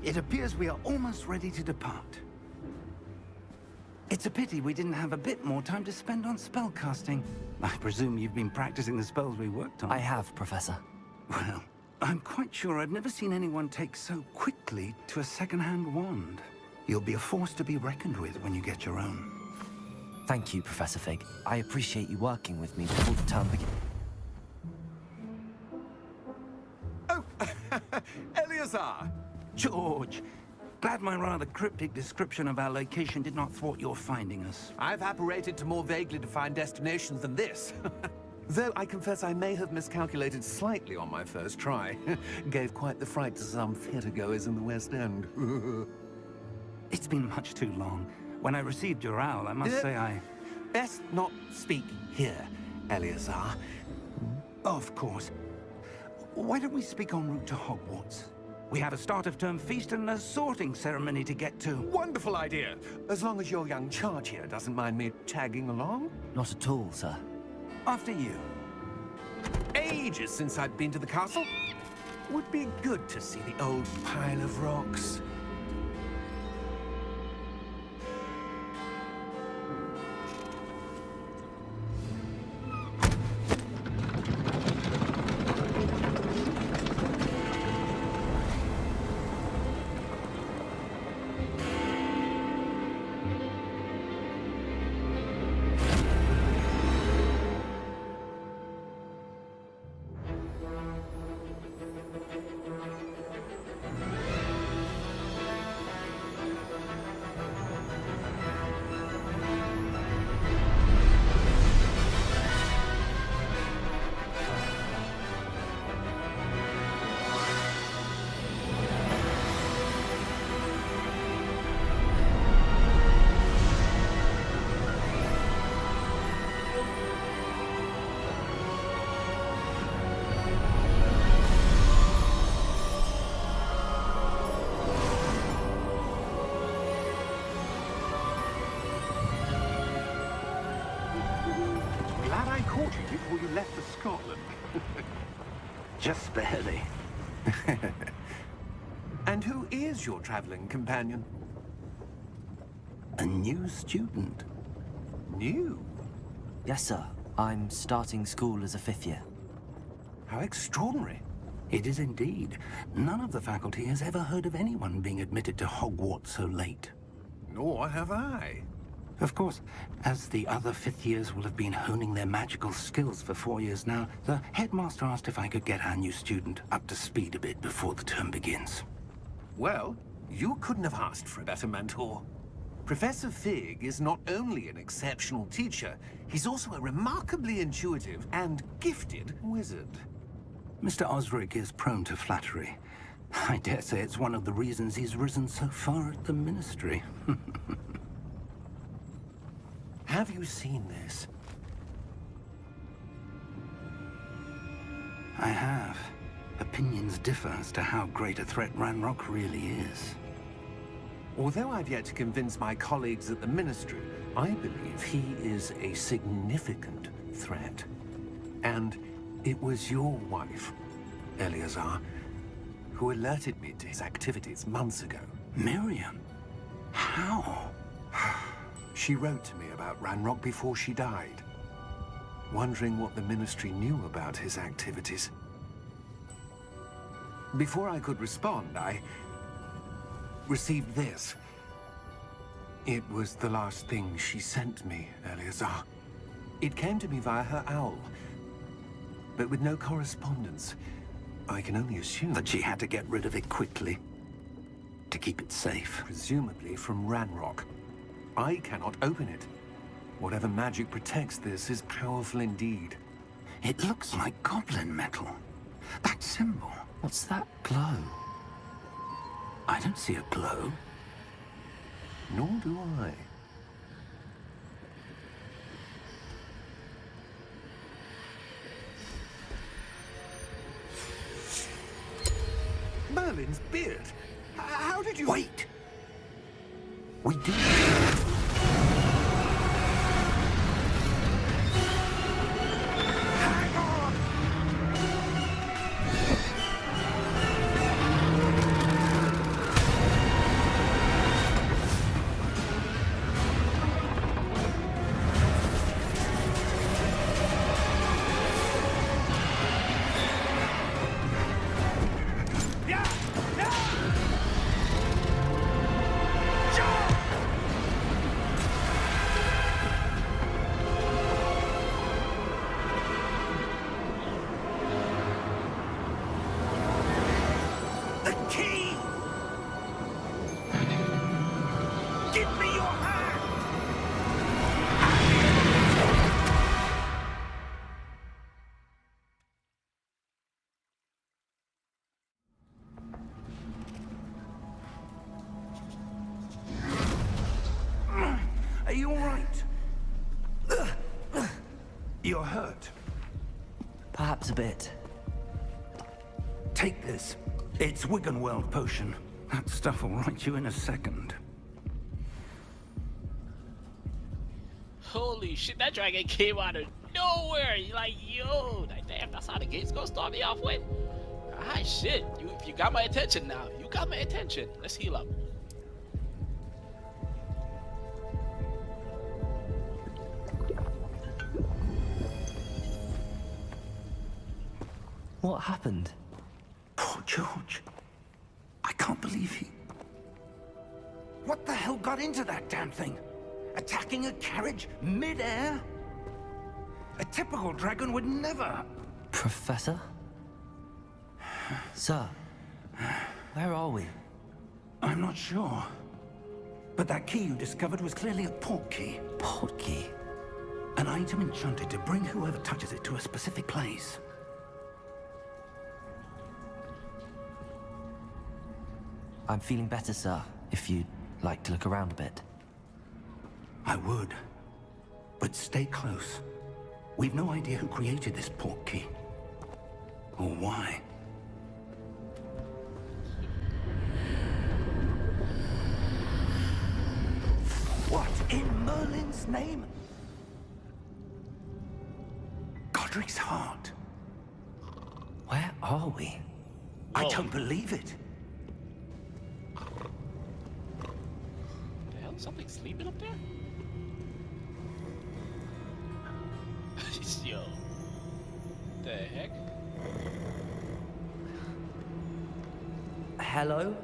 It appears we are almost ready to depart. It's a pity we didn't have a bit more time to spend on spellcasting. I presume you've been practicing the spells we worked on. I have, Professor. Well, I'm quite sure I've never seen anyone take so quickly to a second-hand wand. You'll be a force to be reckoned with when you get your own. Thank you, Professor Fig. I appreciate you working with me before the term begins. Oh, Eleazar! George! Glad my rather cryptic description of our location did not thwart your finding us. I've apparated to more vaguely defined destinations than this. Though I confess I may have miscalculated slightly on my first try. Gave quite the fright to some theatergoers in the West End. It's been much too long. When I received your owl, I must say I... Best not speak here, Eleazar. Of course. Why don't we speak en route to Hogwarts? We have a start-of-term feast and a sorting ceremony to get to. Wonderful idea! As long as your young charge here doesn't mind me tagging along. Not at all, sir. After you. Ages since I'd been to the castle. Would be good to see the old pile of rocks. Glad I caught you before you left for Scotland. Just barely. And who is your traveling companion? A new student. New? Yes, sir. I'm starting school as a 5th year. How extraordinary. It is indeed. None of the faculty has ever heard of anyone being admitted to Hogwarts so late. Nor have I. Of course, as the other 5th years will have been honing their magical skills for 4 years now, the headmaster asked if I could get our new student up to speed a bit before the term begins. Well, you couldn't have asked for a better mentor. Professor Fig is not only an exceptional teacher, he's also a remarkably intuitive and gifted wizard. Mr. Osric is prone to flattery. I dare say it's one of the reasons he's risen so far at the Ministry. Have you seen this? I have. Opinions differ as to how great a threat Ranrock really is. Although I've yet to convince my colleagues at the Ministry, I believe he is a significant threat. And it was your wife, Eleazar, who alerted me to his activities months ago. Miriam? How? She wrote to me about Ranrock before she died, wondering what the Ministry knew about his activities. Before I could respond, I received this. It was the last thing she sent me, Eleazar. It came to me via her owl, but with no correspondence. I can only assume That she had to get rid of it quickly, to keep it safe. presumably from Ranrock. I cannot open it. Whatever magic protects this is powerful indeed. It looks like goblin metal. That symbol. What's that glow? I don't see a glow. Nor do I. Merlin's beard? How did you... Wait! We did. Hang on! right. You're hurt. Perhaps a bit. Take this. It's Wiggenweld potion. That stuff will right you in a second. Holy shit, that dragon came out of nowhere. You're like, yo, like, damn, that's how the game's gonna start me off with. Ah, shit, you got my attention now. You got my attention. Let's heal up. What happened? Poor George. I can't believe he... What the hell got into that damn thing? Attacking a carriage mid-air? A typical dragon would never... Professor? Sir, where are we? I'm not sure. But that key you discovered was clearly a port key. Port key? An item enchanted to bring whoever touches it to a specific place. I'm feeling better, sir, if you'd like to look around a bit. I would. But stay close. We've no idea who created this port key. Or why. What in Merlin's name? Godric's heart. Where are we? I don't believe it. The hell? Something sleeping up there? Yo. The heck? Hello?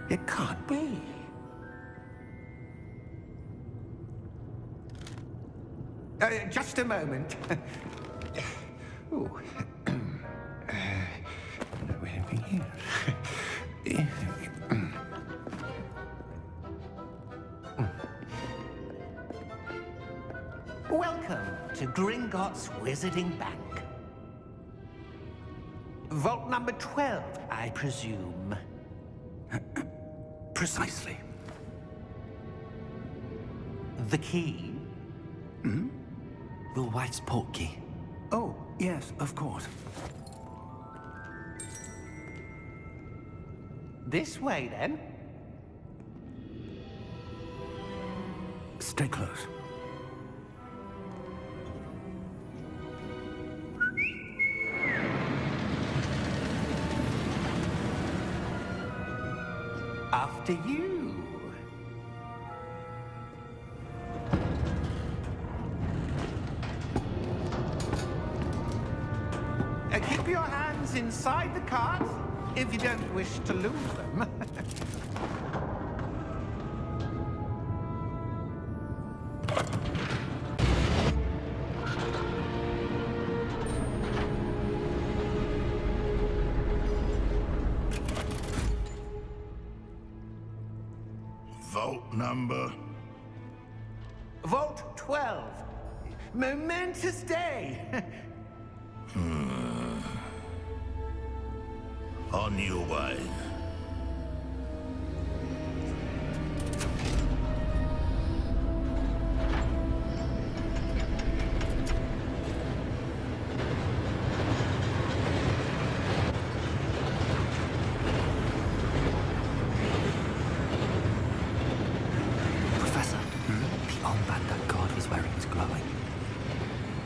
It can't be. Just a moment. Ooh. Where are we here? Welcome to Gringotts Wizarding Bank. Vault number 12, I presume. Precisely. The key? Hmm? Your wife's port key. Oh, yes, of course. This way, then. Stay close. After you. Keep your hands inside the cart if you don't wish to lose them. Vault number? Vault 12. Momentous day. On your way. Professor, the armband that guard was wearing is glowing.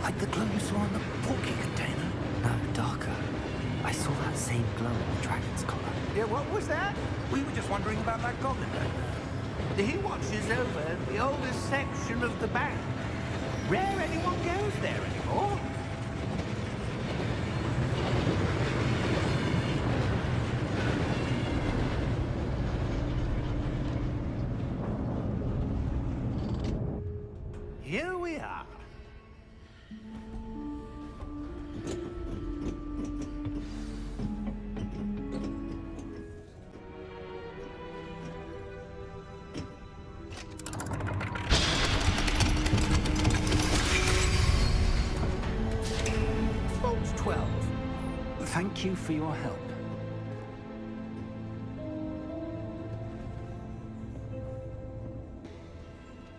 Like the glow you saw in the porky container. No, darker. I saw that same glow on the dragon's collar. Yeah, what was that? We were just wondering about that goblin back there. He watches over the oldest section of the bank. Rare anyone goes there anymore. Here we are. Thank you for your help.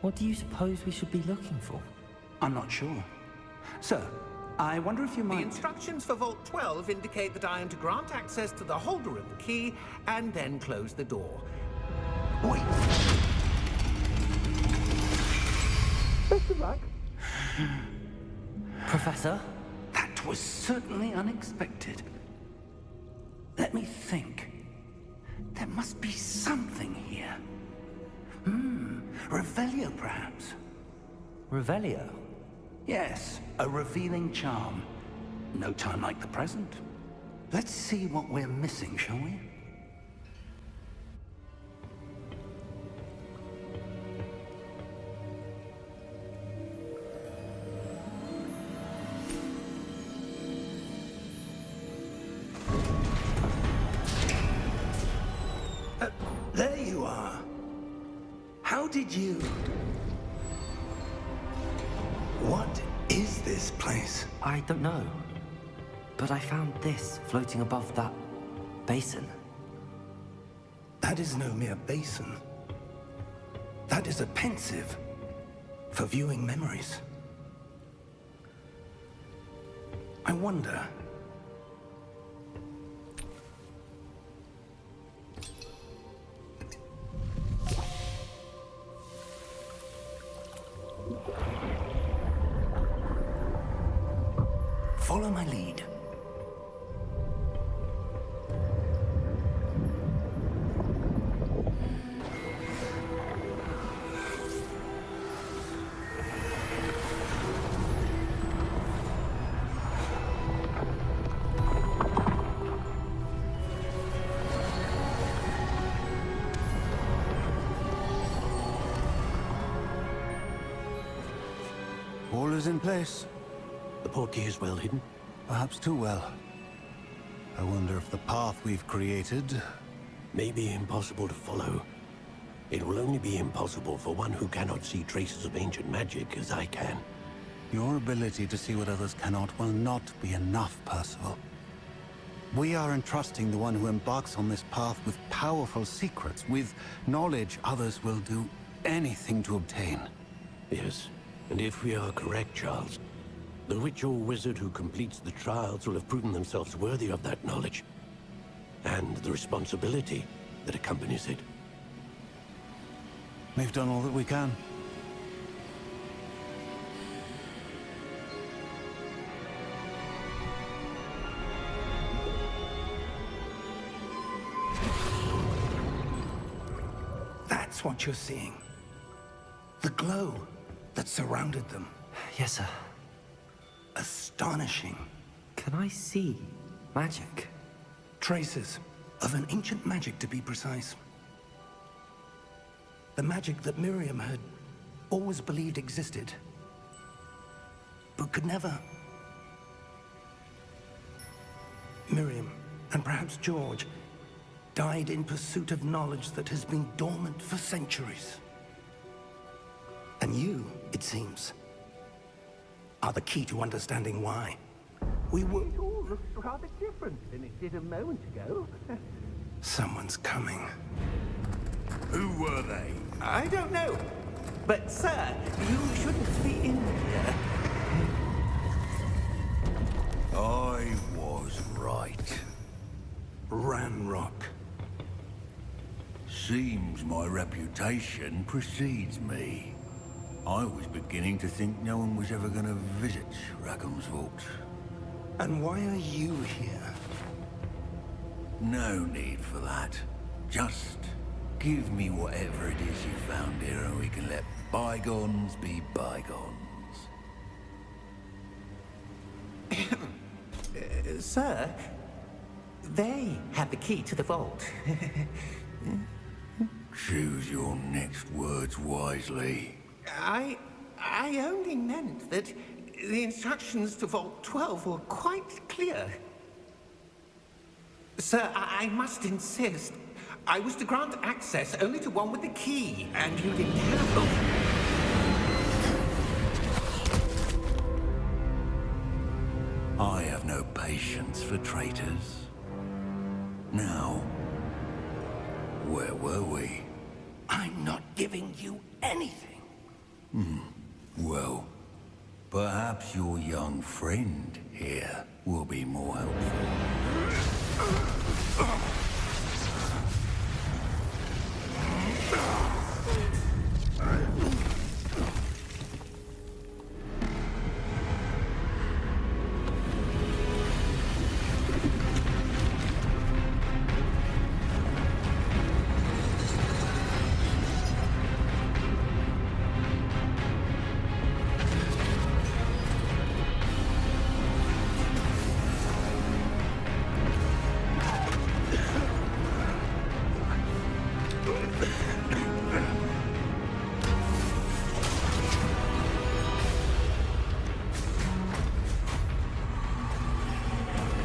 What do you suppose we should be looking for? I'm not sure. Sir, I wonder if you The might... instructions for Vault 12 indicate that I am to grant access to the holder of the key and then close the door. Wait. Best of luck. Professor? That was certainly unexpected. Let me think. There must be something here. Revelio, perhaps? Revelio? Yes, a revealing charm. No time like the present. Let's see what we're missing, shall we? There you are. How did you... What is this place? I don't know. But I found this floating above that basin. That is no mere basin. That is a pensive for viewing memories. I wonder... Follow my lead. All is in place. The portkey is well hidden. Perhaps too well. I wonder if the path we've created... May be impossible to follow. It will only be impossible for one who cannot see traces of ancient magic as I can. Your ability to see what others cannot will not be enough, Percival. We are entrusting the one who embarks on this path with powerful secrets, with knowledge others will do anything to obtain. Yes, and if we are correct, Charles, the witch or wizard who completes the trials will have proven themselves worthy of that knowledge, and the responsibility that accompanies it. We've done all that we can. That's what you're seeing. The glow that surrounded them. Yes, sir. Astonishing. Can I see magic? Traces of an ancient magic, to be precise. The magic that Miriam had always believed existed, but could never. Miriam, and perhaps George, died in pursuit of knowledge that has been dormant for centuries. And you, it seems, are the key to understanding why. We were... It all looks rather different than it did a moment ago. Someone's coming. Who were they? I don't know. But, sir, you shouldn't be in here. I was right. Ranrock. Seems my reputation precedes me. I was beginning to think no one was ever going to visit Rackham's Vault. And why are you here? No need for that. Just give me whatever it is you found here and we can let bygones be bygones. Sir, they have the key to the vault. Choose your next words wisely. I only meant that the instructions to Vault 12 were quite clear. Sir, I must insist. I was to grant access only to one with the key, and you didn't have them. I have no patience patience for traitors. Now, where were we? I'm not giving you anything. Well, perhaps your young friend here will be more helpful.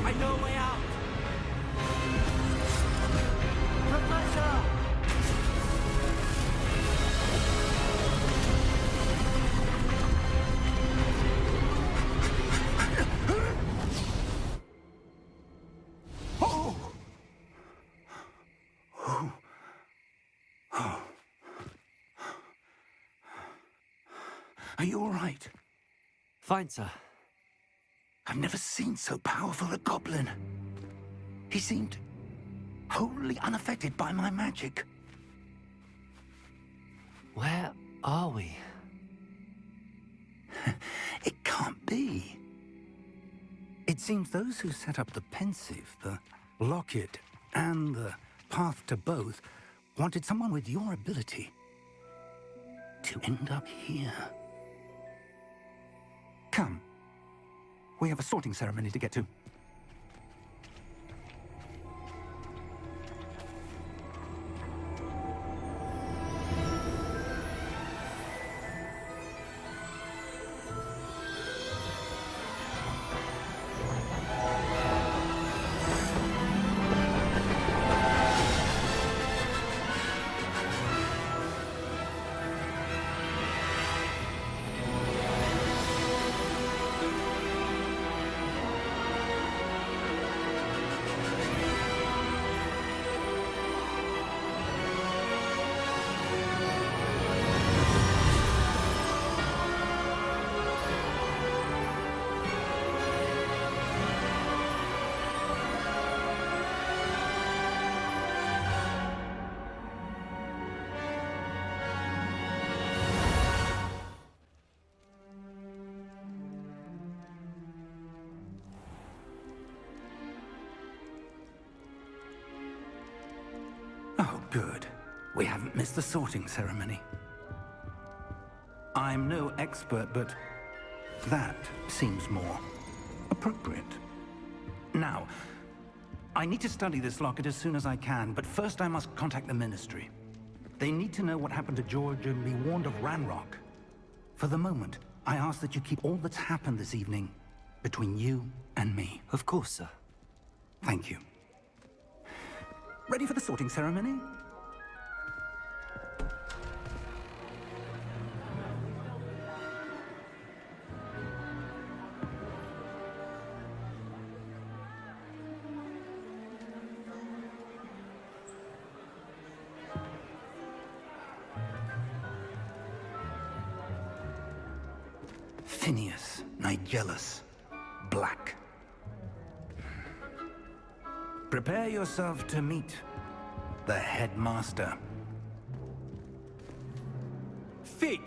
I know a way out! Professor! Are you all right? Fine, sir. I've never seen so powerful a goblin. He seemed wholly unaffected by my magic. Where are we? It can't be. It seems those who set up the pensive, the locket, and the path to both wanted someone with your ability to end up here. Come. We have a sorting ceremony to get to. Oh, good. We haven't missed the sorting ceremony. I'm no expert, but that seems more appropriate. Now, I need to study this locket as soon as I can, but first I must contact the Ministry. They need to know what happened to George and be warned of Ranrock. For the moment, I ask that you keep all that's happened this evening between you and me. Of course, sir. Thank you. Ready for the sorting ceremony? Phineas, Nigellus, Black. Prepare yourself to meet the headmaster. Fig,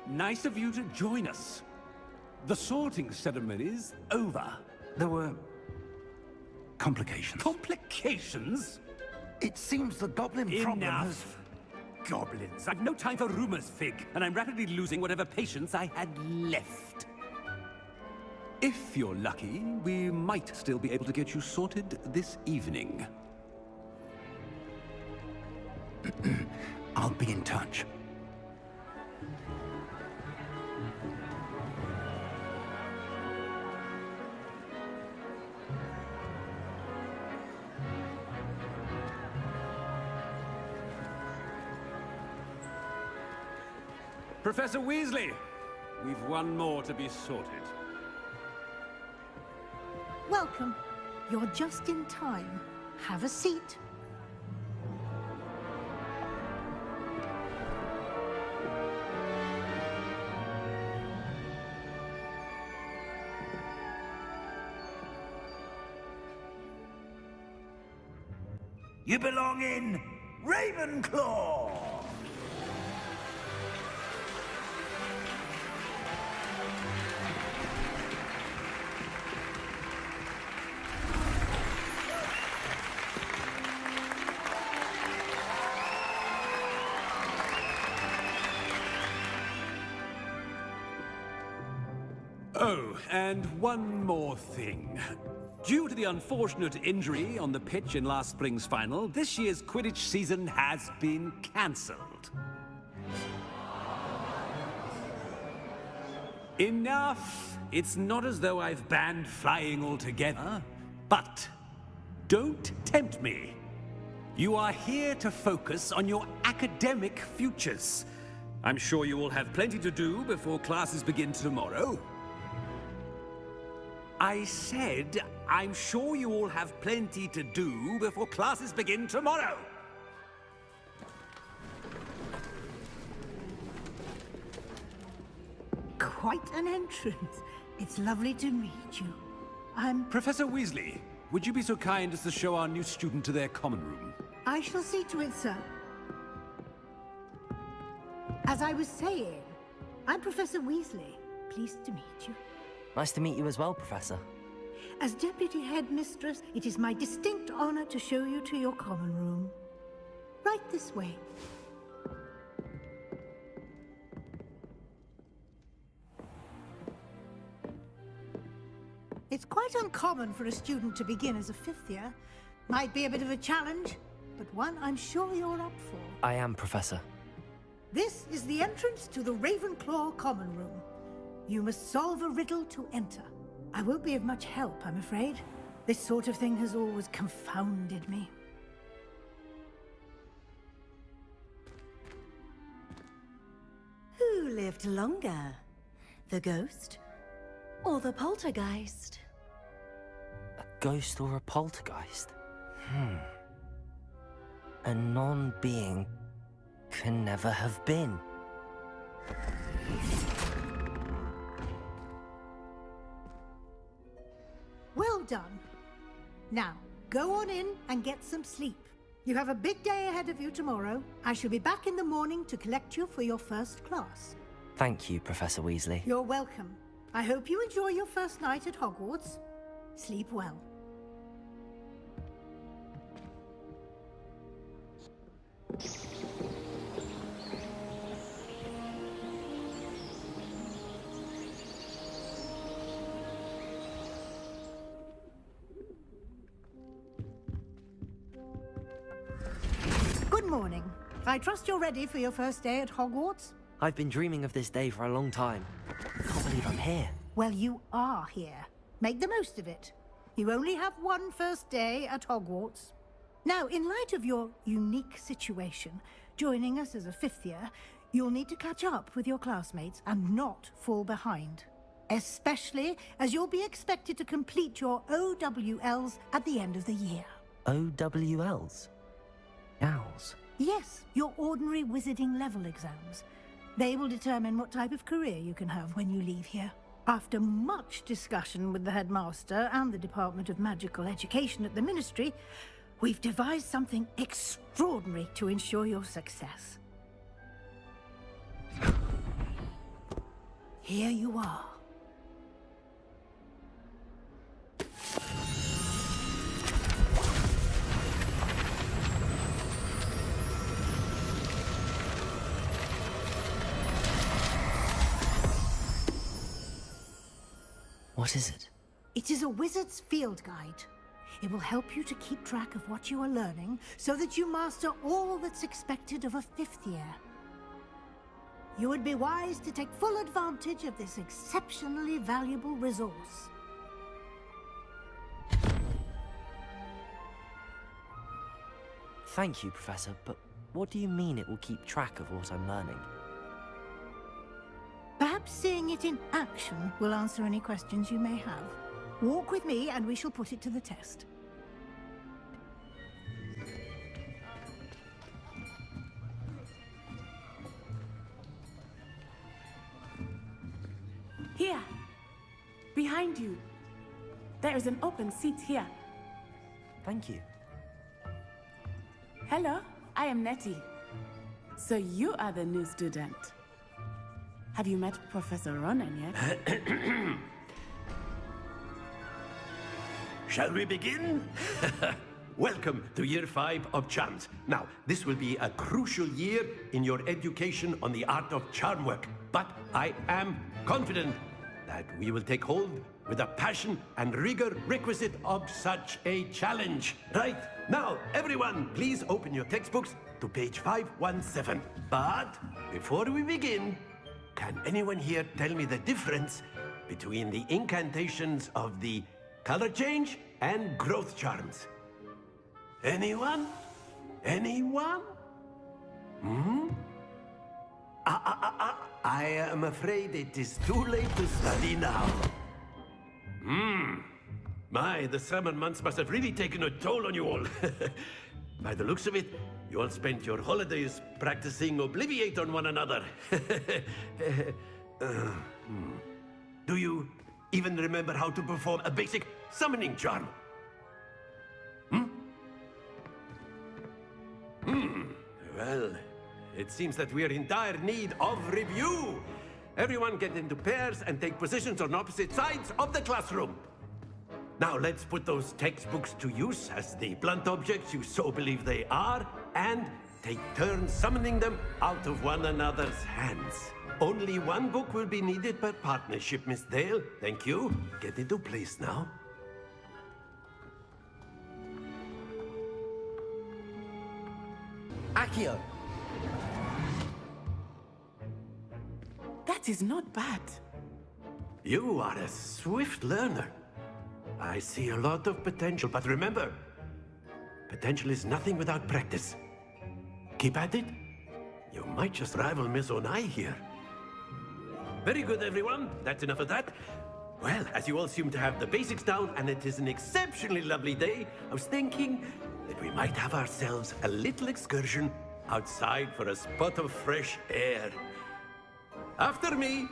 nice of you to join us. The sorting ceremony's over. There were complications. Complications? It seems the goblin problem has... Enough. Goblins. I've no time for rumors, Fig, and I'm rapidly losing whatever patience I had left. If you're lucky, we might still be able to get you sorted this evening. I'll be in touch. Professor Weasley, we've one more to be sorted. Welcome. You're just in time. Have a seat. You belong in Ravenclaw! Oh, and one more thing. Due to the unfortunate injury on the pitch in last spring's final, this year's Quidditch season has been cancelled. Enough! It's not as though I've banned flying altogether, but don't tempt me. You are here to focus on your academic futures. I'm sure you will have plenty to do before classes begin tomorrow. I said, I'm sure you all have plenty to do before classes begin tomorrow. Quite an entrance. It's lovely to meet you. Professor Weasley, would you be so kind as to show our new student to their common room? I shall see to it, sir. As I was saying, I'm Professor Weasley. Pleased to meet you. Nice to meet you as well, Professor. As Deputy Headmistress, it is my distinct honor to show you to your common room. Right this way. It's quite uncommon for a student to begin as a fifth year. Might be a bit of a challenge, but one I'm sure you're up for. I am, Professor. This is the entrance to the Ravenclaw common room. You must solve a riddle to enter. I won't be of much help, I'm afraid. This sort of thing has always confounded me. Who lived longer? The ghost or the poltergeist? A ghost or a poltergeist? A non-being can never have been. Well done. Now, go on in and get some sleep. You have a big day ahead of you tomorrow. I shall be back in the morning to collect you for your first class. Thank you, Professor Weasley. You're welcome. I hope you enjoy your first night at Hogwarts. Sleep well. Good morning. I trust you're ready for your first day at Hogwarts? I've been dreaming of this day for a long time. I can't believe I'm here. Well, you are here. Make the most of it. You only have one first day at Hogwarts. Now, in light of your unique situation, joining us as a fifth year, you'll need to catch up with your classmates and not fall behind. Especially as you'll be expected to complete your OWLs at the end of the year. OWLs? Owls? Yes, your ordinary wizarding level exams. They will determine what type of career you can have when you leave here. After much discussion with the headmaster and the Department of Magical Education at the Ministry, we've devised something extraordinary to ensure your success. Here you are. What is it? It is a wizard's field guide. It will help you to keep track of what you are learning so that you master all that's expected of a fifth year. You would be wise to take full advantage of this exceptionally valuable resource. Thank you, Professor, but what do you mean it will keep track of what I'm learning? Perhaps seeing it in action will answer any questions you may have. Walk with me and we shall put it to the test. Here, behind you. There is an open seat here. Thank you. Hello, I am Nettie. So you are the new student. Have you met Professor Ronan yet? Shall we begin? Welcome to Year 5 of Charms. Now, this will be a crucial year in your education on the art of charm work. But I am confident that we will take hold with the passion and rigor requisite of such a challenge. Right, now, everyone, please open your textbooks to page 517. But before we begin, can anyone here tell me the difference between the incantations of the color change and growth charms? Anyone? Anyone? I am afraid it is too late to study now. My, the summer months must have really taken a toll on you all. By the looks of it, you all spent your holidays practicing Obliviate on one another. Do you even remember how to perform a basic summoning charm? Well, it seems that we are in dire need of review. Everyone get into pairs and take positions on opposite sides of the classroom. Now let's put those textbooks to use as the blunt objects you so believe they are, and take turns summoning them out of one another's hands. Only one book will be needed per partnership, Miss Dale. Thank you. Get into place now. Accio! That is not bad. You are a swift learner. I see a lot of potential, but remember, potential is nothing without practice. Keep at it. You might just rival Miss Onai here. Very good, everyone. That's enough of that. Well, as you all seem to have the basics down, and it is an exceptionally lovely day, I was thinking that we might have ourselves a little excursion outside for a spot of fresh air. After me.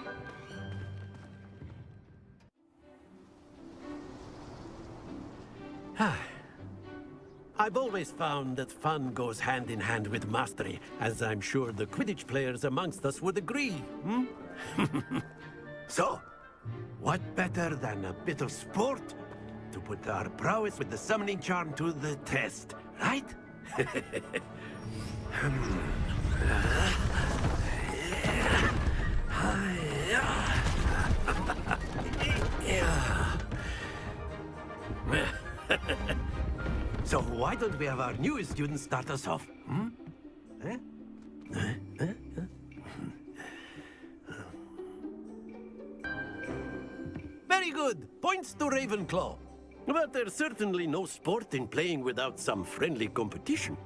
I've always found that fun goes hand in hand with mastery, as I'm sure the Quidditch players amongst us would agree, So, what better than a bit of sport to put our prowess with the summoning charm to the test, right? So why don't we have our newest student start us off? Very good. Points to Ravenclaw. But there's certainly no sport in playing without some friendly competition.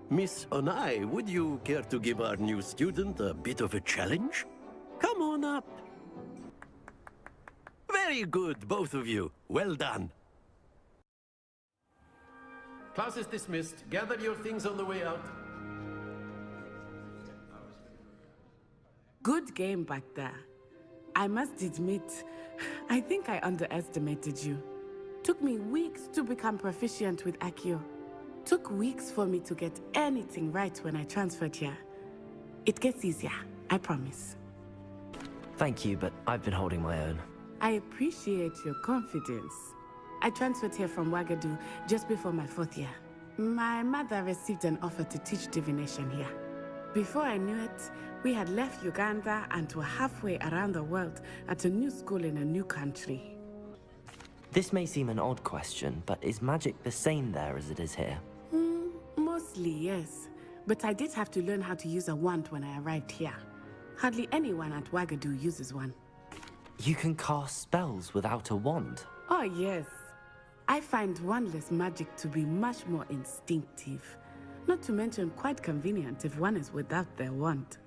Miss Onai, would you care to give our new student a bit of a challenge? Come on up. Very good, both of you. Well done. Class is dismissed. Gather your things on the way out. Good game back there. I must admit, I think I underestimated you. Took me weeks to become proficient with Accio. Took weeks for me to get anything right when I transferred here. It gets easier, I promise. Thank you, but I've been holding my own. I appreciate your confidence. I transferred here from Wagadu just before my 4th year. My mother received an offer to teach divination here. Before I knew it, we had left Uganda and were halfway around the world at a new school in a new country. This may seem an odd question, but is magic the same there as it is here? Mostly, yes. But I did have to learn how to use a wand when I arrived here. Hardly anyone at Wagadu uses one. You can cast spells without a wand? Oh, yes. I find wandless magic to be much more instinctive. Not to mention quite convenient if one is without their wand.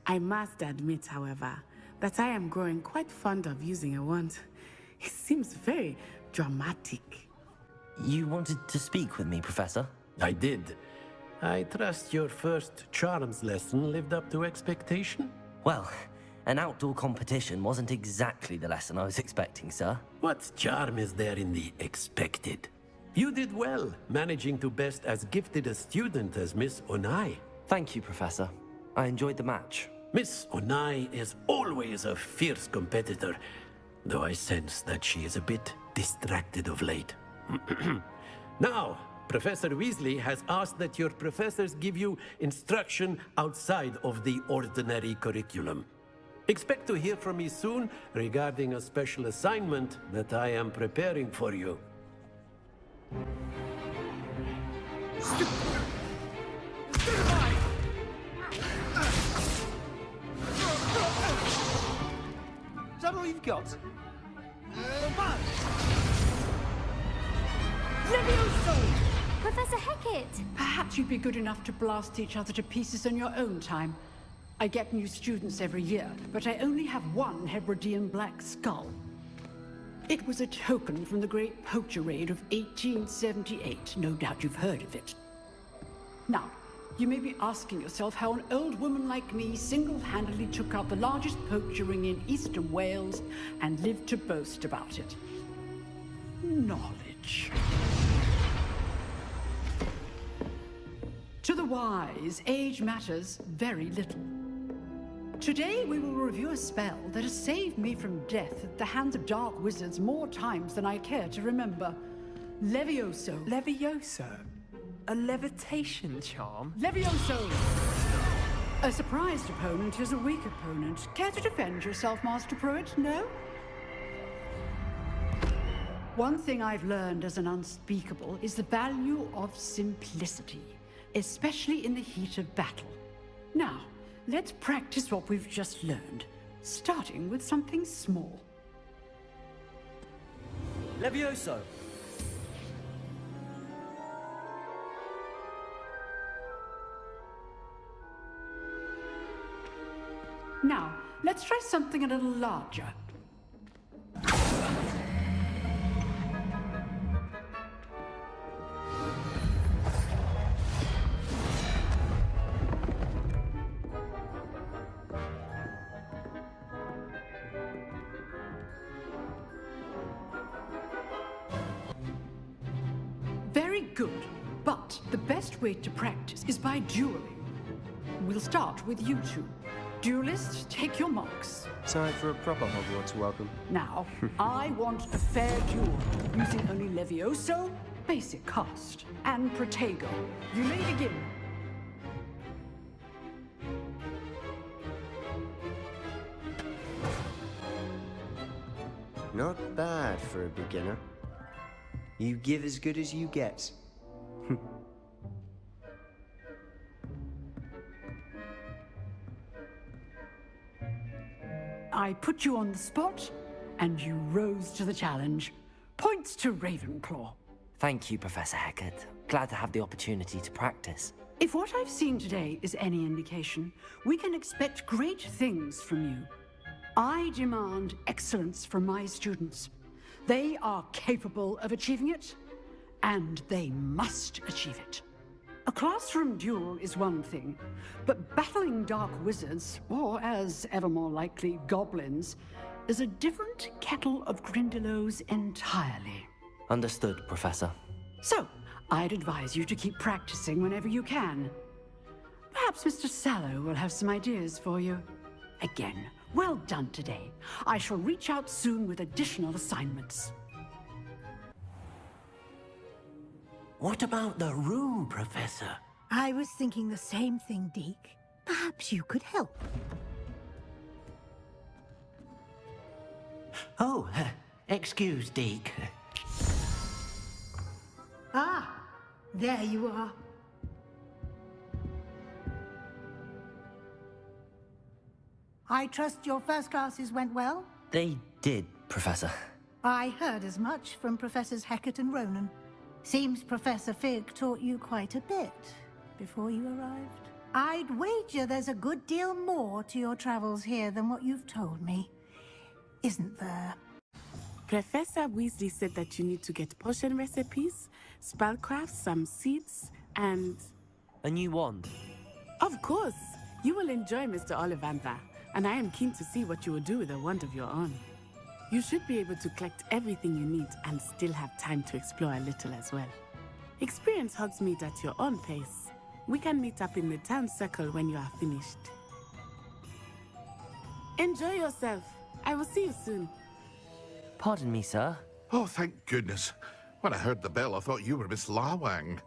I must admit, however, that I am growing quite fond of using a wand. It seems very dramatic. You wanted to speak with me, Professor? I did. I trust your first charms lesson lived up to expectation? Well, an outdoor competition wasn't exactly the lesson I was expecting, sir. What charm is there in the expected? You did well, managing to best as gifted a student as Miss Onai. Thank you, Professor. I enjoyed the match. Miss Onai is always a fierce competitor, though I sense that she is a bit distracted of late. Now, Professor Weasley has asked that your professors give you instruction outside of the ordinary curriculum. Expect to hear from me soon regarding a special assignment that I am preparing for you. Is that all you've got? Levioso! Professor Hecat! Perhaps you'd be good enough to blast each other to pieces in your own time. I get new students every year, but I only have one Hebridean black skull. It was a token from the Great Poacher Raid of 1878. No doubt you've heard of it. Now, you may be asking yourself how an old woman like me single-handedly took out the largest poacher ring in eastern Wales and lived to boast about it. Knowledge. To the wise, age matters very little. Today we will review a spell that has saved me from death at the hands of dark wizards more times than I care to remember. Levioso. Levioso? A levitation charm? Levioso! A surprised opponent is a weak opponent. Care to defend yourself, Master Pruitt? No? One thing I've learned as an unspeakable is the value of simplicity, especially in the heat of battle. Now, let's practice what we've just learned, starting with something small. Levioso! Now, let's try something a little larger. Very good, but the best way to practice is by dueling. We'll start with you two. Duelists, take your marks. Time for a proper Hogwarts welcome. Now, I want a fair duel, using only Levioso, basic cast, and Protego. You may begin. Not bad for a beginner. You give as good as you get. I put you on the spot, and you rose to the challenge. Points to Ravenclaw. Thank you, Professor Hecat. Glad to have the opportunity to practice. If what I've seen today is any indication, we can expect great things from you. I demand excellence from my students. They are capable of achieving it, and they must achieve it. A classroom duel is one thing, but battling dark wizards, or as ever more likely, goblins, is a different kettle of Grindylows entirely. Understood, Professor. So, I'd advise you to keep practicing whenever you can. Perhaps Mr. Sallow will have some ideas for you. Again, well done today. I shall reach out soon with additional assignments. What about the room, Professor? I was thinking the same thing, Deke. Perhaps you could help. Oh, excuse, Deke. Ah, there you are. I trust your first classes went well? They did, Professor. I heard as much from Professors Hecat and Ronan. Seems Professor Fig taught you quite a bit before you arrived. I'd wager there's a good deal more to your travels here than what you've told me. Isn't there? Professor Weasley said that you need to get potion recipes, spellcrafts, some seeds, and... A new wand. Of course! You will enjoy Mr. Ollivander, and I am keen to see what you will do with a wand of your own. You should be able to collect everything you need and still have time to explore a little as well. Experience Hogsmeade at your own pace. We can meet up in the town circle when you are finished. Enjoy yourself. I will see you soon. Pardon me, sir. Oh, thank goodness. When I heard the bell, I thought you were Miss Lawang.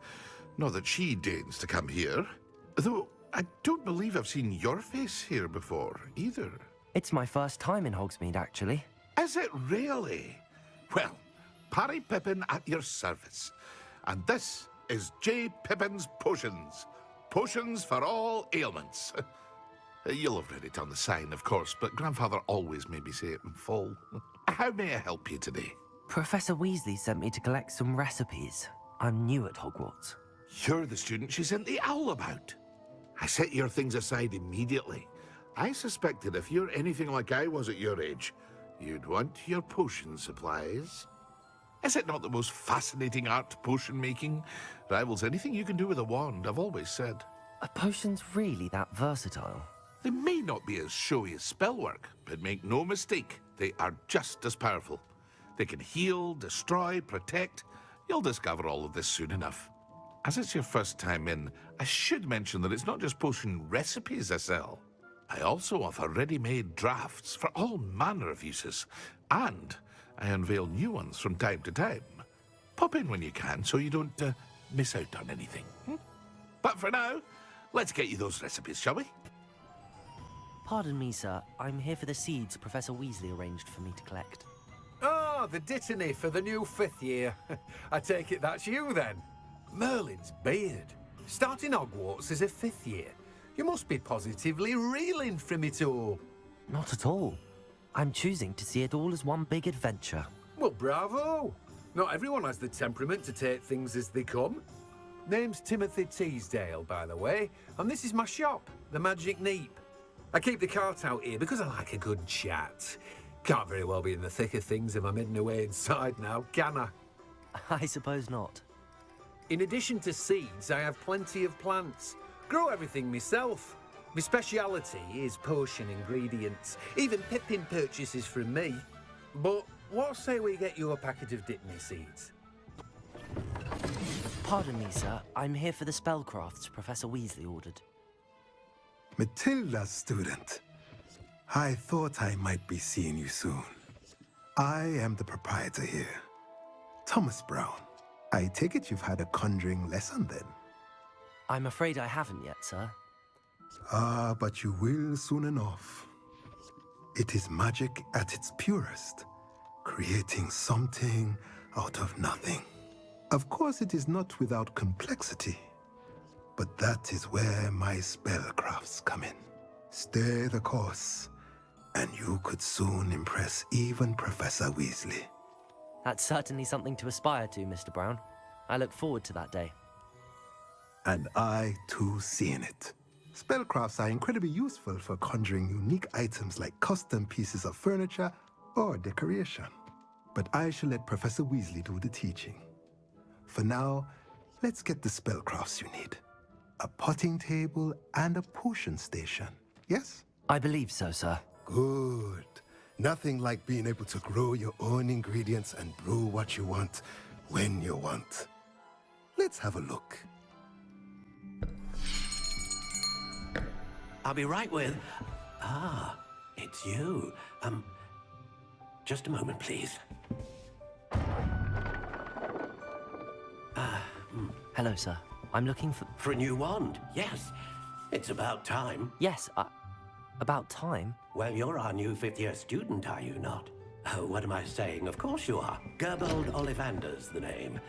Not that she deigns to come here. Though, I don't believe I've seen your face here before, either. It's my first time in Hogsmeade, actually. Is it really? Well, Parry Pippin at your service. And this is J. Pippin's Potions. Potions for all ailments. You'll have read it on the sign, of course, but Grandfather always made me say it in full. How may I help you today? Professor Weasley sent me to collect some recipes. I'm new at Hogwarts. You're the student she sent the owl about. I set your things aside immediately. I suspected if you're anything like I was at your age, you'd want your potion supplies. Is it not the most fascinating art, potion making? Rivals anything you can do with a wand, I've always said. Are potions really that versatile? They may not be as showy as spellwork, but make no mistake, they are just as powerful. They can heal, destroy, protect. You'll discover all of this soon enough. As it's your first time in, I should mention that it's not just potion recipes I sell. I also offer ready-made drafts for all manner of uses, and I unveil new ones from time to time. Pop in when you can so you don't miss out on anything. But for now, let's get you those recipes, shall we? Pardon me, sir. I'm here for the seeds Professor Weasley arranged for me to collect. Oh, the dittany for the new 5th year. I take it that's you, then. Merlin's beard. Starting Hogwarts as a 5th year. You must be positively reeling from it all. Not at all. I'm choosing to see it all as one big adventure. Well, bravo. Not everyone has the temperament to take things as they come. Name's Timothy Teasdale, by the way, and this is my shop, the Magic Neep. I keep the cart out here because I like a good chat. Can't very well be in the thick of things if I'm hidden away inside now, can I? I suppose not. In addition to seeds, I have plenty of plants. Grow everything myself. My speciality is potion ingredients. Even Pippin purchases from me. But what say we get you a packet of Dittany seeds? Pardon me, sir. I'm here for the spellcrafts Professor Weasley ordered. Matilda's student. I thought I might be seeing you soon. I am the proprietor here. Thomas Brown. I take it you've had a conjuring lesson then? I'm afraid I haven't yet, sir. Ah, but you will soon enough. It is magic at its purest, creating something out of nothing. Of course, it is not without complexity, but that is where my spellcrafts come in. Stay the course, and you could soon impress even Professor Weasley. That's certainly something to aspire to, Mr. Brown. I look forward to that day. And I, too, see in it. Spellcrafts are incredibly useful for conjuring unique items like custom pieces of furniture or decoration. But I shall let Professor Weasley do the teaching. For now, let's get the spellcrafts you need. A potting table and a potion station, yes? I believe so, sir. Good. Nothing like being able to grow your own ingredients and brew what you want when you want. Let's have a look. I'll be right with... Ah, it's you. Just a moment, please. Hello, sir. I'm looking for... For a new wand, yes. It's about time. Yes, about time? Well, you're our new 5th-year student, are you not? Oh, what am I saying? Of course you are. Gerbold Ollivander's the name.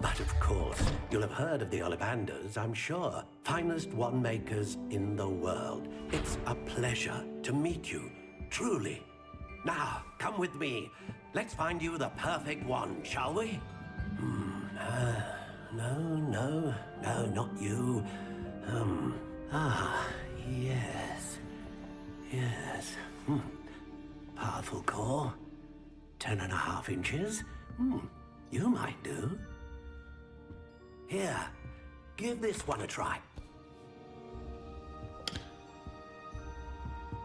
But of course, you'll have heard of the Ollivanders, I'm sure. Finest wand makers in the world. It's a pleasure to meet you, truly. Now, come with me. Let's find you the perfect wand, shall we? No, not you. Yes. Powerful core. 10.5 inches. You might do. Here, give this one a try.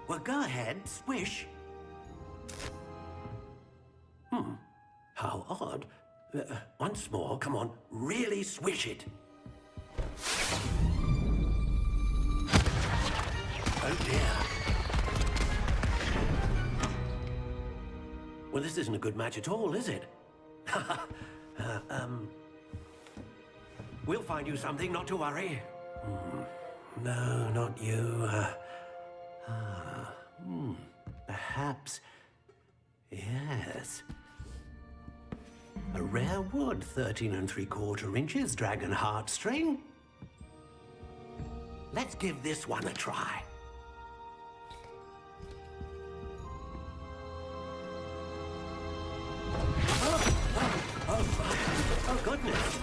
Well, go ahead, swish. How odd. Once more, come on, really swish it. Oh dear. Well, this isn't a good match at all, is it? We'll find you something, not to worry. No, not you. Perhaps... Yes. A rare wood, 13 3/4 inches, dragon heartstring. Let's give this one a try. Oh, goodness.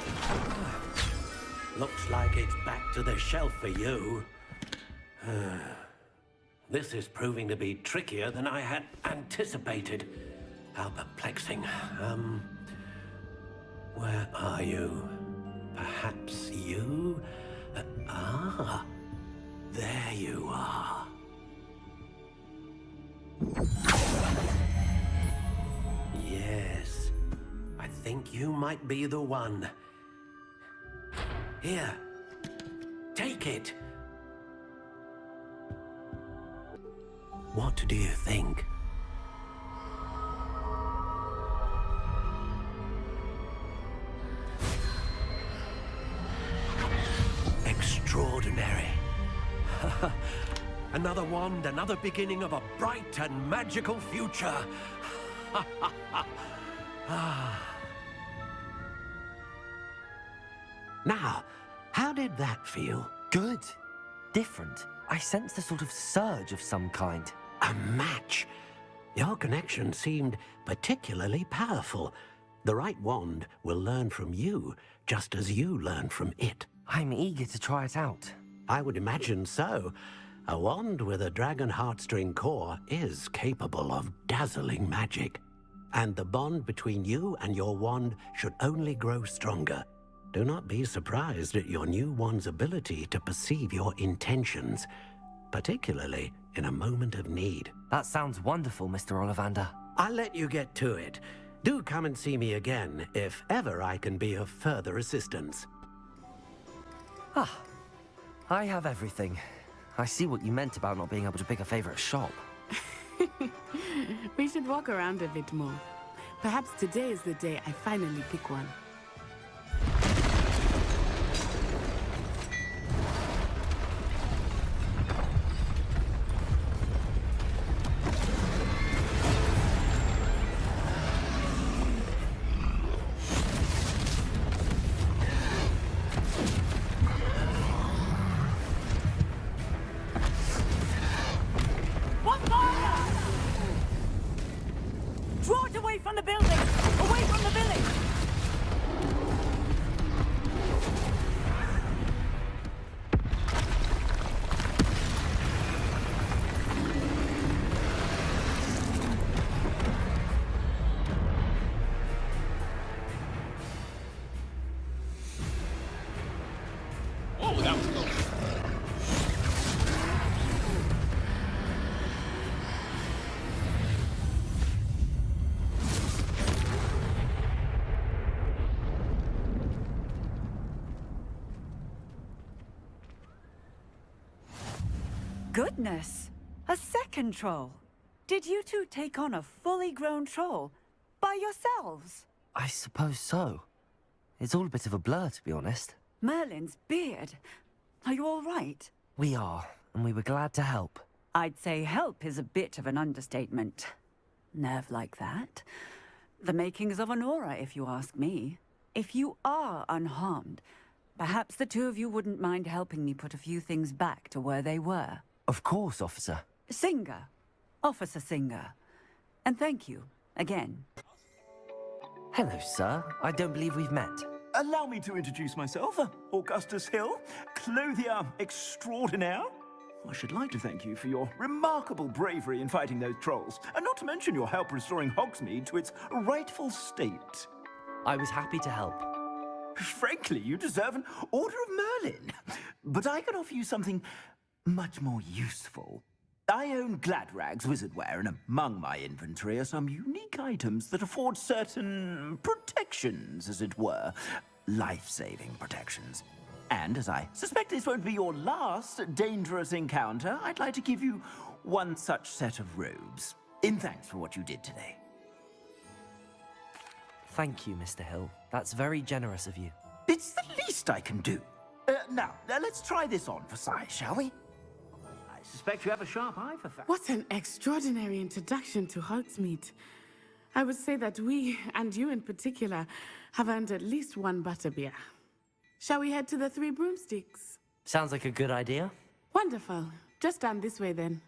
Looks like it's back to the shelf for you. This is proving to be trickier than I had anticipated. How perplexing. Where are you? Perhaps you? There you are. Yes, I think you might be the one. Here, take it. What do you think? Extraordinary. Another wand, another beginning of a bright and magical future. Now, how did that feel? Good. Different. I sensed a sort of surge of some kind. A match. Your connection seemed particularly powerful. The right wand will learn from you, just as you learn from it. I'm eager to try it out. I would imagine so. A wand with a dragon heartstring core is capable of dazzling magic. And the bond between you and your wand should only grow stronger. Do not be surprised at your new wand's ability to perceive your intentions, particularly in a moment of need. That sounds wonderful, Mr. Ollivander. I'll let you get to it. Do come and see me again if ever I can be of further assistance. I have everything. I see what you meant about not being able to pick a favorite shop. We should walk around a bit more. Perhaps today is the day I finally pick one. Draw it away from the building! Away from the village! Oh, that was close. Goodness! A second troll! Did you two take on a fully grown troll? By yourselves? I suppose so. It's all a bit of a blur, to be honest. Merlin's beard. Are you all right? We are, and we were glad to help. I'd say help is a bit of an understatement. Nerve like that. The makings of an aura, if you ask me. If you are unharmed, perhaps the two of you wouldn't mind helping me put a few things back to where they were. Of course, officer. Singer. Officer Singer. And thank you, again. Hello, sir. I don't believe we've met. Allow me to introduce myself. Augustus Hill, clothier extraordinaire. I should like to thank you for your remarkable bravery in fighting those trolls, and not to mention your help restoring Hogsmeade to its rightful state. I was happy to help. Frankly, you deserve an Order of Merlin. But I can offer you something much more useful. I own Gladrag's wizardware, and among my inventory are some unique items that afford certain protections, as it were. Life-saving protections. And as I suspect this won't be your last dangerous encounter, I'd like to give you one such set of robes, in thanks for what you did today. Thank you, Mr. Hill. That's very generous of you. It's the least I can do. Now, let's try this on for size, shall we? I suspect you have a sharp eye for fashion. What an extraordinary introduction to Hogsmeade. I would say that we, and you in particular, have earned at least one butterbeer. Shall we head to the Three Broomsticks? Sounds like a good idea. Wonderful. Just down this way then.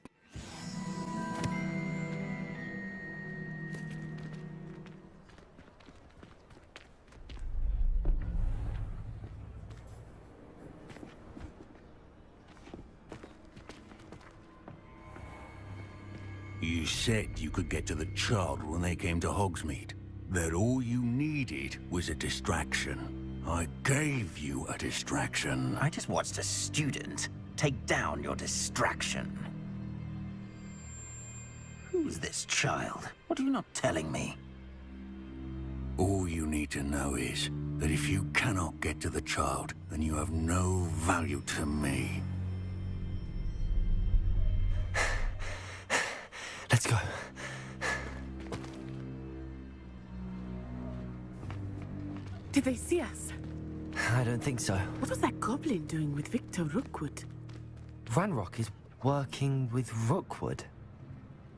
You said you could get to the child when they came to Hogsmeade. That all you needed was a distraction. I gave you a distraction. I just watched a student take down your distraction. Who's this child? What are you not telling me? All you need to know is that if you cannot get to the child, then you have no value to me. Let's go. Did they see us? I don't think so. What was that goblin doing with Victor Rookwood? Ranrock is working with Rookwood.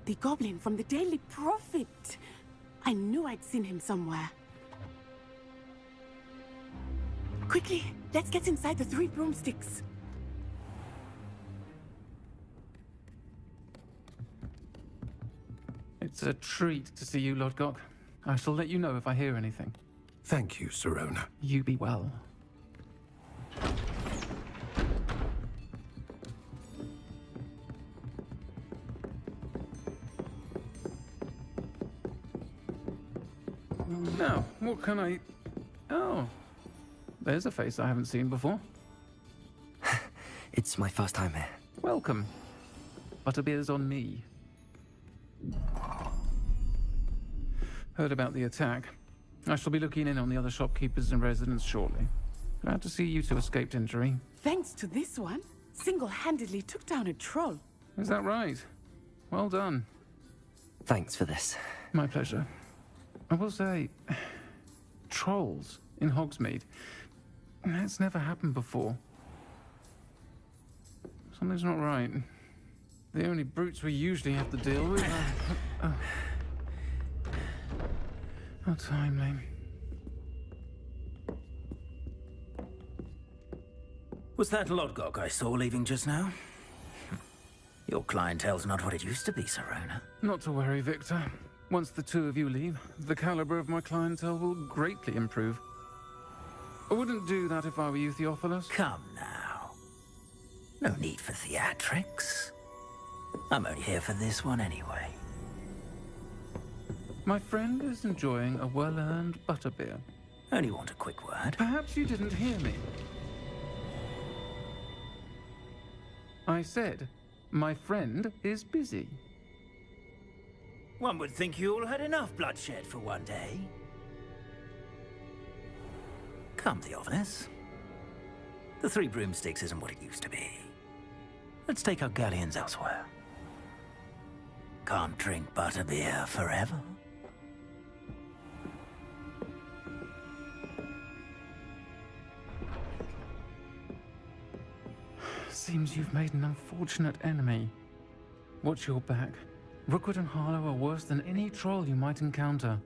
The goblin from the Daily Prophet. I knew I'd seen him somewhere. Quickly, let's get inside the Three Broomsticks. It's a treat to see you, Lodgok. I shall let you know if I hear anything. Thank you, Sirona. You be well. Now, what can I... Oh, there's a face I haven't seen before. It's my first time here. Welcome. Butterbeer's on me. Heard about the attack. I shall be looking in on the other shopkeepers and residents shortly. Glad to see you two escaped injury. Thanks to this one, single-handedly took down a troll. Is that right? Well done. Thanks for this. My pleasure. I will say, trolls in Hogsmeade. That's never happened before. Something's not right. The only brutes we usually have to deal with are... How timely. Was that Lodgok I saw leaving just now? Your clientele's not what it used to be, Sirona. Not to worry, Victor. Once the two of you leave, the caliber of my clientele will greatly improve. I wouldn't do that if I were you, Theophilus. Come now. No need for theatrics. I'm only here for this one anyway. My friend is enjoying a well-earned butterbeer. Only want a quick word. Perhaps you didn't hear me. I said, my friend is busy. One would think you all had enough bloodshed for one day. Come, Theophilus. The Three Broomsticks isn't what it used to be. Let's take our galleons elsewhere. Can't drink butterbeer forever. Seems you've made an unfortunate enemy. Watch your back. Rookwood and Harlow are worse than any troll you might encounter.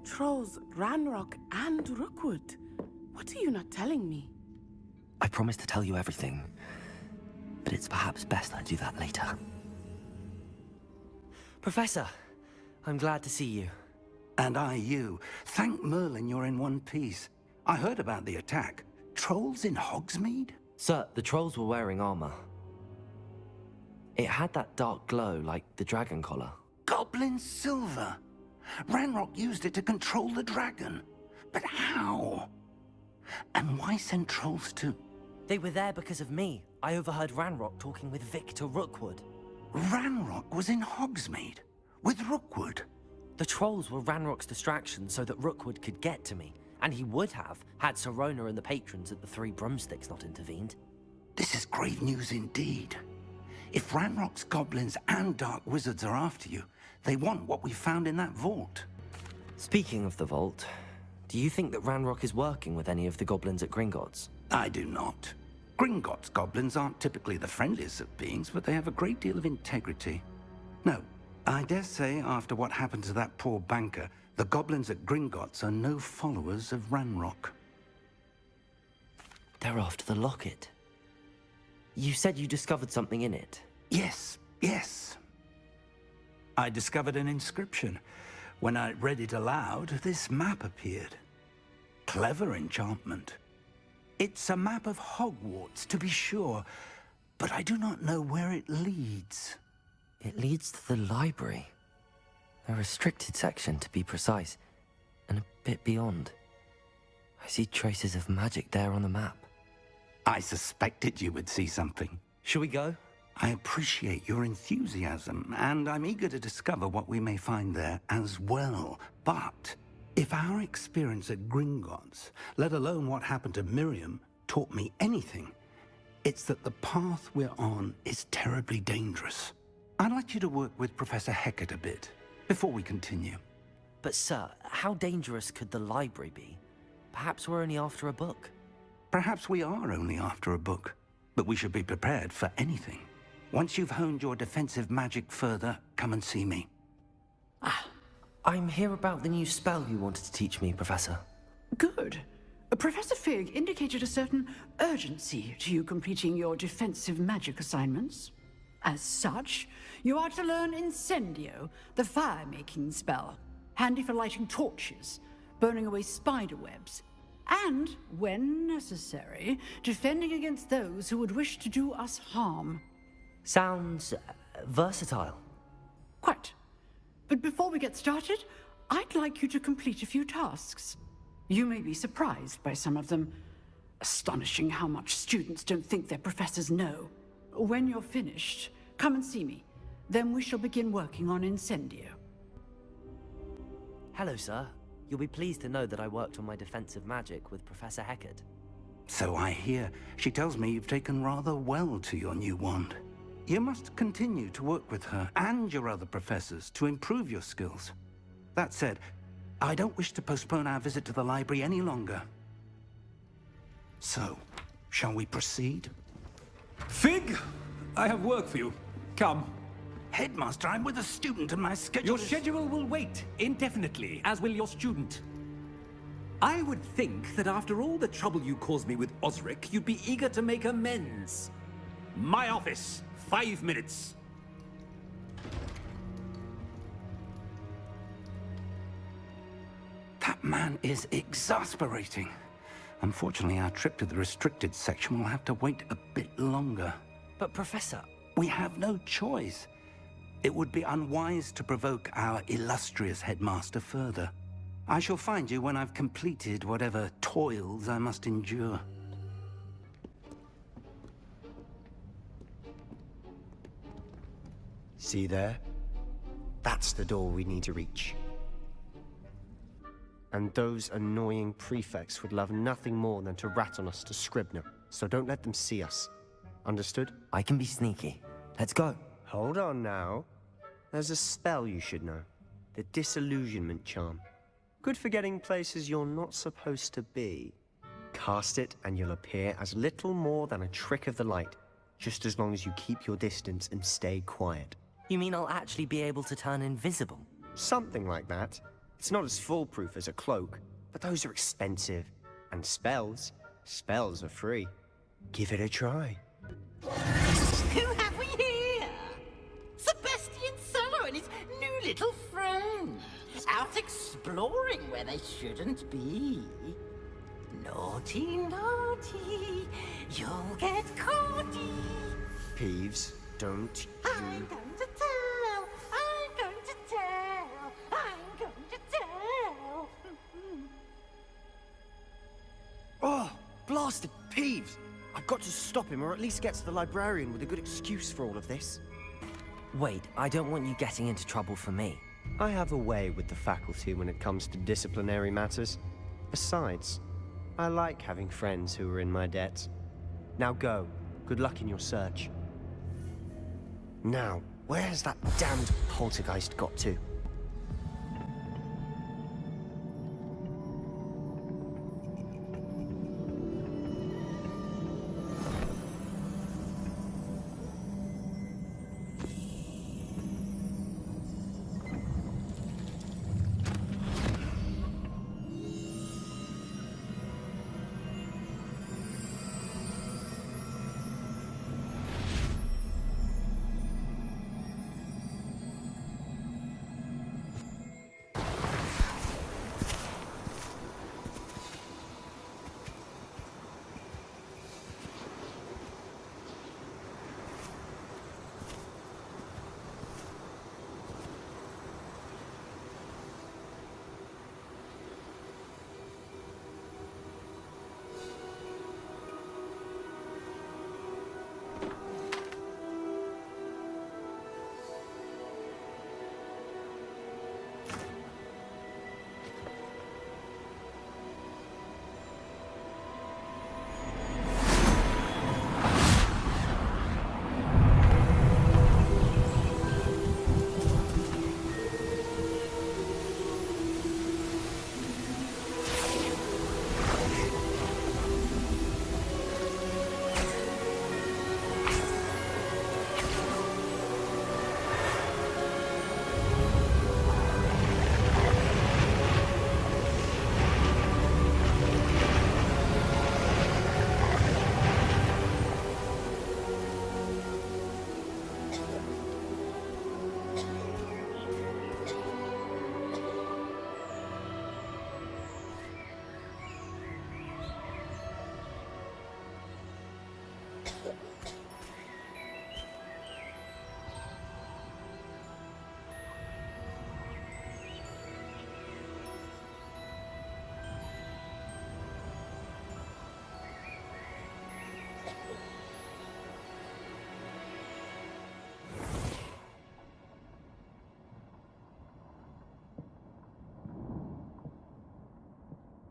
Trolls, Ranrock, and Rookwood. What are you not telling me? I promised to tell you everything, but it's perhaps best I do that later. Professor, I'm glad to see you. And I you. Thank Merlin you're in one piece. I heard about the attack. Trolls in Hogsmeade? Sir, the trolls were wearing armor. It had that dark glow like the dragon collar. Goblin silver! Ranrock used it to control the dragon. But how? And why send trolls to... They were there because of me. I overheard Ranrock talking with Victor Rookwood. Ranrock was in Hogsmeade? With Rookwood? The trolls were Ranrock's distraction so that Rookwood could get to me. And he would have, had Sirona and the patrons at the Three Broomsticks not intervened. This is grave news indeed. If Ranrock's goblins and dark wizards are after you, they want what we found in that vault. Speaking of the vault, do you think that Ranrock is working with any of the goblins at Gringotts? I do not. Gringotts goblins aren't typically the friendliest of beings, but they have a great deal of integrity. No, I dare say after what happened to that poor banker, the goblins at Gringotts are no followers of Ranrock. They're after the locket. You said you discovered something in it. Yes. I discovered an inscription. When I read it aloud, this map appeared. Clever enchantment. It's a map of Hogwarts, to be sure, but I do not know where it leads. It leads to the library. A restricted section, to be precise, and a bit beyond. I see traces of magic there on the map. I suspected you would see something. Shall we go? I appreciate your enthusiasm, and I'm eager to discover what we may find there as well. But if our experience at Gringotts, let alone what happened to Miriam, taught me anything, it's that the path we're on is terribly dangerous. I'd like you to work with Professor Hecat a bit before we continue. But sir, how dangerous could the library be? Perhaps we're only after a book. Perhaps we are only after a book, but we should be prepared for anything. Once you've honed your defensive magic further, come and see me. I'm here about the new spell you wanted to teach me, Professor. Good. Professor Fig indicated a certain urgency to you completing your defensive magic assignments. As such, you are to learn Incendio, the fire-making spell, handy for lighting torches, burning away spider webs, and, when necessary, defending against those who would wish to do us harm. Sounds versatile. Quite. But before we get started, I'd like you to complete a few tasks. You may be surprised by some of them. Astonishing how much students don't think their professors know. When you're finished, come and see me. Then we shall begin working on Incendio. Hello, sir. You'll be pleased to know that I worked on my defensive magic with Professor Hecat. So I hear. She tells me you've taken rather well to your new wand. You must continue to work with her and your other professors to improve your skills. That said, I don't wish to postpone our visit to the library any longer. So, shall we proceed? Fig, I have work for you. Come. Headmaster, I'm with a student and my schedule Your schedule will wait indefinitely, as will your student. I would think that after all the trouble you caused me with Osric, you'd be eager to make amends. My office, 5 minutes. That man is exasperating. Unfortunately, our trip to the restricted section will have to wait a bit longer. But Professor... We have no choice. It would be unwise to provoke our illustrious headmaster further. I shall find you when I've completed whatever toils I must endure. See there? That's the door we need to reach. And those annoying prefects would love nothing more than to rat on us to Scribner, so don't let them see us. Understood? I can be sneaky. Let's go. Hold on now. There's a spell you should know. The Disillusionment Charm. Good for getting places you're not supposed to be. Cast it and you'll appear as little more than a trick of the light, just as long as you keep your distance and stay quiet. You mean I'll actually be able to turn invisible? Something like that. It's not as foolproof as a cloak, but those are expensive. And spells are free. Give it a try. Who have we here? Sebastian Sallow and his new little friend. Out exploring where they shouldn't be. Naughty, naughty. You'll get caught. Peeves, don't I'm you... going to tell. I'm going to tell. I'm going to tell. Oh, blasted Peeves! I've got to stop him, or at least get to the librarian with a good excuse for all of this. Wait, I don't want you getting into trouble for me. I have a way with the faculty when it comes to disciplinary matters. Besides, I like having friends who are in my debt. Now go. Good luck in your search. Now, where's that damned poltergeist got to?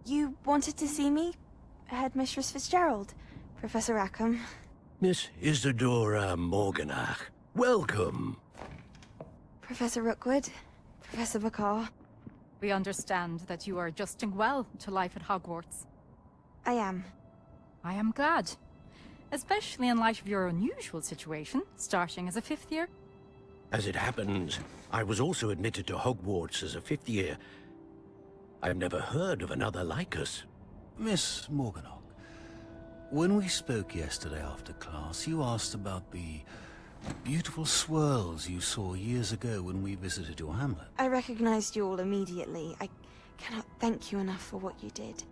You wanted to see me? Headmistress Fitzgerald, Professor Rackham. Miss Isadora Morganach, welcome. Professor Rookwood, Professor Bakar. We understand that you are adjusting well to life at Hogwarts. I am. I am glad. Especially in light of your unusual situation, starting as a 5th year. As it happens, I was also admitted to Hogwarts as a 5th year. I've never heard of another like us. Miss Morganach, when we spoke yesterday after class, you asked about the beautiful swirls you saw years ago when we visited your hamlet. I recognized you all immediately. I cannot thank you enough for what you did.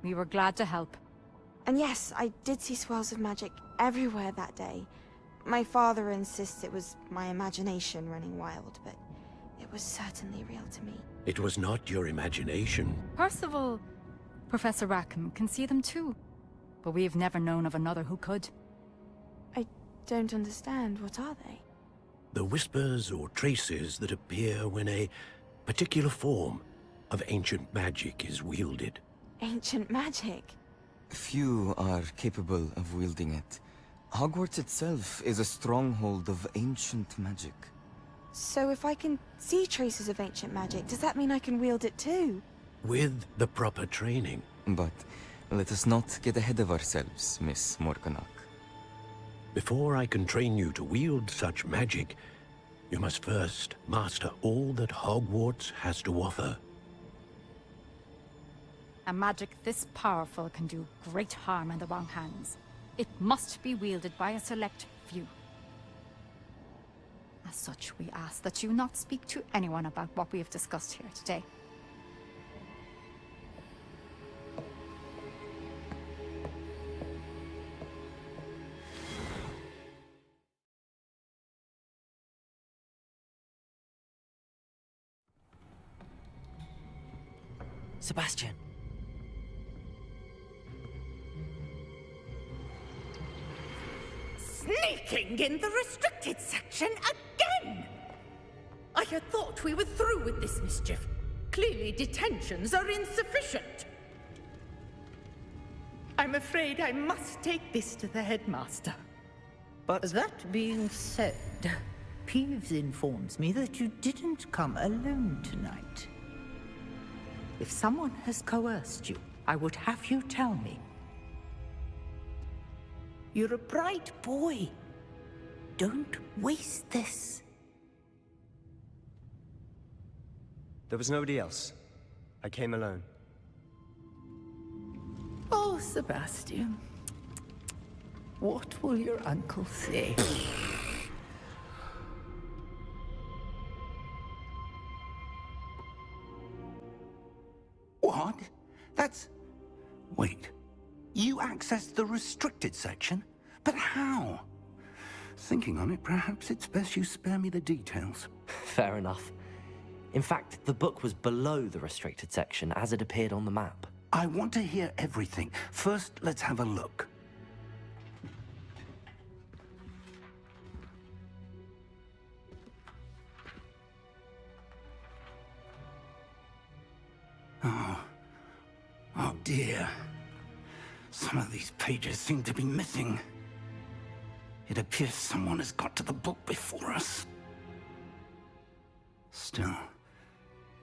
We were glad to help. And yes, I did see swirls of magic everywhere that day. My father insists it was my imagination running wild, but it was certainly real to me. It was not your imagination. Percival, Professor Rackham can see them too. But we have never known of another who could. I don't understand. What are they? The whispers or traces that appear when a particular form of ancient magic is wielded. Ancient magic? Few are capable of wielding it. Hogwarts itself is a stronghold of ancient magic. So if I can see traces of ancient magic, does that mean I can wield it too? With the proper training. But let us not get ahead of ourselves, Miss Morganach. Before I can train you to wield such magic, you must first master all that Hogwarts has to offer. A magic this powerful can do great harm in the wrong hands. It must be wielded by a select few. As such, we ask that you not speak to anyone about what we have discussed here today. Sebastian. Sneaking in the restricted section again! I had thought we were through with this mischief. Clearly detentions are insufficient. I'm afraid I must take this to the headmaster. But that being said, Peeves informs me that you didn't come alone tonight. If someone has coerced you, I would have you tell me. You're a bright boy. Don't waste this. there was nobody else. I came alone. Oh, Sebastian. What will your uncle say? What? That's... Wait. You accessed the restricted section? But how? Thinking on it, perhaps it's best you spare me the details. Fair enough. In fact, the book was below the restricted section as it appeared on the map. I want to hear everything. First, let's have a look. Oh dear. Some of these pages seem to be missing. It appears someone has got to the book before us. Still,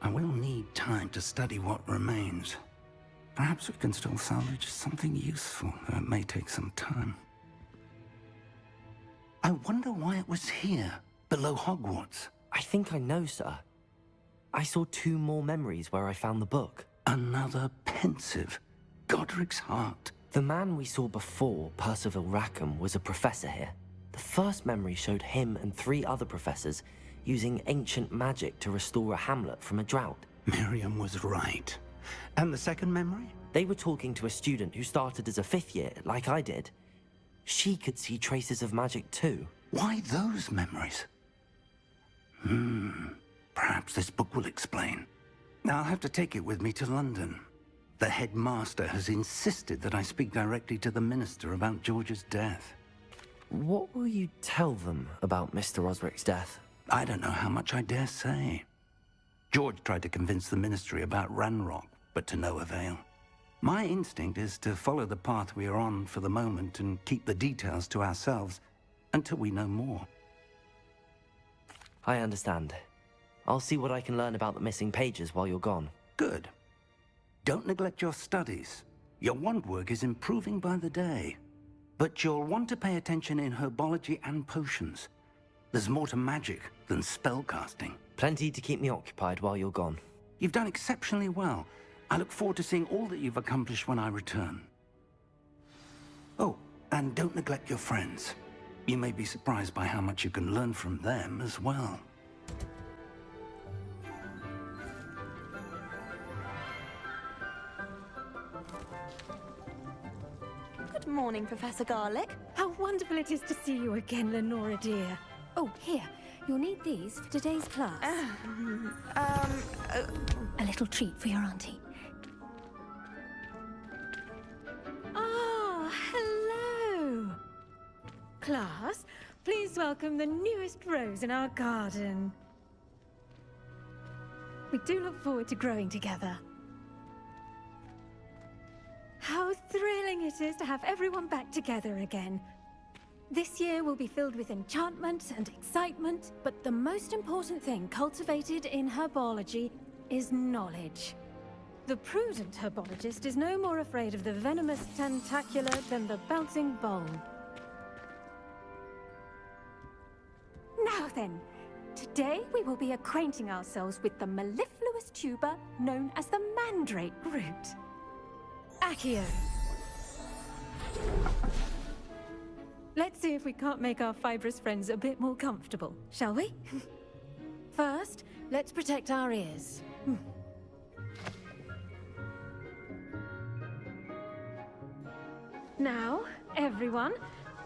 I will need time to study what remains. Perhaps we can still salvage something useful, though it may take some time. I wonder why it was here, below Hogwarts. I think I know, sir. I saw 2 more memories where I found the book. Another pensive. Godric's heart. The man we saw before, Percival Rackham, was a professor here. The first memory showed him and 3 other professors using ancient magic to restore a hamlet from a drought. Miriam was right. And the second memory? They were talking to a student who started as a 5th year, like I did. She could see traces of magic too. Why those memories? Perhaps this book will explain. I'll have to take it with me to London. The headmaster has insisted that I speak directly to the minister about George's death. What will you tell them about Mr. Osric's death? I don't know how much I dare say. George tried to convince the ministry about Ranrock, but to no avail. My instinct is to follow the path we are on for the moment and keep the details to ourselves until we know more. I understand. I'll see what I can learn about the missing pages while you're gone. Good. Don't neglect your studies. Your wand work is improving by the day. But you'll want to pay attention in herbology and potions. There's more to magic than spellcasting. Plenty to keep me occupied while you're gone. You've done exceptionally well. I look forward to seeing all that you've accomplished when I return. Oh, and don't neglect your friends. You may be surprised by how much you can learn from them as well. Good morning, Professor Garlick. How wonderful it is to see you again, Lenora dear. Oh, here. You'll need these for today's class. A little treat for your auntie. Ah, hello. Class, please welcome the newest rose in our garden. We do look forward to growing together. How thrilling it is to have everyone back together again. This year will be filled with enchantment and excitement, but the most important thing cultivated in herbology is knowledge. The prudent herbologist is no more afraid of the venomous tentacula than the bouncing bulb. Now then, today we will be acquainting ourselves with the mellifluous tuber known as the mandrake root. Accio. Let's see if we can't make our fibrous friends a bit more comfortable, shall we? First, let's protect our ears. Now, everyone,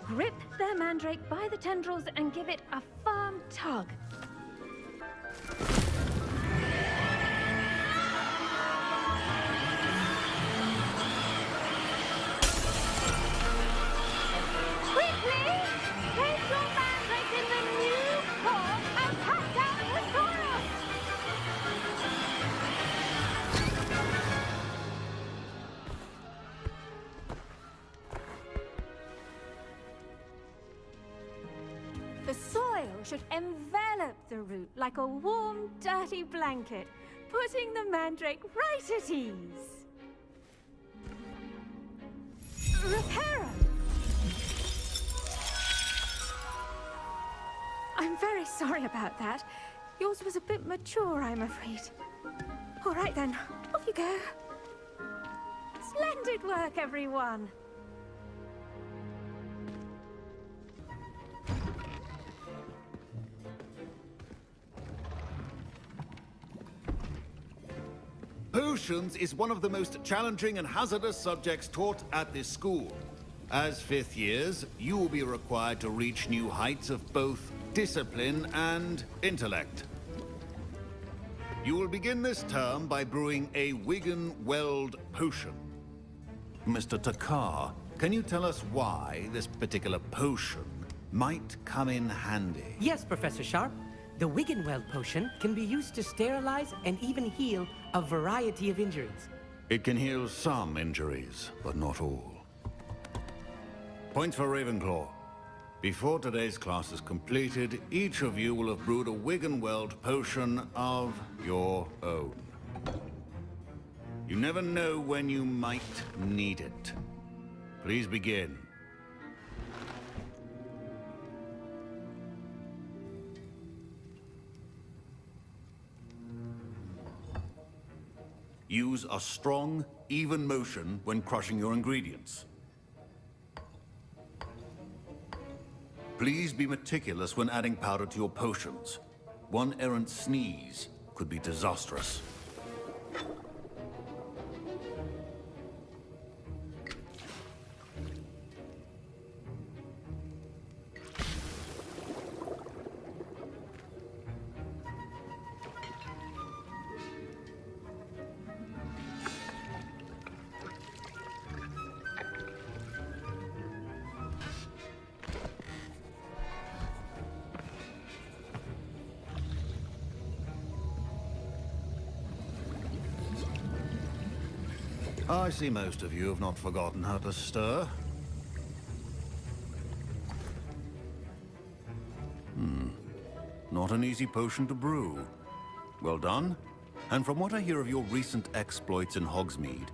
grip their mandrake by the tendrils and give it a firm tug. The soil should envelop the root like a warm, dirty blanket, putting the mandrake right at ease. Reparo! I'm very sorry about that. Yours was a bit mature, I'm afraid. All right then, off you go. Splendid work, everyone! Potions is one of the most challenging and hazardous subjects taught at this school. As fifth years, you will be required to reach new heights of both discipline and intellect. You will begin this term by brewing a Wiggenweld potion. Mr. Takar, can you tell us why this particular potion might come in handy? Yes, Professor Sharp. The Wiggenweld potion can be used to sterilize and even heal a variety of injuries. It can heal some injuries, but not all. Points for Ravenclaw. Before today's class is completed, each of you will have brewed a Wiggenweld potion of your own. You never know when you might need it. Please begin. Use a strong, even motion when crushing your ingredients. Please be meticulous when adding powder to your potions. One errant sneeze could be disastrous. I see most of you have not forgotten how to stir. Not an easy potion to brew. Well done. And from what I hear of your recent exploits in Hogsmeade,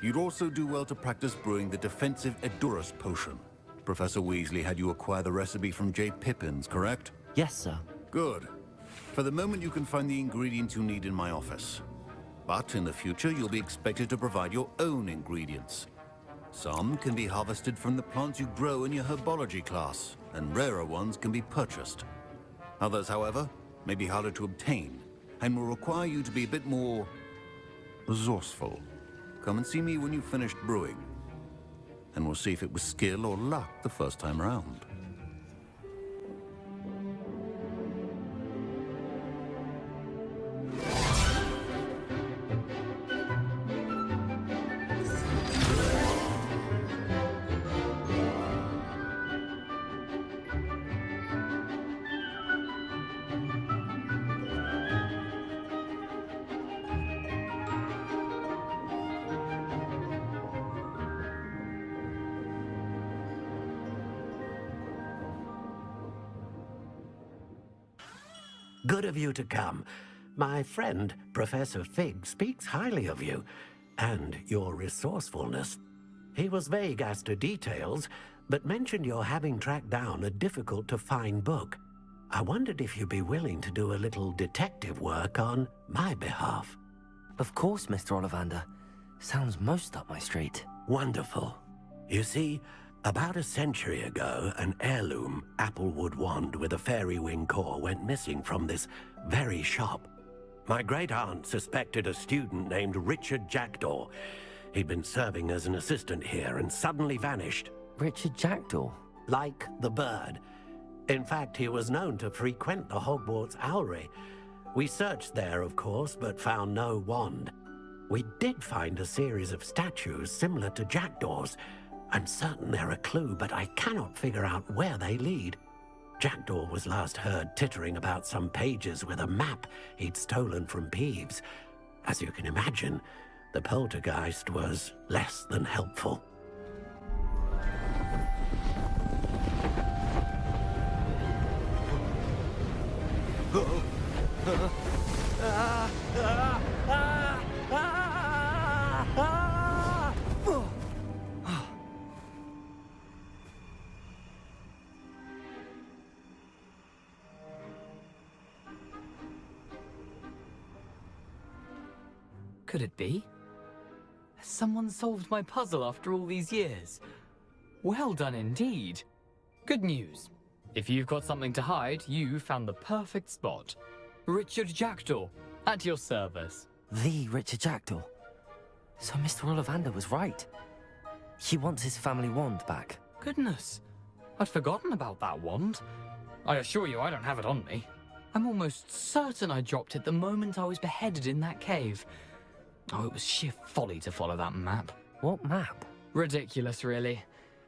you'd also do well to practice brewing the defensive Edurus potion. Professor Weasley had you acquire the recipe from J. Pippins, correct? Yes, sir. Good. For the moment, you can find the ingredients you need in my office. But in the future, you'll be expected to provide your own ingredients. Some can be harvested from the plants you grow in your herbology class, and rarer ones can be purchased. Others, however, may be harder to obtain, and will require you to be a bit more resourceful. Come and see me when you've finished brewing, and we'll see if it was skill or luck the first time around. Good of you to come. My friend, Professor Fig, speaks highly of you, and your resourcefulness. He was vague as to details, but mentioned your having tracked down a difficult-to-find book. I wondered if you'd be willing to do a little detective work on my behalf. Of course, Mr. Ollivander. Sounds most up my street. Wonderful. You see, about a century ago, an heirloom applewood wand with a fairy wing core went missing from this very shop. My great-aunt suspected a student named Richard Jackdaw. He'd been serving as an assistant here and suddenly vanished. Richard Jackdaw? Like the bird. In fact, he was known to frequent the Hogwarts Owlery. We searched there, of course, but found no wand. We did find a series of statues similar to Jackdaw's. I'm certain they're a clue, but I cannot figure out where they lead. Jackdaw was last heard tittering about some pages with a map he'd stolen from Peeves. As you can imagine, the poltergeist was less than helpful. Could it be? Has someone solved my puzzle after all these years? Well done indeed. Good news. If you've got something to hide, you found the perfect spot. Richard Jackdaw, at your service. The Richard Jackdaw. So Mr. Ollivander was right. He wants his family wand back. Goodness, I'd forgotten about that wand. I assure you I don't have it on me. I'm almost certain I dropped it the moment I was beheaded in that cave. Oh, it was sheer folly to follow that map. What map? Ridiculous, really.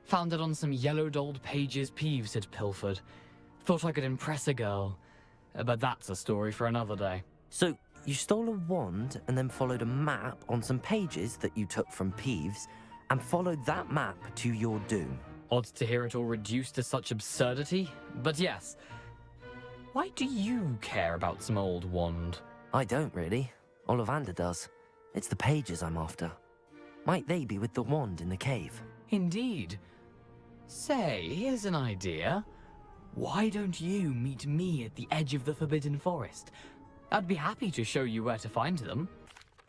Found it on some yellowed old pages Peeves had pilfered. Thought I could impress a girl. But that's a story for another day. So, you stole a wand and then followed a map on some pages that you took from Peeves and followed that map to your doom. Odd to hear it all reduced to such absurdity, but yes. Why do you care about some old wand? I don't really. Ollivander does. It's the pages I'm after. Might they be with the wand in the cave? Indeed. Say, here's an idea. Why don't you meet me at the edge of the Forbidden Forest? I'd be happy to show you where to find them.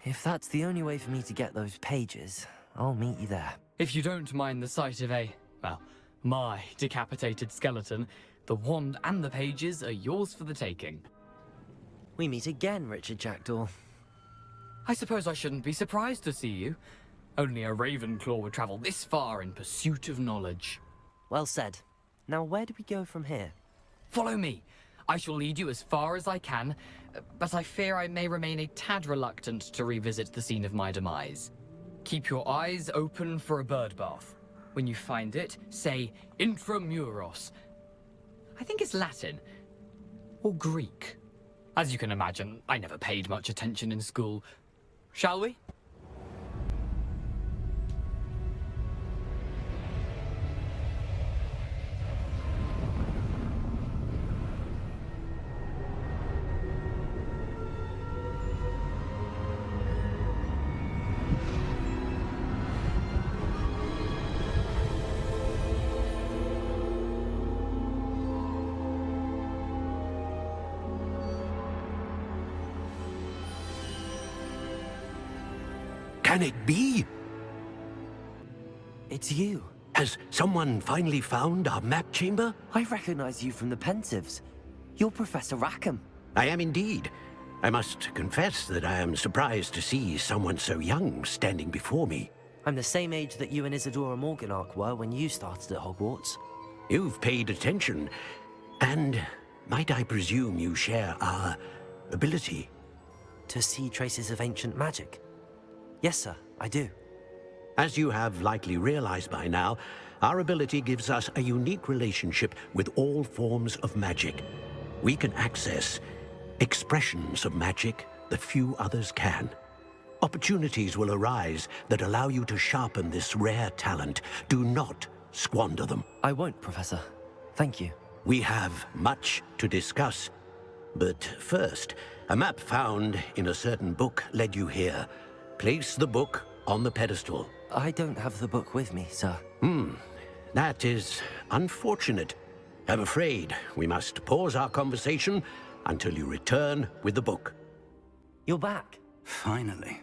If that's the only way for me to get those pages, I'll meet you there. If you don't mind the sight of my decapitated skeleton, the wand and the pages are yours for the taking. We meet again, Richard Jackdaw. I suppose I shouldn't be surprised to see you. Only a Ravenclaw would travel this far in pursuit of knowledge. Well said. Now where do we go from here? Follow me. I shall lead you as far as I can, but I fear I may remain a tad reluctant to revisit the scene of my demise. Keep your eyes open for a bird bath. When you find it, say Intramuros. I think it's Latin. Or Greek. As you can imagine, I never paid much attention in school. Shall we? Can it be? It's you. Has someone finally found our map chamber? I recognize you from the Pensives. You're Professor Rackham. I am indeed. I must confess that I am surprised to see someone so young standing before me. I'm the same age that you and Isadora Morganach were when you started at Hogwarts. You've paid attention. And might I presume you share our ability? To see traces of ancient magic? Yes, sir, I do. As you have likely realized by now, our ability gives us a unique relationship with all forms of magic. We can access expressions of magic that few others can. Opportunities will arise that allow you to sharpen this rare talent. Do not squander them. I won't, Professor. Thank you. We have much to discuss. But first, a map found in a certain book led you here. Place the book on the pedestal. I don't have the book with me, sir. That is unfortunate. I'm afraid we must pause our conversation until you return with the book. You're back. Finally.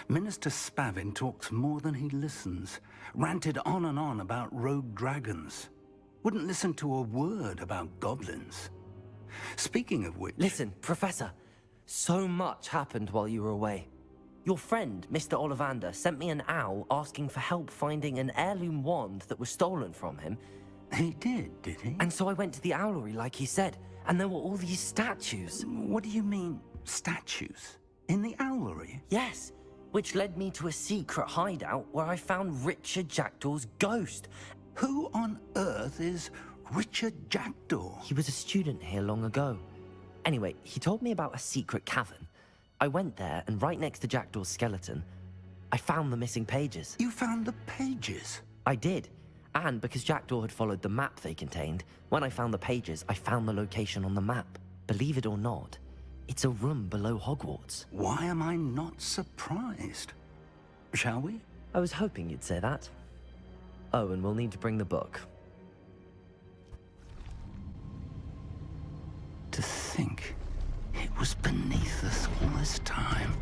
Minister Spavin talks more than he listens. Ranted on and on about rogue dragons. Wouldn't listen to a word about goblins. Speaking of which... Listen, Professor. So much happened while you were away. Your friend, Mr. Ollivander, sent me an owl asking for help finding an heirloom wand that was stolen from him. He did he? And so I went to the owlery like he said, and there were all these statues. What do you mean, statues? In the owlery? Yes, which led me to a secret hideout where I found Richard Jackdaw's ghost. Who on earth is Richard Jackdaw? He was a student here long ago. Anyway, he told me about a secret cavern. I went there, and right next to Jackdaw's skeleton, I found the missing pages. You found the pages? I did. And because Jackdaw had followed the map they contained, when I found the pages, I found the location on the map. Believe it or not, It's a room below Hogwarts. Why am I not surprised? Shall we? I was hoping you'd say that. Oh, and we'll need to bring the book. To think it was beneath us all this time.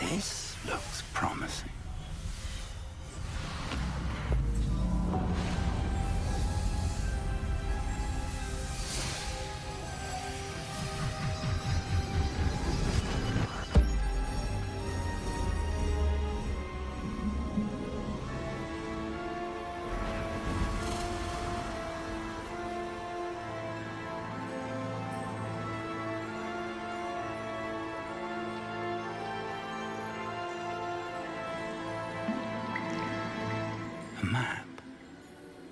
This looks promising. A map.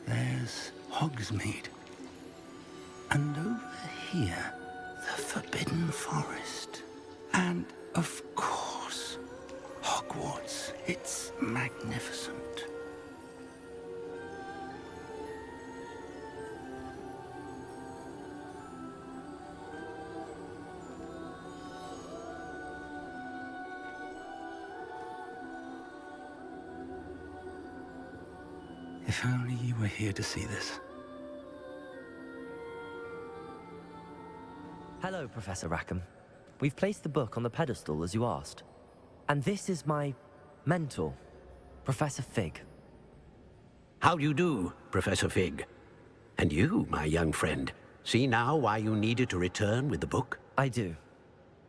There's Hogsmeade. And over here, the Forbidden Forest. And, of course, Hogwarts. It's magnificent. If only you were here to see this. Hello, Professor Rackham. We've placed the book on the pedestal as you asked. And this is my mentor, Professor Fig. How do you do, Professor Fig? And you, my young friend, see now why you needed to return with the book? I do.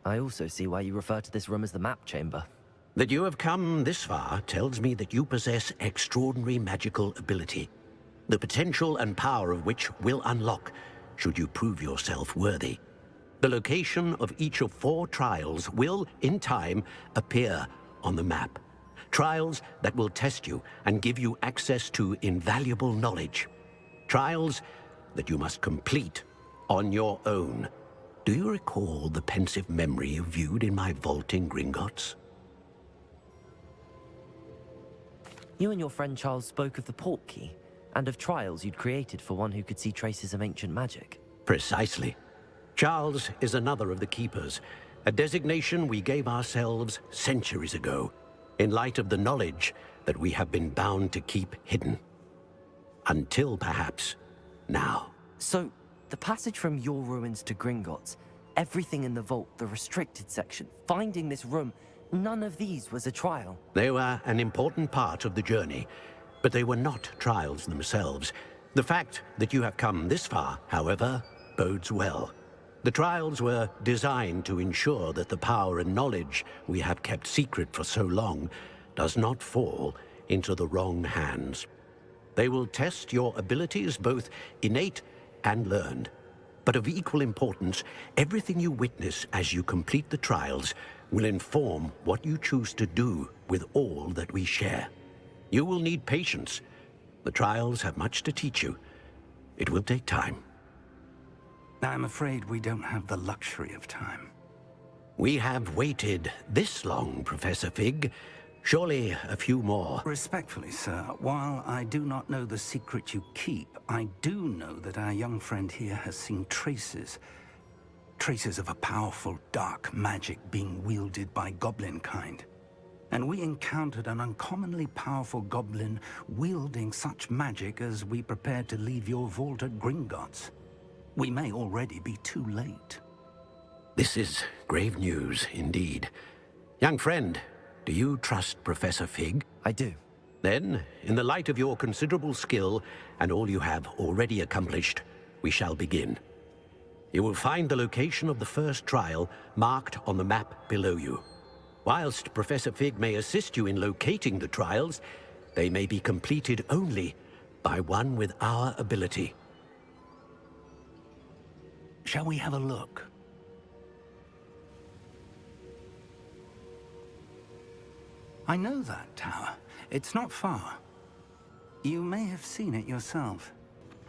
I also see why you refer to this room as the map chamber. That you have come this far tells me that you possess extraordinary magical ability, the potential and power of which will unlock should you prove yourself worthy. The location of each of 4 trials will, in time, appear on the map. Trials that will test you and give you access to invaluable knowledge. Trials that you must complete on your own. Do you recall the pensive memory you viewed in my vault in Gringotts? You and your friend Charles spoke of the port key, and of trials you'd created for one who could see traces of ancient magic. Precisely. Charles is another of the Keepers, a designation we gave ourselves centuries ago, in light of the knowledge that we have been bound to keep hidden. Until, perhaps, now. So, the passage from your ruins to Gringotts, everything in the vault, the restricted section, finding this room, none of these was a trial. They were an important part of the journey, but they were not trials themselves. The fact that you have come this far, however, bodes well. The trials were designed to ensure that the power and knowledge we have kept secret for so long does not fall into the wrong hands. They will test your abilities, both innate and learned. But of equal importance, everything you witness as you complete the trials will inform what you choose to do with all that we share. You will need patience. The trials have much to teach you. It will take time. I'm afraid we don't have the luxury of time. We have waited this long, Professor Fig. Surely a few more. Respectfully, sir, while I do not know the secret you keep, I do know that our young friend here has seen traces of a powerful dark magic being wielded by goblin kind. And we encountered an uncommonly powerful goblin wielding such magic as we prepared to leave your vault at Gringotts. We may already be too late. This is grave news indeed. Young friend, do you trust Professor Fig? I do. Then, in the light of your considerable skill and all you have already accomplished, we shall begin. You will find the location of the first trial marked on the map below you. Whilst Professor Fig may assist you in locating the trials, they may be completed only by one with our ability. Shall we have a look? I know that tower. It's not far. You may have seen it yourself.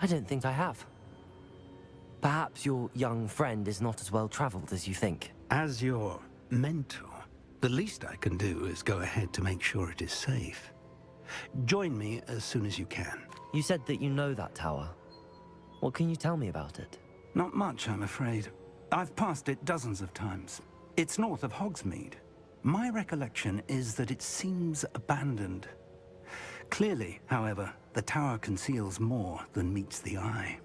I don't think I have. Perhaps your young friend is not as well traveled as you think. As your mentor, the least I can do is go ahead to make sure it is safe. Join me as soon as you can. You said that you know that tower. What can you tell me about it? Not much, I'm afraid. I've passed it dozens of times. It's north of Hogsmeade. My recollection is that it seems abandoned. Clearly, however, the tower conceals more than meets the eye.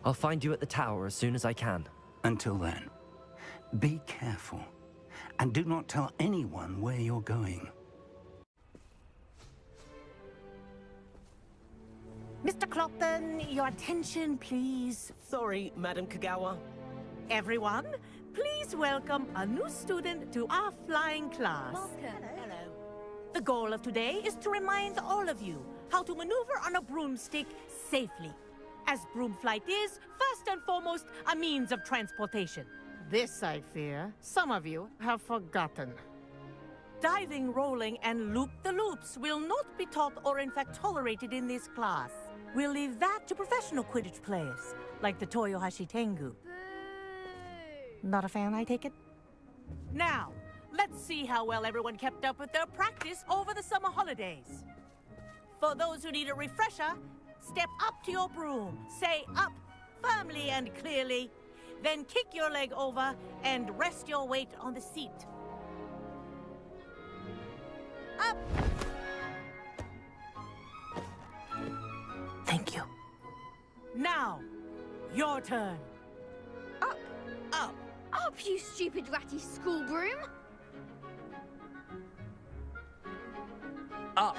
I'll find you at the tower as soon as I can. Until then, be careful, and do not tell anyone where you're going. Mr. Clopton, your attention, please. Sorry, Madam Kagawa. Everyone, please welcome a new student to our flying class. Welcome. Hello. The goal of today is to remind all of you how to maneuver on a broomstick safely, as broom flight is, first and foremost, a means of transportation. This, I fear, some of you have forgotten. Diving, rolling, and loop-the-loops will not be taught or in fact tolerated in this class. We'll leave that to professional Quidditch players, like the Toyohashi Tengu. Not a fan, I take it? Now, let's see how well everyone kept up with their practice over the summer holidays. For those who need a refresher, step up to your broom, say up firmly and clearly, then kick your leg over and rest your weight on the seat. Up! Thank you. Now, your turn. Up, up, up, you stupid ratty school broom! Up.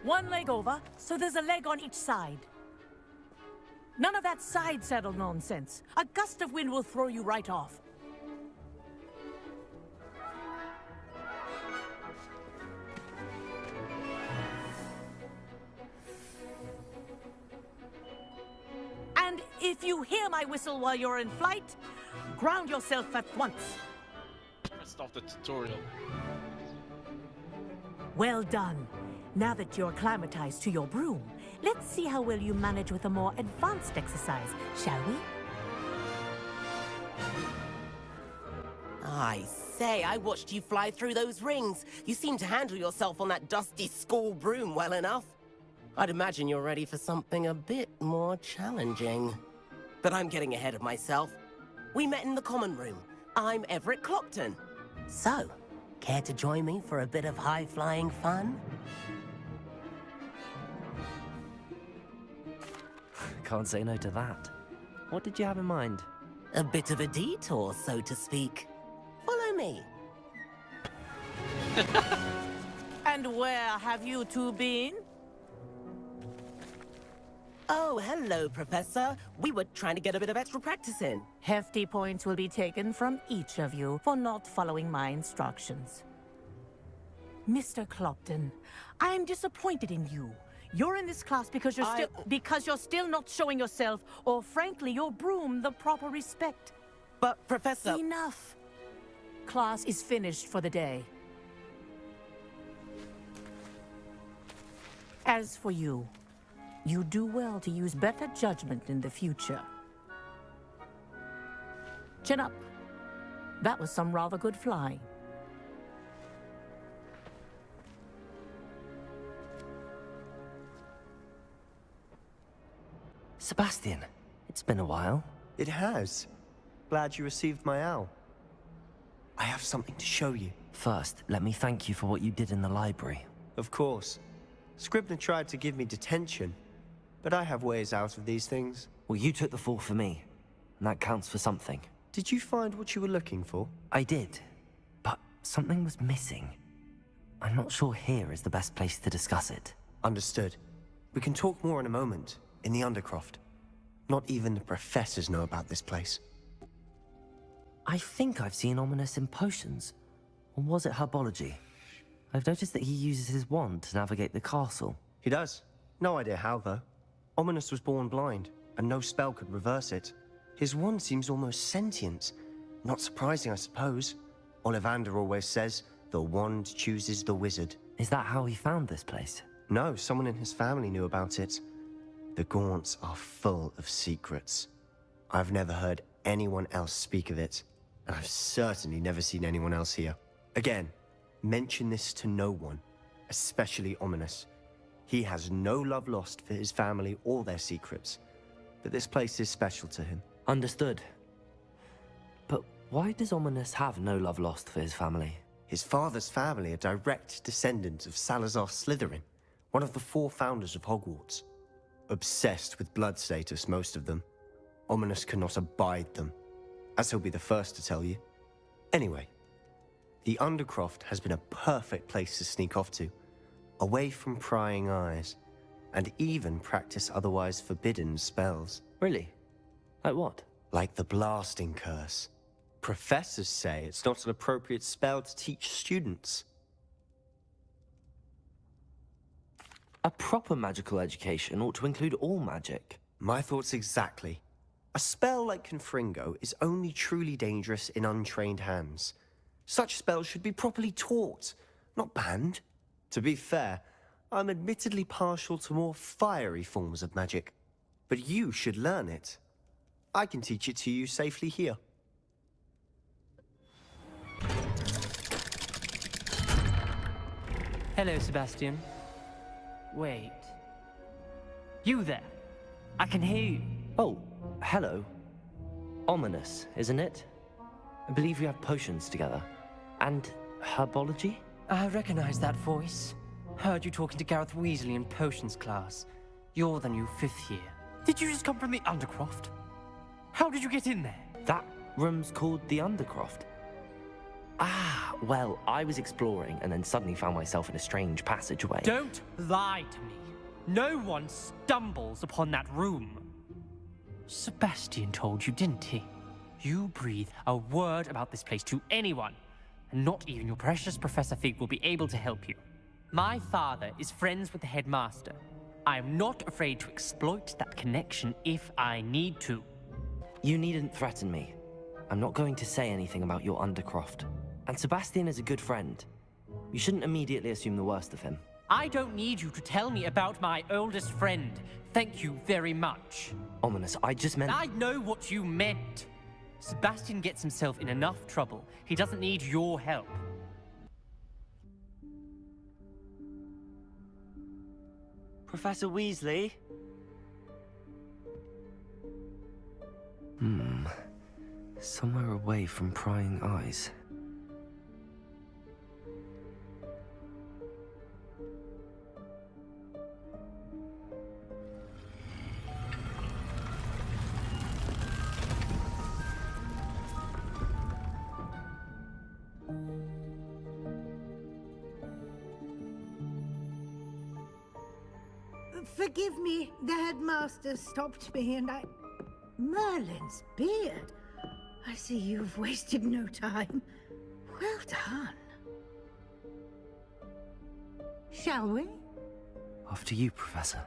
One leg over, so there's a leg on each side. None of that side saddle nonsense. A gust of wind will throw you right off. And if you hear my whistle while you're in flight, ground yourself at once. Pressed off the tutorial. Well done. Now that you're acclimatized to your broom, let's see how well you manage with a more advanced exercise, shall we? I say, I watched you fly through those rings. You seem to handle yourself on that dusty school broom well enough. I'd imagine you're ready for something a bit more challenging. But I'm getting ahead of myself. We met in the common room. I'm Everett Clopton. So, care to join me for a bit of high-flying fun? Can't say no to that. What did you have in mind? A bit of a detour, so to speak. Follow me. And where have you two been? Oh, hello, Professor. We were trying to get a bit of extra practice in. Hefty points will be taken from each of you for not following my instructions. Mr. Clopton, I'm disappointed in you. You're in this class because you're still not showing yourself, or frankly, your broom, the proper respect. But, Professor... Enough. Class is finished for the day. As for you, you do well to use better judgment in the future. Chin up. That was some rather good flying. Sebastian, it's been a while. It has. Glad you received my owl. I have something to show you. First, let me thank you for what you did in the library. Of course. Scribner tried to give me detention, but I have ways out of these things. Well, you took the fall for me, and that counts for something. Did you find what you were looking for? I did, but something was missing. I'm not sure here is the best place to discuss it. Understood. We can talk more in a moment, in the Undercroft. Not even the professors know about this place. I think I've seen Ominous in potions. Or was it herbology? I've noticed that he uses his wand to navigate the castle. He does. No idea how, though. Ominous was born blind, and no spell could reverse it. His wand seems almost sentient. Not surprising, I suppose. Ollivander always says, the wand chooses the wizard. Is that how he found this place? No, someone in his family knew about it. The Gaunts are full of secrets. I've never heard anyone else speak of it, and I've certainly never seen anyone else here. Again, mention this to no one, especially Ominous. He has no love lost for his family or their secrets, but this place is special to him. Understood. But why does Ominous have no love lost for his family? His father's family are direct descendants of Salazar Slytherin, one of the 4 founders of Hogwarts. Obsessed with blood status, most of them. Ominous cannot abide them, as he'll be the first to tell you. Anyway, the Undercroft has been a perfect place to sneak off to, away from prying eyes, and even practice otherwise forbidden spells. Really? Like what? Like the Blasting Curse. Professors say it's not an appropriate spell to teach students. A proper magical education ought to include all magic. My thoughts exactly. A spell like Confringo is only truly dangerous in untrained hands. Such spells should be properly taught, not banned. To be fair, I'm admittedly partial to more fiery forms of magic, but you should learn it. I can teach it to you safely here. Hello, Sebastian. Wait. You there? I can hear you. Oh, hello. Ominous, isn't it? I believe we have potions together. And herbology? I recognize that voice. Heard you talking to Gareth Weasley in potions class. You're the new 5th year. Did you just come from the Undercroft? How did you get in there? That room's called the Undercroft. Ah, well, I was exploring and then suddenly found myself in a strange passageway. Don't lie to me. No one stumbles upon that room. Sebastian told you, didn't he? You breathe a word about this place to anyone, and not even your precious Professor Fig will be able to help you. My father is friends with the headmaster. I am not afraid to exploit that connection if I need to. You needn't threaten me. I'm not going to say anything about your Undercroft. And Sebastian is a good friend. You shouldn't immediately assume the worst of him. I don't need you to tell me about my oldest friend. Thank you very much. Ominous, I just meant... I know what you meant. Sebastian gets himself in enough trouble. He doesn't need your help. Professor Weasley? Somewhere away from prying eyes. Forgive me, the headmaster stopped me and I... Merlin's beard. I see you've wasted no time. Well done. Shall we? After you, Professor.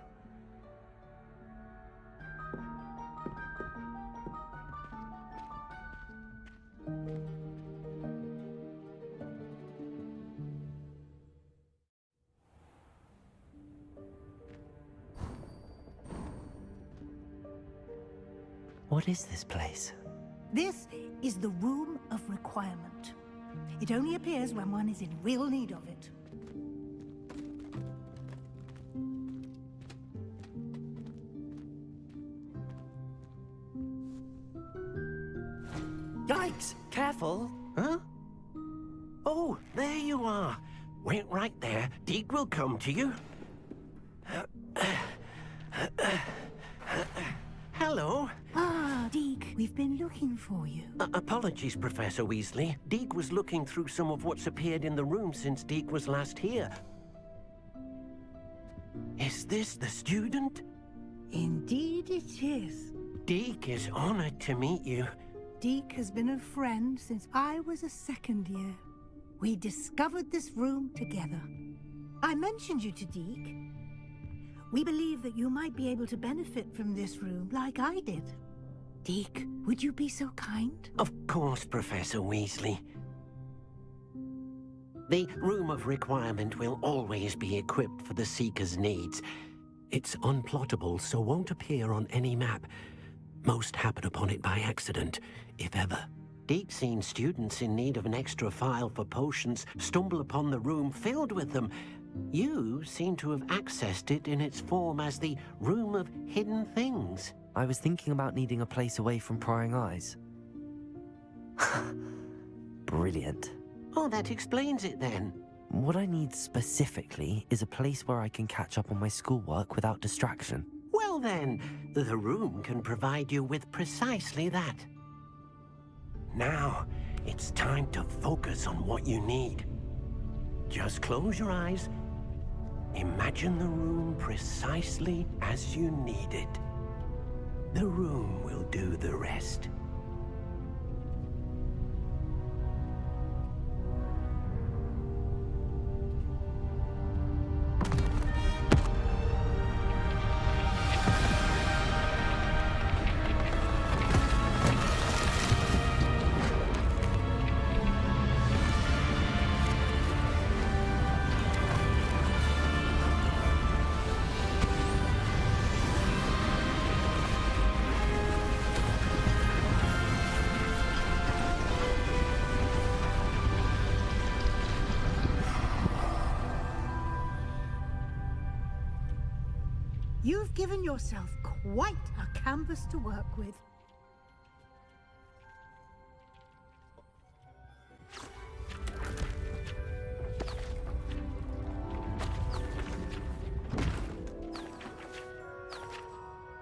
What is this place? This is the Room of Requirement. It only appears when one is in real need of it. Yikes! Careful! Huh? Oh, there you are. Wait right there. Deke will come to you. Hello. Ah, Deke, we've been looking for you. Apologies, Professor Weasley. Deke was looking through some of what's appeared in the room since Deke was last here. Is this the student? Indeed it is. Deke is honored to meet you. Deke has been a friend since I was a 2nd year. We discovered this room together. I mentioned you to Deke. We believe that you might be able to benefit from this room like I did. Deke, would you be so kind? Of course, Professor Weasley. The Room of Requirement will always be equipped for the Seeker's needs. It's unplottable, so won't appear on any map. Most happen upon it by accident, if ever. Deke's seen students in need of an extra file for potions stumble upon the room filled with them. You seem to have accessed it in its form as the Room of Hidden Things. I was thinking about needing a place away from prying eyes. Brilliant. Oh, that explains it then. What I need specifically is a place where I can catch up on my schoolwork without distraction. Well then, the room can provide you with precisely that. Now, it's time to focus on what you need. Just close your eyes. Imagine the room precisely as you need it. The room will do the rest. You've given yourself quite a canvas to work with.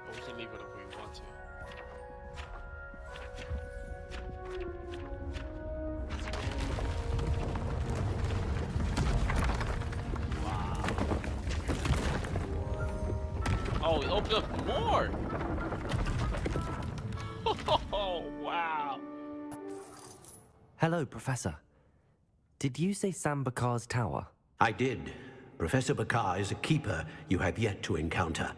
But we can leave it if we want to. Oh, it opened up more! Oh, wow! Hello, Professor. Did you say Sam Bakar's tower? I did. Professor Bakar is a keeper you have yet to encounter.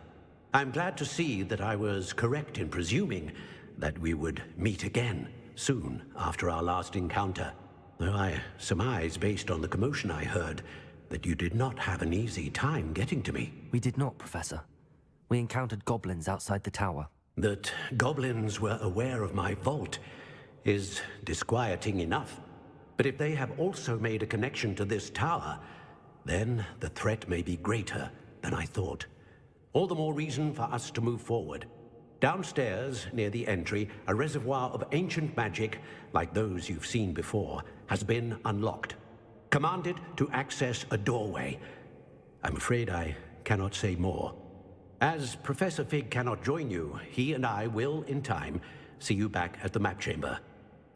I'm glad to see that I was correct in presuming that we would meet again soon after our last encounter. Though I surmise, based on the commotion I heard, that you did not have an easy time getting to me. We did not, Professor. We encountered goblins outside the tower. That goblins were aware of my vault is disquieting enough. But if they have also made a connection to this tower, then the threat may be greater than I thought. All the more reason for us to move forward. Downstairs, near the entry, a reservoir of ancient magic, like those you've seen before, has been unlocked. Commanded to access a doorway. I'm afraid I cannot say more. As Professor Fig cannot join you, he and I will, in time, see you back at the map chamber.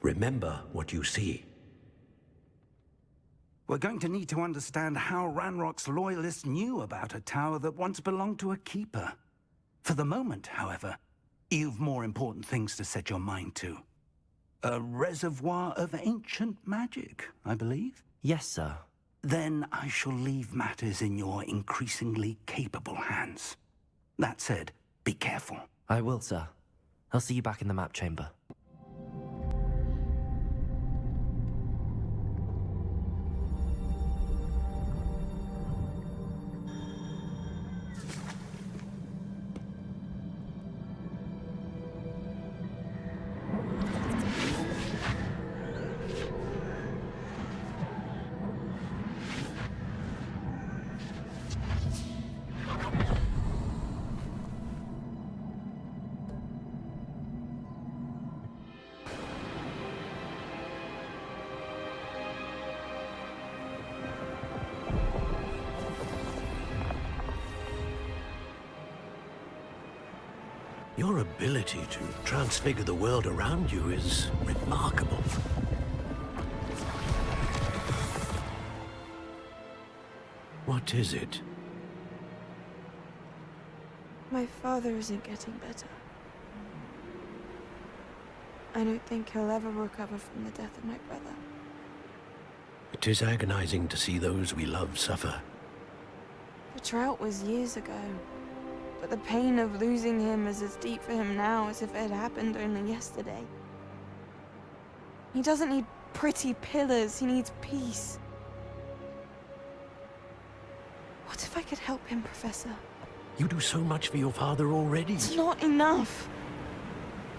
Remember what you see. We're going to need to understand how Ranrock's loyalists knew about a tower that once belonged to a keeper. For the moment, however, you've more important things to set your mind to. A reservoir of ancient magic, I believe? Yes, sir. Then I shall leave matters in your increasingly capable hands. That said, be careful. I will, sir. I'll see you back in the map chamber. Your ability to transfigure the world around you is remarkable. What is it? My father isn't getting better. I don't think he'll ever recover from the death of my brother. It is agonizing to see those we love suffer. The drought was years ago. But the pain of losing him is as deep for him now as if it had happened only yesterday. He doesn't need pretty pillars, he needs peace. What if I could help him, Professor? You do so much for your father already. It's not enough.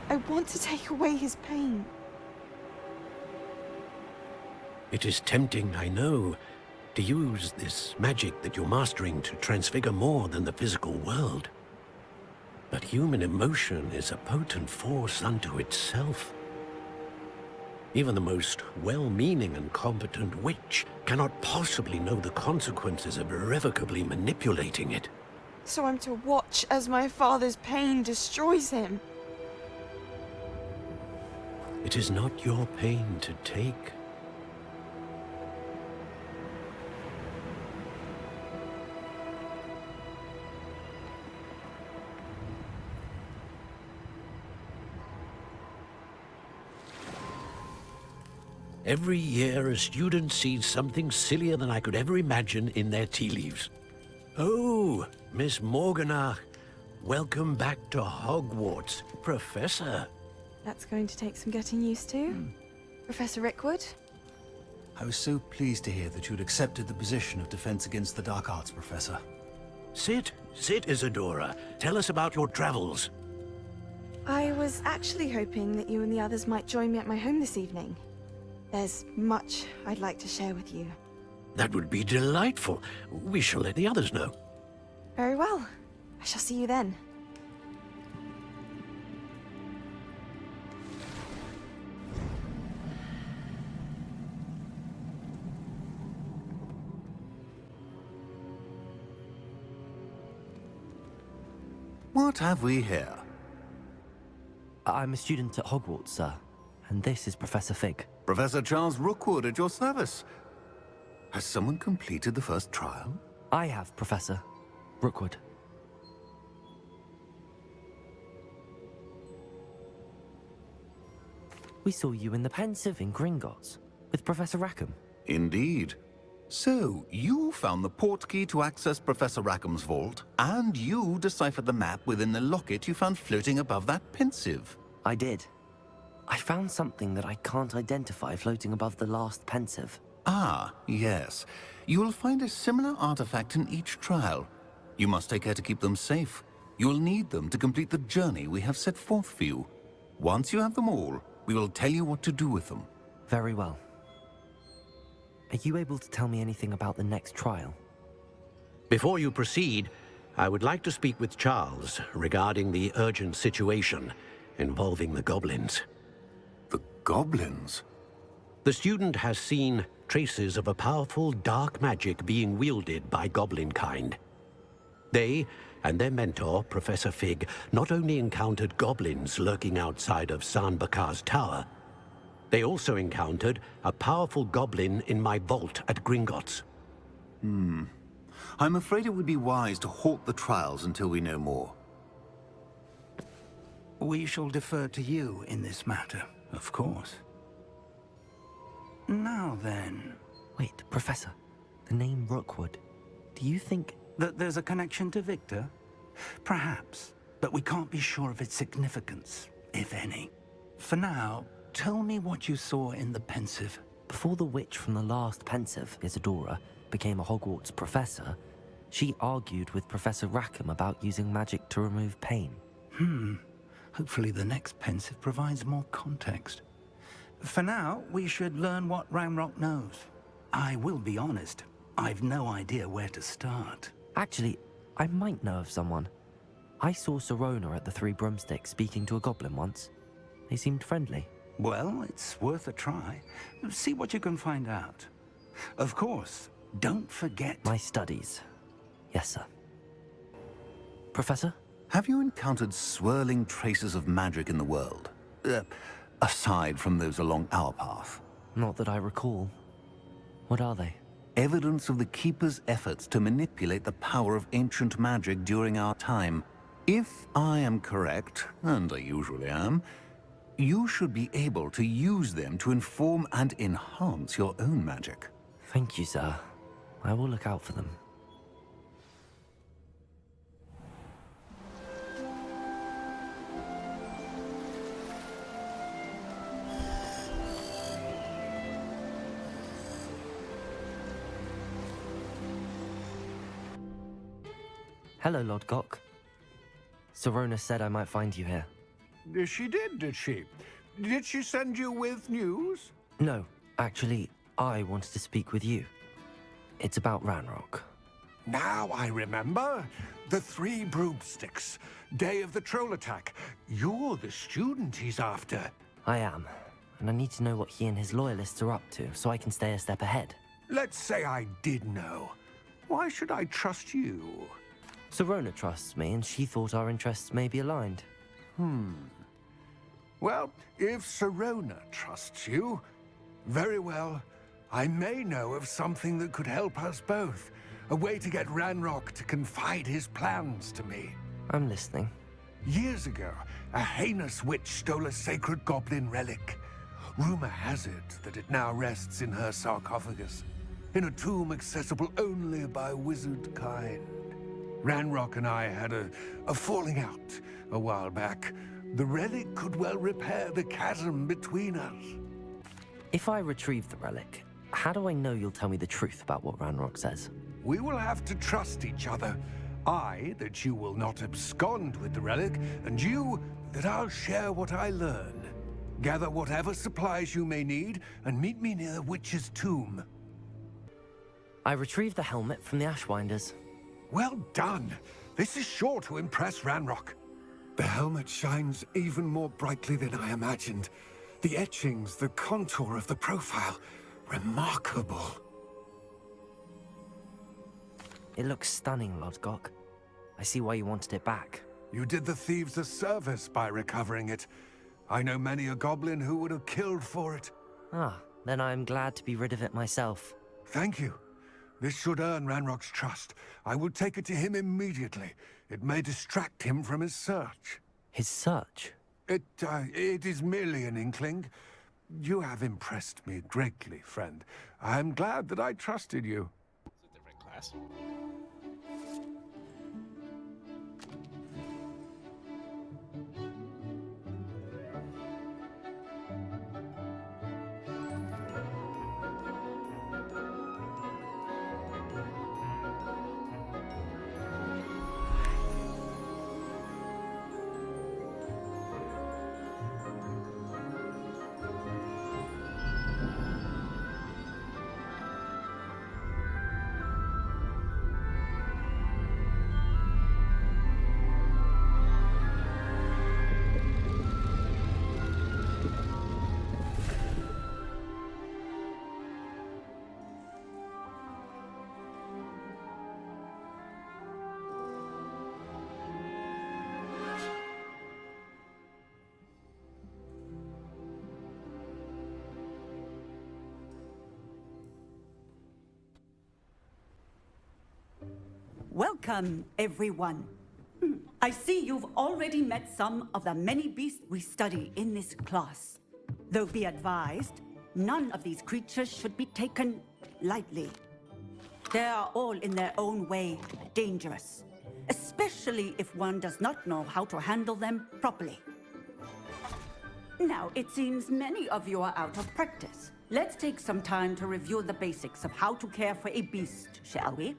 I want to take away his pain. It is tempting, I know, to use this magic that you're mastering to transfigure more than the physical world. But human emotion is a potent force unto itself. Even the most well-meaning and competent witch cannot possibly know the consequences of irrevocably manipulating it. So I'm to watch as my father's pain destroys him. It is not your pain to take. Every year, a student sees something sillier than I could ever imagine in their tea leaves. Oh, Miss Morganach, welcome back to Hogwarts, Professor. That's going to take some getting used to. Professor Rickwood? I was so pleased to hear that you'd accepted the position of Defense Against the Dark Arts, Professor. Sit, Isadora. Tell us about your travels. I was actually hoping that you and the others might join me at my home this evening. There's much I'd like to share with you. That would be delightful. We shall let the others know. Very well. I shall see you then. What have we here? I'm a student at Hogwarts, sir. And this is Professor Fig. Professor Charles Rookwood at your service. Has someone completed the first trial? I have, Professor Rookwood. We saw you in the Pensive in Gringotts with Professor Rackham. Indeed. So, you found the portkey to access Professor Rackham's vault, and you deciphered the map within the locket you found floating above that Pensive. I did. I found something that I can't identify floating above the last Pensive. Ah, yes. You will find a similar artifact in each trial. You must take care to keep them safe. You will need them to complete the journey we have set forth for you. Once you have them all, we will tell you what to do with them. Very well. Are you able to tell me anything about the next trial? Before you proceed, I would like to speak with Charles regarding the urgent situation involving the goblins. The goblins? The student has seen traces of a powerful dark magic being wielded by goblin kind. They and their mentor, Professor Fig, not only encountered goblins lurking outside of San Bakar's tower, they also encountered a powerful goblin in my vault at Gringotts. I'm afraid it would be wise to halt the trials until we know more. We shall defer to you in this matter, of course. Now then... Wait, Professor. The name Rookwood. Do you think... that there's a connection to Victor? Perhaps, but we can't be sure of its significance, if any. For now, tell me what you saw in the Pensive. Before the witch from the last Pensive, Isadora, became a Hogwarts professor, she argued with Professor Rackham about using magic to remove pain. Hopefully the next Pensive provides more context. For now, we should learn what Ramrock knows. I will be honest, I've no idea where to start. Actually, I might know of someone. I saw Sirona at the Three Broomsticks speaking to a goblin once. They seemed friendly. Well, it's worth a try. See what you can find out. Of course, don't forget... my studies. Yes, sir. Professor? Have you encountered swirling traces of magic in the world? Aside from those along our path? Not that I recall. What are they? Evidence of the Keeper's efforts to manipulate the power of ancient magic during our time. If I am correct, and I usually am, you should be able to use them to inform and enhance your own magic. Thank you, sir. I will look out for them. Hello, Lodgok. Serona said I might find you here. She did she? Did she send you with news? No, actually, I wanted to speak with you. It's about Ranrock. Now I remember. The 3 broomsticks. Day of the troll attack. You're the student he's after. I am, and I need to know what he and his loyalists are up to so I can stay a step ahead. Let's say I did know. Why should I trust you? Serona trusts me, and she thought our interests may be aligned. Well, if Serona trusts you, very well. I may know of something that could help us both. A way to get Ranrock to confide his plans to me. I'm listening. Years ago, a heinous witch stole a sacred goblin relic. Rumor has it that it now rests in her sarcophagus, in a tomb accessible only by wizard kind. Ranrock and I had a falling out a while back. The relic could well repair the chasm between us. If I retrieve the relic, how do I know you'll tell me the truth about what Ranrock says? We will have to trust each other. I, that you will not abscond with the relic, and you, that I'll share what I learn. Gather whatever supplies you may need, and meet me near the witch's tomb. I retrieved the helmet from the Ashwinders. Well done! This is sure to impress Ranrock. The helmet shines even more brightly than I imagined. The etchings, the contour of the profile, remarkable. It looks stunning, Lodgok. I see why you wanted it back. You did the thieves a service by recovering it. I know many a goblin who would have killed for it. Ah, then I'm glad to be rid of it myself. Thank you. This should earn Ranrock's trust. I will take it to him immediately. It may distract him from his search. His search? It is merely an inkling. You have impressed me greatly, friend. I am glad that I trusted you. It's a different class. Welcome, everyone. I see you've already met some of the many beasts we study in this class. Though be advised, none of these creatures should be taken lightly. They are all in their own way dangerous, especially if one does not know how to handle them properly. Now, it seems many of you are out of practice. Let's take some time to review the basics of how to care for a beast, shall we?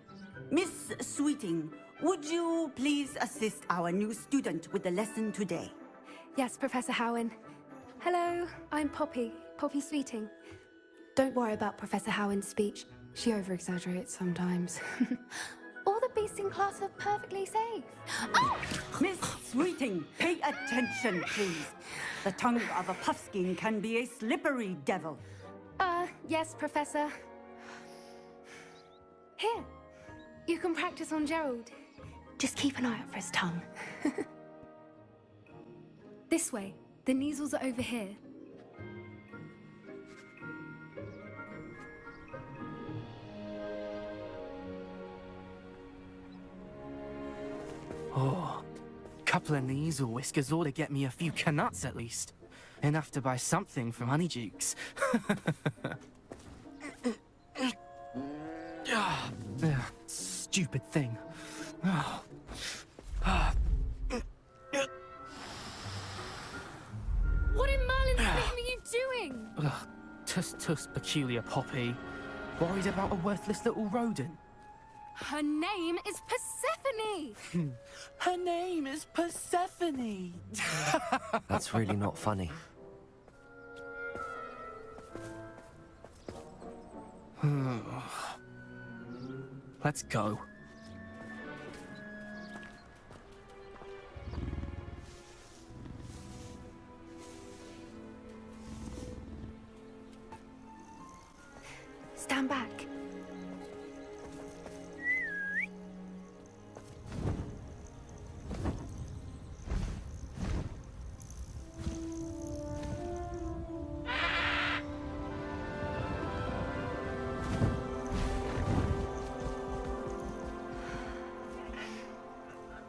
Miss Sweeting, would you please assist our new student with the lesson today? Yes, Professor Howen. Hello, I'm Poppy Sweeting. Don't worry about Professor Howen's speech. She over-exaggerates sometimes. All the beasts in class are perfectly safe. Oh! Miss Sweeting, pay attention, please. The tongue of a puffskein can be a slippery devil. Yes, Professor. Here. You can practice on Gerald. Just keep an eye out for his tongue. This way. The Neasels are over here. Oh, couple of Neasel whiskers ought to get me a few canuts at least. Enough to buy something from Honeydukes. Stupid thing. What in Merlin's name are you doing? Tuss, peculiar Poppy. Worried about a worthless little rodent. Her name is Persephone! Her name is Persephone! That's really not funny. Let's go. Stand back.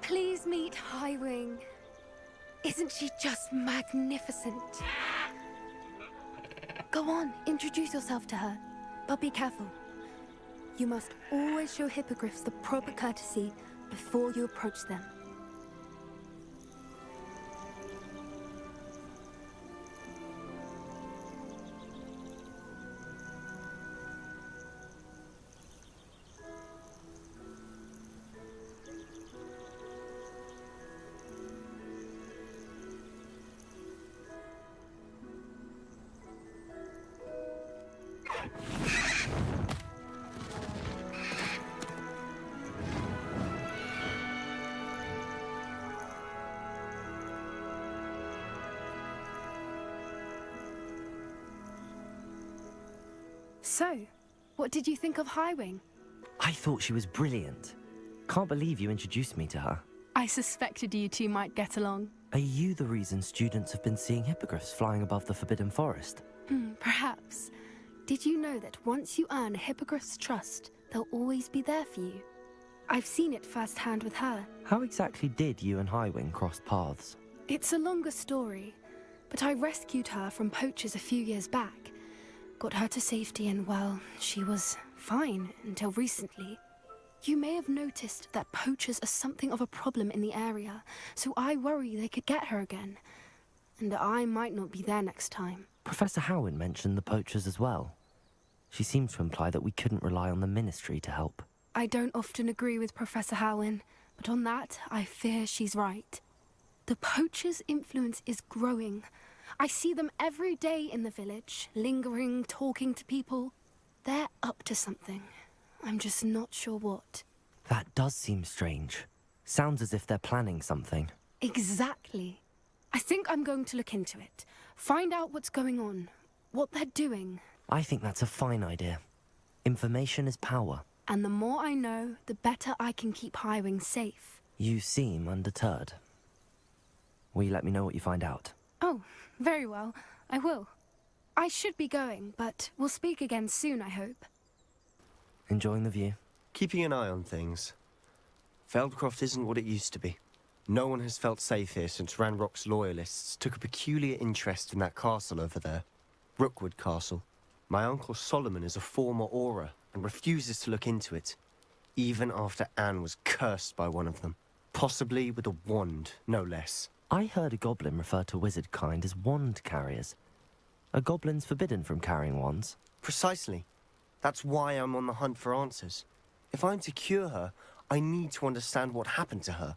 Please meet Highwing. Isn't she just magnificent? Go on, introduce yourself to her. But be careful. You must always show hippogriffs the proper courtesy before you approach them. So, what did you think of Highwing? I thought she was brilliant. Can't believe you introduced me to her. I suspected you two might get along. Are you the reason students have been seeing hippogriffs flying above the Forbidden Forest? Perhaps. Did you know that once you earn a hippogriff's trust, they'll always be there for you? I've seen it firsthand with her. How exactly did you and Highwing cross paths? It's a longer story, but I rescued her from poachers a few years back. Got her to safety and, well, she was fine until recently. You may have noticed that poachers are something of a problem in the area, so I worry they could get her again. And I might not be there next time. Professor Howin mentioned the poachers as well. She seemed to imply that we couldn't rely on the Ministry to help. I don't often agree with Professor Howin, but on that, I fear she's right. The poachers' influence is growing. I see them every day in the village, lingering, talking to people. They're up to something. I'm just not sure what. That does seem strange. Sounds as if they're planning something. Exactly. I think I'm going to look into it. Find out what's going on, what they're doing. I think that's a fine idea. Information is power. And the more I know, the better I can keep Highwing safe. You seem undeterred. Will you let me know what you find out? Oh, very well. I will. I should be going, but we'll speak again soon, I hope. Enjoying the view? Keeping an eye on things. Feldcroft isn't what it used to be. No one has felt safe here since Ranrock's loyalists took a peculiar interest in that castle over there. Rookwood Castle. My uncle Solomon is a former Auror and refuses to look into it, even after Anne was cursed by one of them. Possibly with a wand, no less. I heard a goblin refer to wizard kind as wand carriers. Are goblins forbidden from carrying wands? Precisely. That's why I'm on the hunt for answers. If I'm to cure her, I need to understand what happened to her.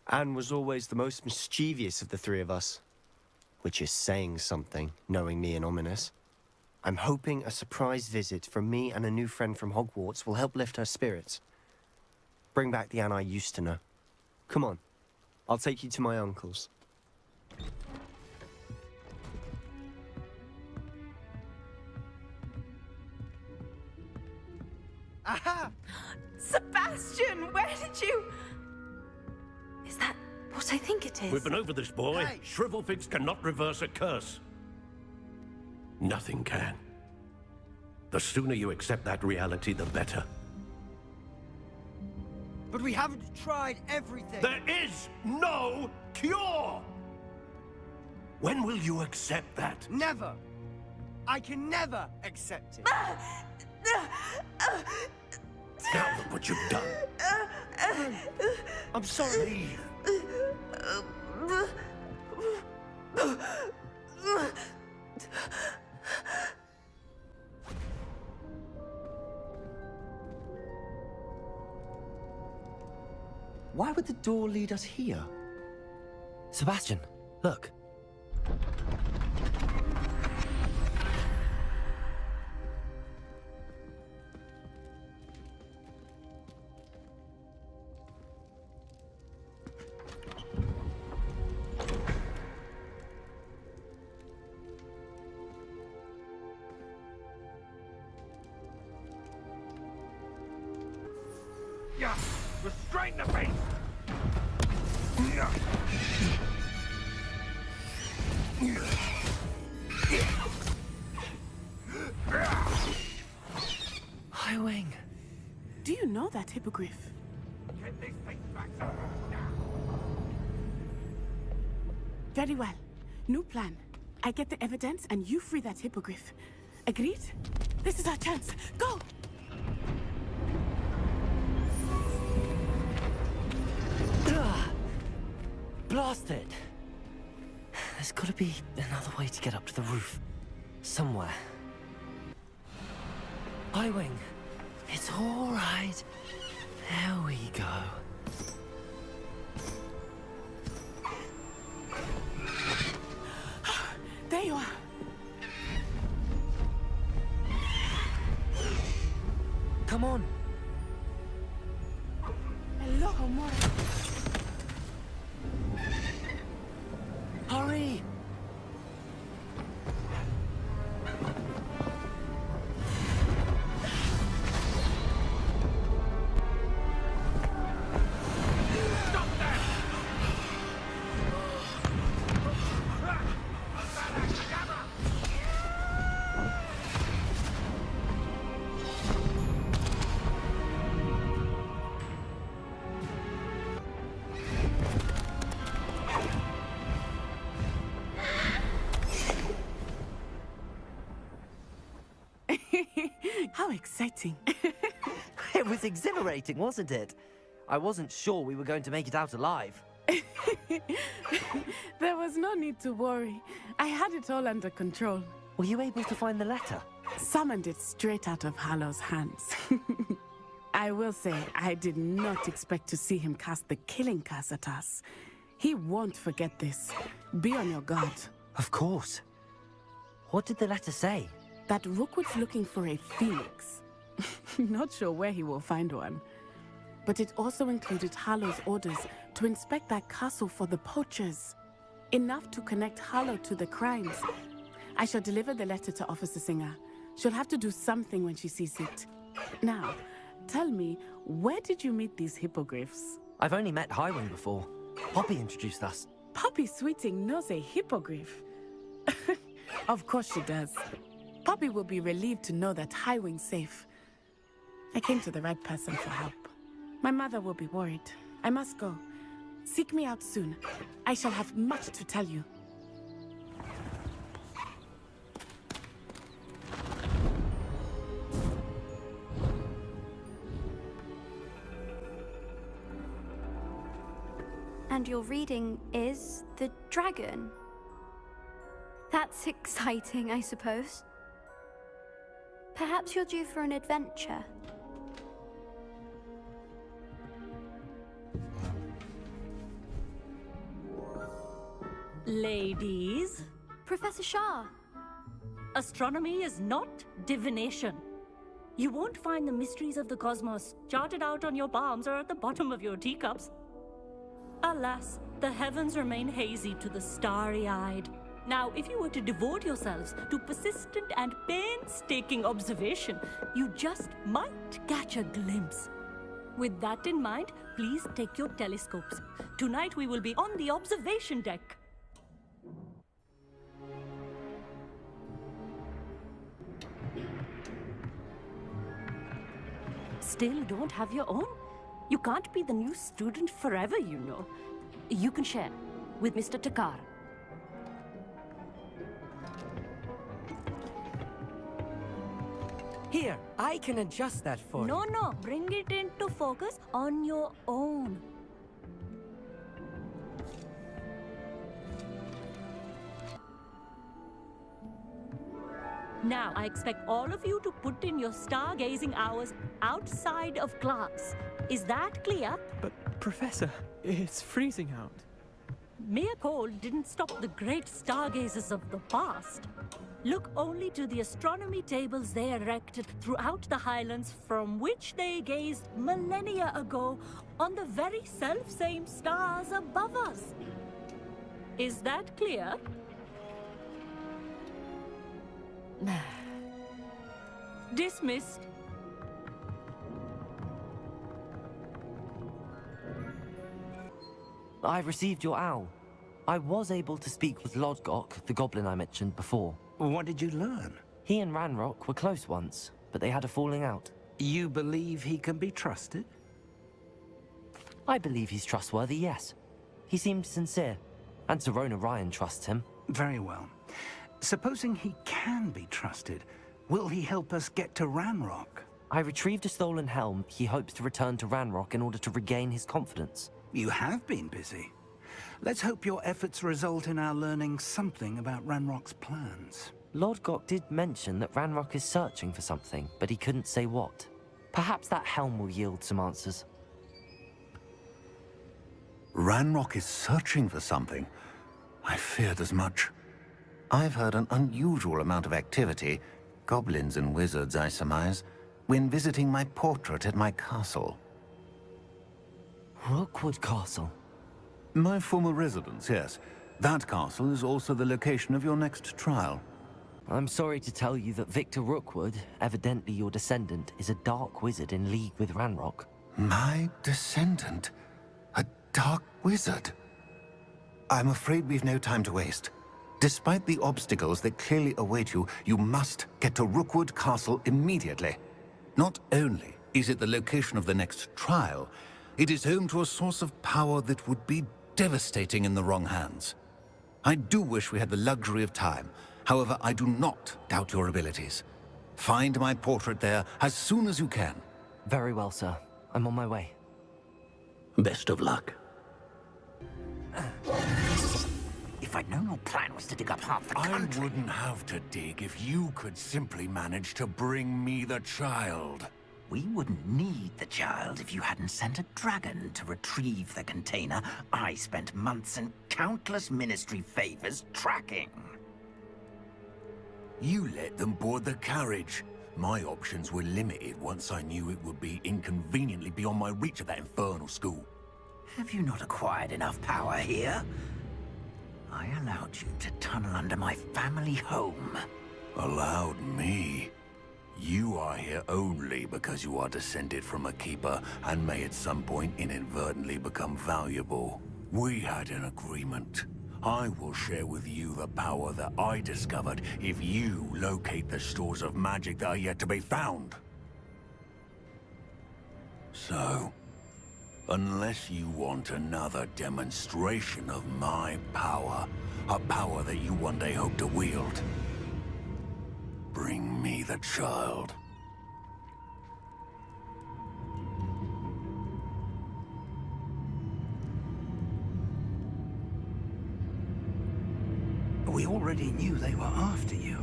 Anne was always the most mischievous of the three of us. Which is saying something, knowing me and Ominous. I'm hoping a surprise visit from me and a new friend from Hogwarts will help lift her spirits. Bring back the Anne I used to know. Come on, I'll take you to my uncle's. Aha! Sebastian, where did you... Is that what I think it is? We've been over this, boy. Hey. Shrivelfigs cannot reverse a curse. Nothing can. The sooner you accept that reality, the better. But we haven't tried everything. There is no cure! When will you accept that? Never. I can never accept it. Now look what you've done. I'm sorry. Why would the door lead us here? Sebastian, look. Yeah, restrain the beast! Highwing. Do you know that hippogriff? Get these things back now. Very well. New plan. I get the evidence and you free that hippogriff. Agreed? This is our chance. Go! Blast it! There's gotta be another way to get up to the roof. Somewhere. Highwing, it's all right. There we go. There you are. Come on. Hello, Mora. Hurry! How exciting. It was exhilarating, wasn't it? I wasn't sure we were going to make it out alive. There was no need to worry. I had it all under control. Were you able to find the letter? Summoned it straight out of Hallow's hands. I will say, I did not expect to see him cast the killing curse at us. He won't forget this. Be on your guard. Of course. What did the letter say? That Rookwood's looking for a phoenix. Not sure where he will find one. But it also included Hallow's orders to inspect that castle for the poachers. Enough to connect Hallow to the crimes. I shall deliver the letter to Officer Singer. She'll have to do something when she sees it. Now, tell me, where did you meet these hippogriffs? I've only met Highwing before. Poppy introduced us. Poppy Sweeting knows a hippogriff. Of course she does. Poppy will be relieved to know that Highwing's safe. I came to the right person for help. My mother will be worried. I must go. Seek me out soon. I shall have much to tell you. And your reading is the dragon. That's exciting, I suppose. Perhaps you're due for an adventure. Ladies. Professor Shah. Astronomy is not divination. You won't find the mysteries of the cosmos charted out on your palms or at the bottom of your teacups. Alas, the heavens remain hazy to the starry-eyed. Now, if you were to devote yourselves to persistent and painstaking observation, you just might catch a glimpse. With that in mind, please take your telescopes. Tonight we will be on the observation deck. Still don't have your own? You can't be the new student forever, you know. You can share with Mr. Takar. Here, I can adjust that for you. No, bring it into focus on your own. Now, I expect all of you to put in your stargazing hours outside of class. Is that clear? Professor, it's freezing out. Mere cold didn't stop the great stargazers of the past. Look only to the astronomy tables they erected throughout the Highlands from which they gazed millennia ago on the very self-same stars above us. Is that clear? Dismissed. I received your owl. I was able to speak with Lodgok, the goblin I mentioned before. What did you learn? He and Ranrock were close once, but they had a falling out. You believe he can be trusted? I believe he's trustworthy, yes. He seemed sincere, and Serona Ryan trusts him. Very well. Supposing he can be trusted, will he help us get to Ranrock? I retrieved a stolen helm he hopes to return to Ranrock in order to regain his confidence. You have been busy. Let's hope your efforts result in our learning something about Ranrock's plans. Lodgok did mention that Ranrock is searching for something, but he couldn't say what. Perhaps that helm will yield some answers. Ranrock is searching for something. I feared as much. I've heard an unusual amount of activity, goblins and wizards, I surmise, when visiting my portrait at my castle. Rookwood Castle? My former residence, yes. That castle is also the location of your next trial. I'm sorry to tell you that Victor Rookwood, evidently your descendant, is a dark wizard in league with Ranrock. My descendant? A dark wizard? I'm afraid we've no time to waste. Despite the obstacles that clearly await you, you must get to Rookwood Castle immediately. Not only is it the location of the next trial, it is home to a source of power that would be devastating in the wrong hands. I do wish we had the luxury of time. However, I do not doubt your abilities. Find my portrait there as soon as you can. Very well, sir. I'm on my way. Best of luck. If I'd known your plan was to dig up half the country... I wouldn't have to dig if you could simply manage to bring me the child. We wouldn't need the child if you hadn't sent a dragon to retrieve the container I spent months and countless ministry favors tracking. You let them board the carriage. My options were limited once I knew it would be inconveniently beyond my reach at that infernal school. Have you not acquired enough power here? I allowed you to tunnel under my family home. Allowed me? You are here only because you are descended from a keeper and may at some point inadvertently become valuable. We had an agreement. I will share with you the power that I discovered if you locate the stores of magic that are yet to be found. So, unless you want another demonstration of my power, a power that you one day hope to wield, bring me the child. We already knew they were after you,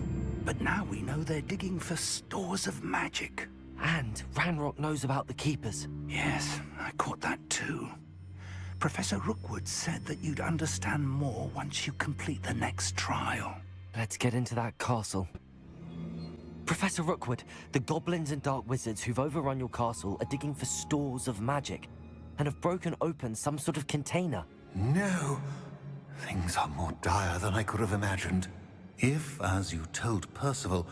but now we know they're digging for stores of magic. And Ranrock knows about the Keepers. Yes, I caught that too. Professor Rookwood said that you'd understand more once you complete the next trial. Let's get into that castle. Professor Rookwood, the goblins and dark wizards who've overrun your castle are digging for stores of magic and have broken open some sort of container. No! Things are more dire than I could have imagined. If, as you told Percival,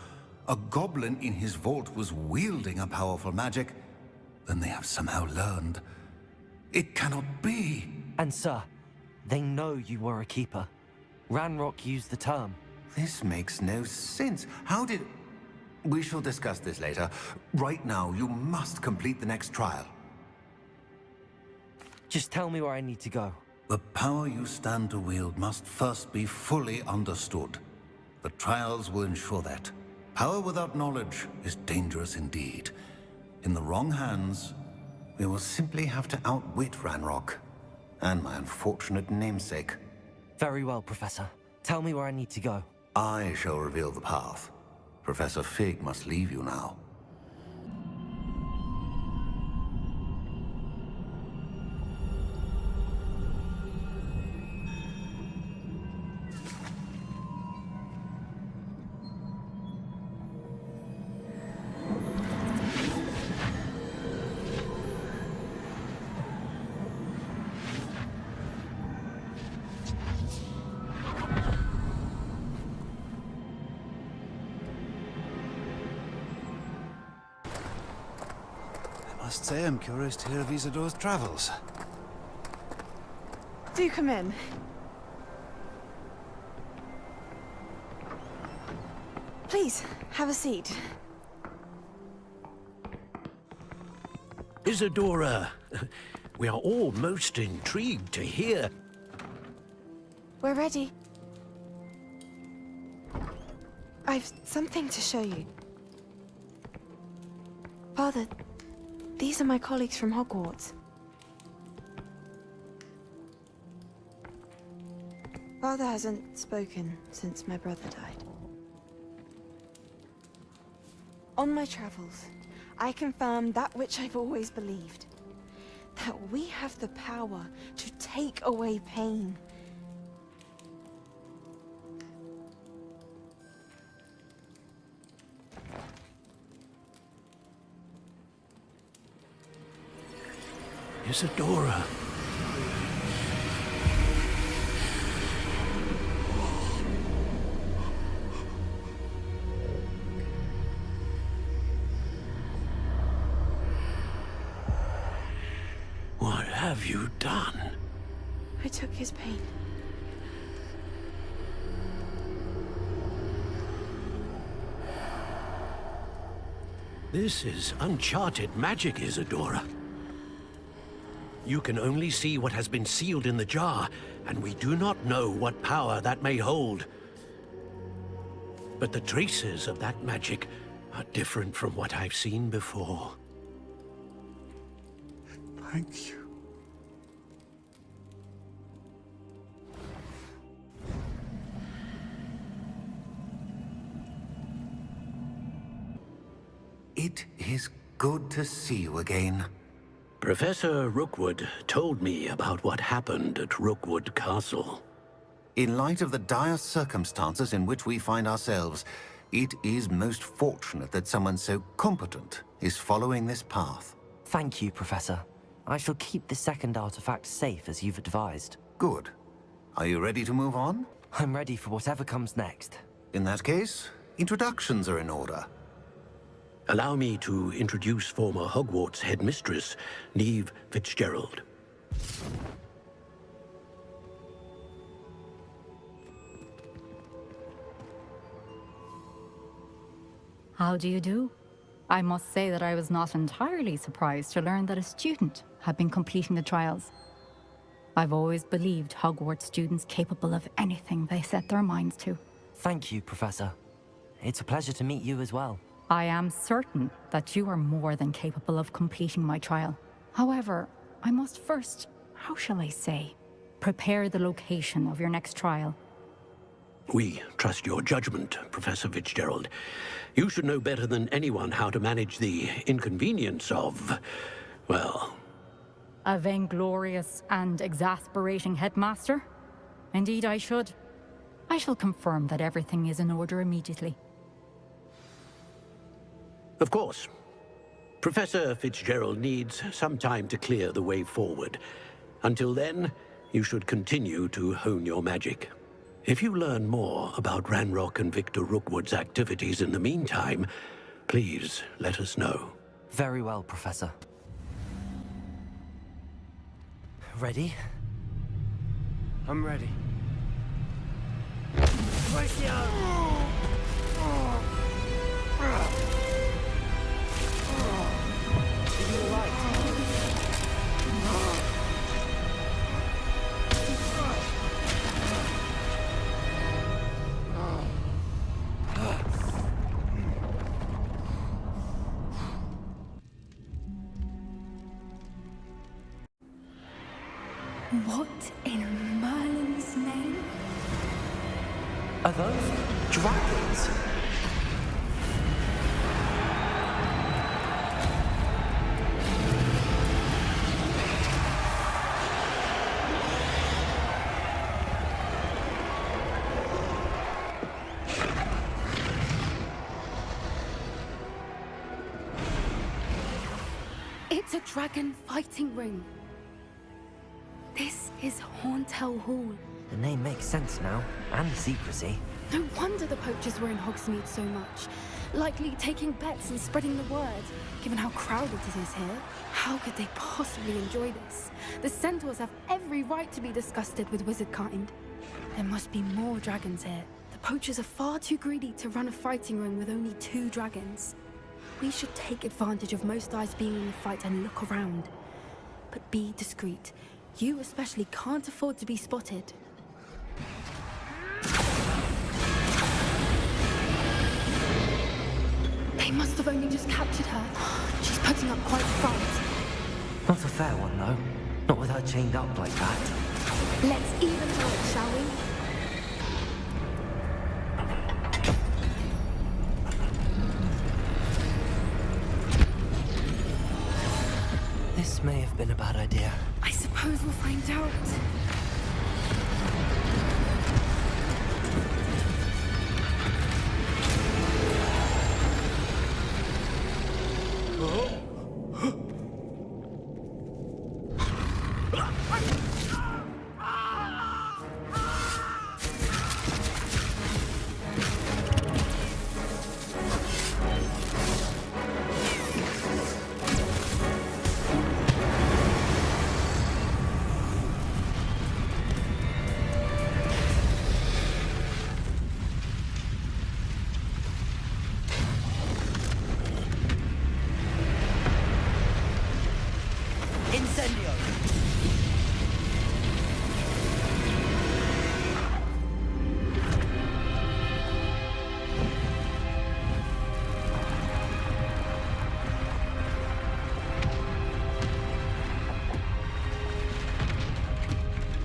a goblin in his vault was wielding a powerful magic, then they have somehow learned. It cannot be! And sir, they know you were a keeper. Ranrock used the term. This makes no sense. How did... We shall discuss this later. Right now, you must complete the next trial. Just tell me where I need to go. The power you stand to wield must first be fully understood. The trials will ensure that. Power without knowledge is dangerous indeed. In the wrong hands, we will simply have to outwit Ranrock and my unfortunate namesake. Very well, Professor. Tell me where I need to go. I shall reveal the path. Professor Fig must leave you now. Must say I'm curious to hear of Isadore's travels. Do come in. Please, have a seat. Isadora, we are all most intrigued to hear. We're ready. I've something to show you. Father, these are my colleagues from Hogwarts. Father hasn't spoken since my brother died. On my travels, I confirmed that which I've always believed. That we have the power to take away pain. Isadora. What have you done? I took his pain. This is uncharted magic, Isadora. You can only see what has been sealed in the jar, and we do not know what power that may hold. But the traces of that magic are different from what I've seen before. Thank you. It is good to see you again. Professor Rookwood told me about what happened at Rookwood Castle. In light of the dire circumstances in which we find ourselves, it is most fortunate that someone so competent is following this path. Thank you, Professor. I shall keep the second artifact safe as you've advised. Good. Are you ready to move on? I'm ready for whatever comes next. In that case, introductions are in order. Allow me to introduce former Hogwarts headmistress, Neve Fitzgerald. How do you do? I must say that I was not entirely surprised to learn that a student had been completing the trials. I've always believed Hogwarts students capable of anything they set their minds to. Thank you, Professor. It's a pleasure to meet you as well. I am certain that you are more than capable of completing my trial. However, I must first, how shall I say, prepare the location of your next trial. We trust your judgment, Professor Fitzgerald. You should know better than anyone how to manage the inconvenience of, well... A vainglorious and exasperating headmaster? Indeed I should. I shall confirm that everything is in order immediately. Of course. Professor Fitzgerald needs some time to clear the way forward. Until then, you should continue to hone your magic. If you learn more about Ranrock and Victor Rookwood's activities in the meantime, please let us know. Very well, Professor. Ready? I'm ready. What in Merlin's name? Are those dragons? It's a dragon fighting ring. This is Hauntel Hall. The name makes sense now, and secrecy. No wonder the poachers were in Hogsmeade so much. Likely taking bets and spreading the word. Given how crowded it is here, how could they possibly enjoy this? The centaurs have every right to be disgusted with wizard kind. There must be more dragons here. The poachers are far too greedy to run a fighting ring with only 2 dragons. We should take advantage of most eyes being in the fight and look around. But be discreet. You especially can't afford to be spotted. They must have only just captured her. She's putting up quite a fight. Not a fair one, though. Not with her chained up like that. Let's even it, shall we? This may have been a bad idea. I suppose we'll find out.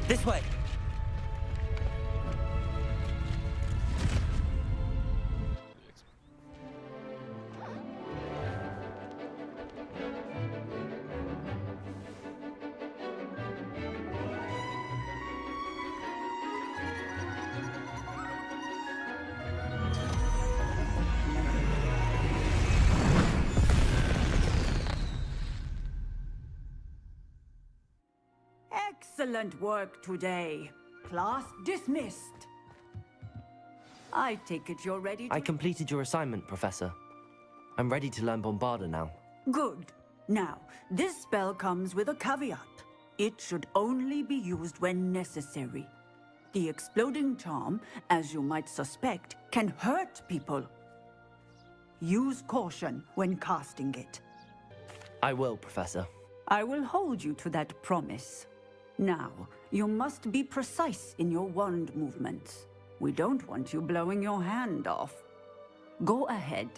This way! Excellent work today. Class dismissed. I take it you're ready to... I completed your assignment, Professor. I'm ready to learn Bombarda now. Good. Now, this spell comes with a caveat. It should only be used when necessary. The exploding charm, as you might suspect, can hurt people. Use caution when casting it. I will, Professor. I will hold you to that promise. Now, you must be precise in your wand movements. We don't want you blowing your hand off. Go ahead.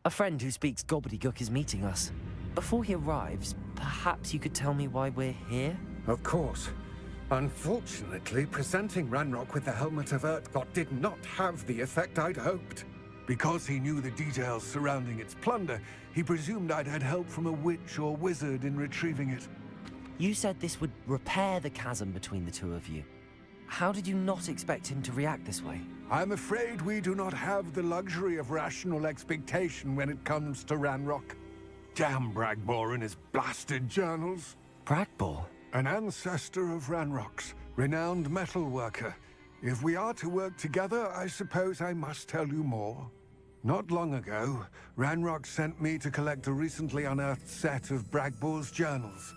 A friend who speaks gobbledygook is meeting us. Before he arrives, perhaps you could tell me why we're here? Of course. Unfortunately, presenting Ranrock with the Helmet of Urtkot did not have the effect I'd hoped. Because he knew the details surrounding its plunder, he presumed I'd had help from a witch or wizard in retrieving it. You said this would repair the chasm between the two of you. How did you not expect him to react this way? I'm afraid we do not have the luxury of rational expectation when it comes to Ranrock. Damn Bragbor and his blasted journals. Bragbor? An ancestor of Ranrock's, renowned metal worker. If we are to work together, I suppose I must tell you more. Not long ago, Ranrock sent me to collect a recently unearthed set of Bragbor's journals.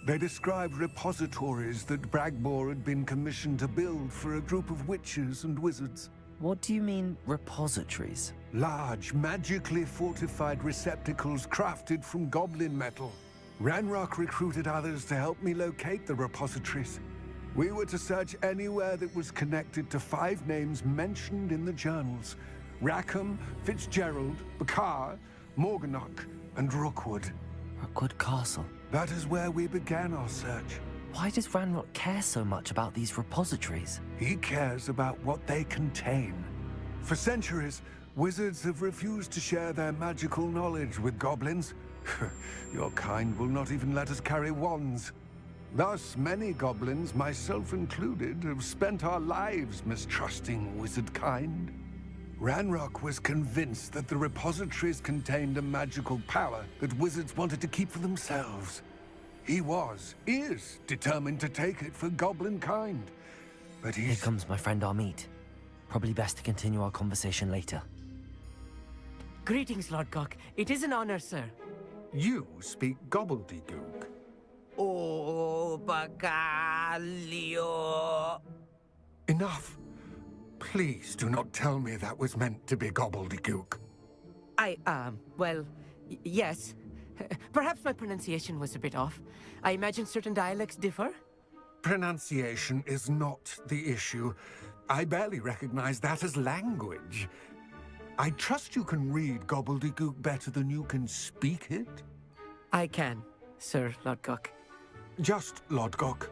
They described repositories that Bragbor had been commissioned to build for a group of witches and wizards. What do you mean, repositories? Large, magically fortified receptacles crafted from goblin metal. Ranrock recruited others to help me locate the repositories. We were to search anywhere that was connected to 5 names mentioned in the journals. Rackham, Fitzgerald, Bakar, Morganach, and Rookwood. Rookwood Castle? That is where we began our search. Why does Ranrock care so much about these repositories? He cares about what they contain. For centuries, wizards have refused to share their magical knowledge with goblins. Your kind will not even let us carry wands. Thus, many goblins, myself included, have spent our lives mistrusting wizard kind. Ranrock was convinced that the repositories contained a magical power that wizards wanted to keep for themselves. He is determined to take it for goblin kind. But Here comes my friend Amit. Probably best to continue our conversation later. Greetings, Lord Cock. It is an honor, sir. You speak gobbledygook. Oh, bagaglio. Enough. Please do not tell me that was meant to be gobbledygook. Well, yes. Perhaps my pronunciation was a bit off. I imagine certain dialects differ? Pronunciation is not the issue. I barely recognize that as language. I trust you can read gobbledygook better than you can speak it? I can, Sir Lodgok. Just Lodgok.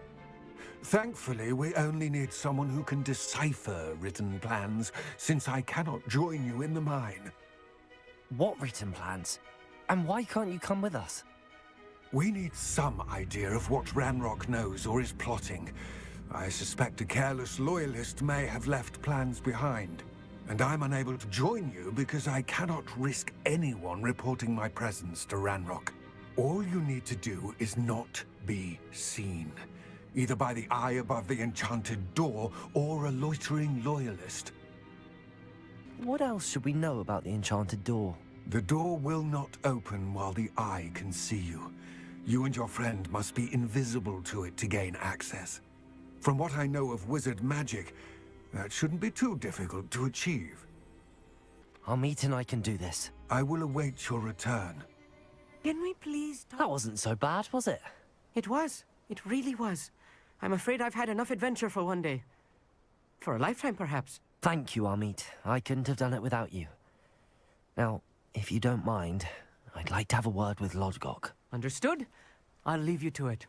Thankfully, we only need someone who can decipher written plans, since I cannot join you in the mine. What written plans? And why can't you come with us? We need some idea of what Ranrock knows or is plotting. I suspect a careless loyalist may have left plans behind. And I'm unable to join you because I cannot risk anyone reporting my presence to Ranrock. All you need to do is not be seen, either by the eye above the enchanted door or a loitering loyalist. What else should we know about the enchanted door? The door will not open while the eye can see you. You and your friend must be invisible to it to gain access. From what I know of wizard magic, that shouldn't be too difficult to achieve. Amit and I can do this. I will await your return. Can we please talk? That wasn't so bad, was it? It was. It really was. I'm afraid I've had enough adventure for one day. For a lifetime, perhaps. Thank you, Amit. I couldn't have done it without you. Now, if you don't mind, I'd like to have a word with Lodgok. Understood? I'll leave you to it.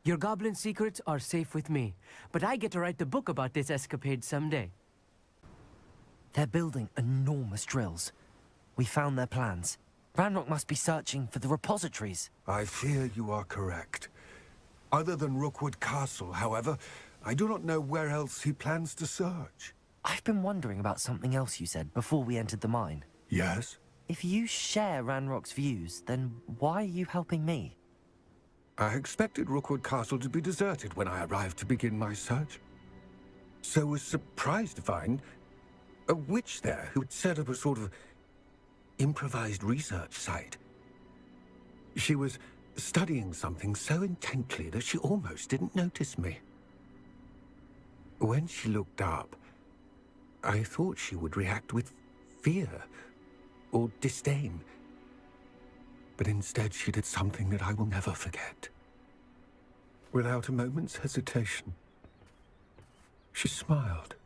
Your goblin secrets are safe with me, but I get to write the book about this escapade someday. They're building enormous drills. We found their plans. Ranrock must be searching for the repositories. I fear you are correct. Other than Rookwood Castle, however, I do not know where else he plans to search. I've been wondering about something else you said before we entered the mine. Yes? If you share Ranrock's views, then why are you helping me? I expected Rookwood Castle to be deserted when I arrived to begin my search. So was surprised to find a witch there who had set up a sort of improvised research site. She was studying something so intently that she almost didn't notice me. When she looked up, I thought she would react with fear or disdain. But instead she did something that I will never forget. Without a moment's hesitation, she smiled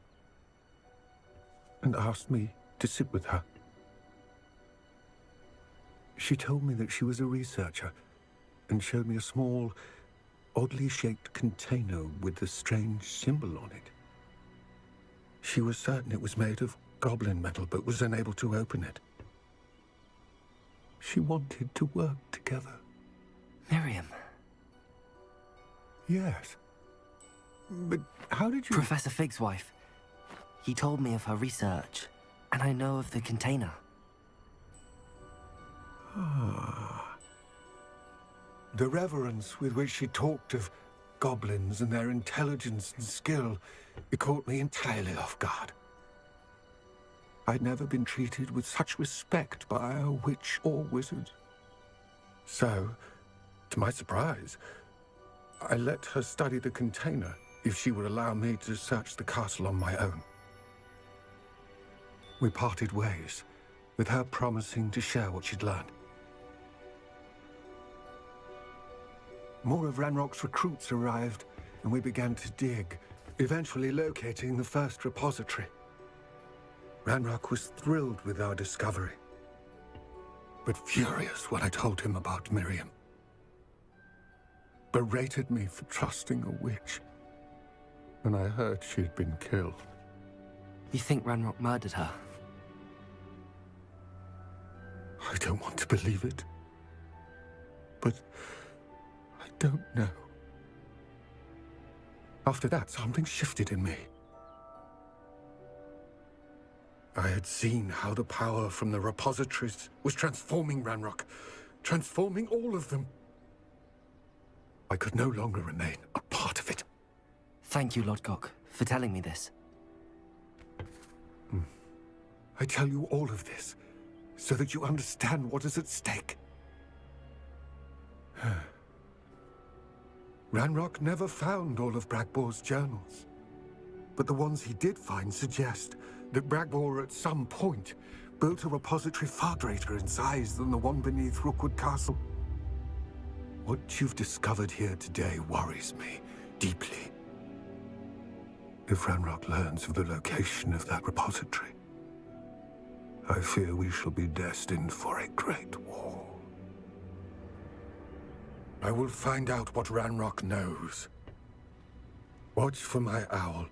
and asked me to sit with her. She told me that she was a researcher and showed me a small, oddly shaped container with a strange symbol on it. She was certain it was made of goblin metal, but was unable to open it. She wanted to work together. Miriam. Yes. But how did you... Professor Fig's wife. He told me of her research, and I know of the container. Ah. The reverence with which she talked of goblins and their intelligence and skill, it caught me entirely off guard. I'd never been treated with such respect by a witch or wizard. So, to my surprise, I let her study the container if she would allow me to search the castle on my own. We parted ways, with her promising to share what she'd learned. More of Ranrock's recruits arrived, and we began to dig, eventually locating the first repository. Ranrock was thrilled with our discovery, but furious when I told him about Miriam. Berated me for trusting a witch when I heard she'd been killed. You think Ranrock murdered her? I don't want to believe it, but I don't know. After that, something shifted in me. I had seen how the power from the repositories was transforming Ranrock, transforming all of them. I could no longer remain a part of it. Thank you, Lodgok, for telling me this. I tell you all of this so that you understand what is at stake. Ranrock never found all of Bragbor's journals, but the ones he did find suggest that Bragbor at some point built a repository far greater in size than the one beneath Rookwood Castle. What you've discovered here today worries me deeply. If Ranrock learns of the location of that repository, I fear we shall be destined for a great war. I will find out what Ranrock knows. Watch for my owl.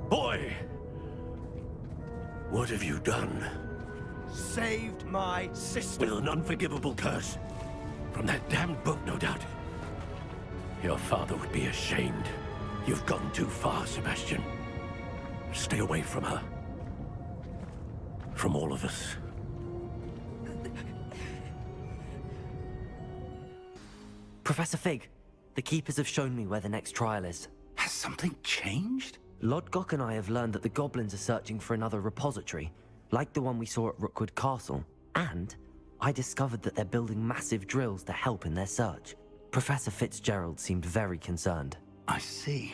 Boy! What have you done? Saved my sister. With an unforgivable curse. From that damned book, no doubt. Your father would be ashamed. You've gone too far, Sebastian. Stay away from her. From all of us. Professor Fig, the Keepers have shown me where the next trial is. Has something changed? Lodgok and I have learned that the goblins are searching for another repository, like the one we saw at Rookwood Castle. And I discovered that they're building massive drills to help in their search. Professor Fitzgerald seemed very concerned. I see.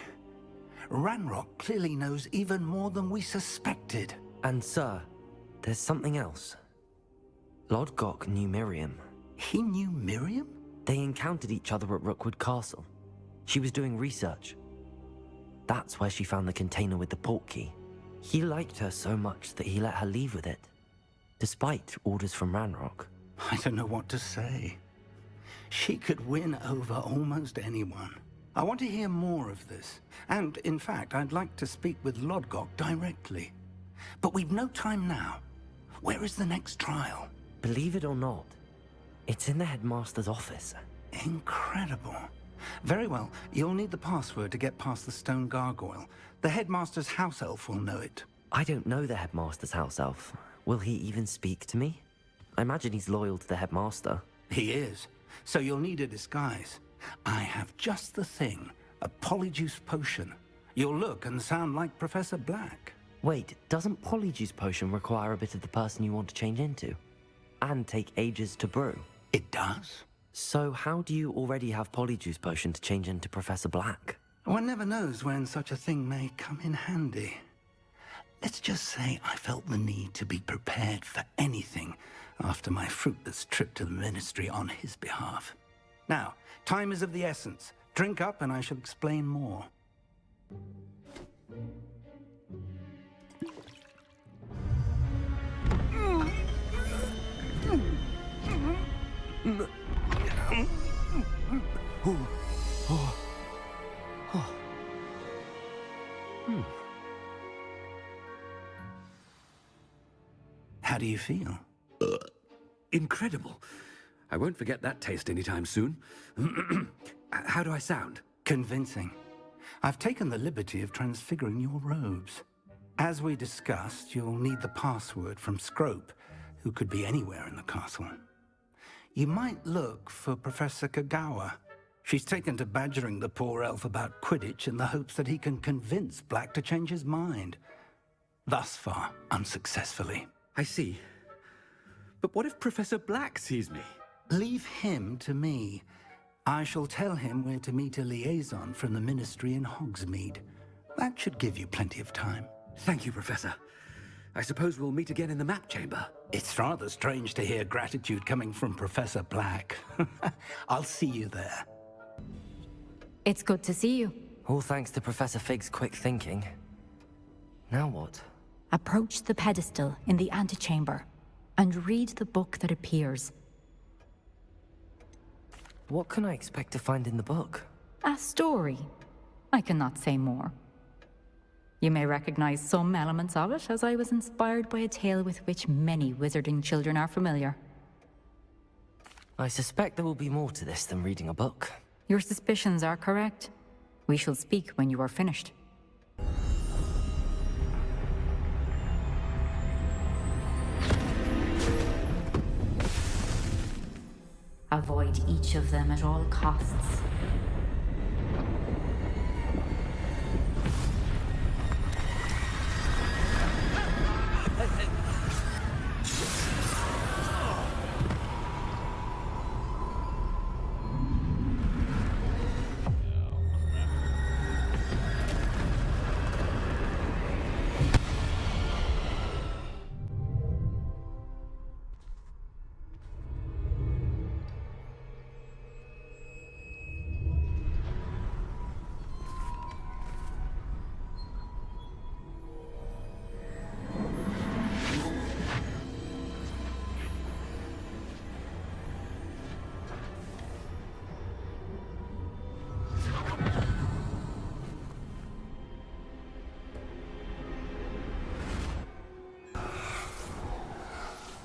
Ranrock clearly knows even more than we suspected. And sir, there's something else. Lodgok knew Miriam. He knew Miriam? They encountered each other at Rookwood Castle. She was doing research. That's where she found the container with the portkey. He liked her so much that he let her leave with it, despite orders from Ranrock. I don't know what to say. She could win over almost anyone. I want to hear more of this. And, in fact, I'd like to speak with Lodgok directly. But we've no time now. Where is the next trial? Believe it or not, it's in the headmaster's office. Incredible. Very well. You'll need the password to get past the stone gargoyle. The headmaster's house elf will know it. I don't know the headmaster's house elf. Will he even speak to me? I imagine he's loyal to the headmaster. He is. So you'll need a disguise. I have just the thing. A polyjuice potion. You'll look and sound like Professor Black. Wait, doesn't polyjuice potion require a bit of the person you want to change into? And take ages to brew? It does. So how do you already have polyjuice potion to change into Professor Black? One never knows when such a thing may come in handy. Let's just say I felt the need to be prepared for anything after my fruitless trip to the Ministry on his behalf. Now, time is of the essence. Drink up and I shall explain more. feel? Incredible. I won't forget that taste anytime soon. How do I sound? Convincing. I've taken the liberty of transfiguring your robes. As we discussed, you'll need the password from Scrope, who could be anywhere in the castle. You might look for Professor Kagawa. She's taken to badgering the poor elf about Quidditch in the hopes that he can convince Black to change his mind. Thus far, unsuccessfully. I see. But what if Professor Black sees me? Leave him to me. I shall tell him where to meet a liaison from the Ministry in Hogsmeade. That should give you plenty of time. Thank you, Professor. I suppose we'll meet again in the map chamber. It's rather strange to hear gratitude coming from Professor Black. I'll see you there. It's good to see you. All thanks to Professor Fig's quick thinking. Now what? Approach the pedestal in the antechamber and read the book that appears. What can I expect to find in the book? A story. I cannot say more. You may recognize some elements of it, as I was inspired by a tale with which many wizarding children are familiar. I suspect there will be more to this than reading a book. Your suspicions are correct. We shall speak when you are finished. Avoid each of them at all costs.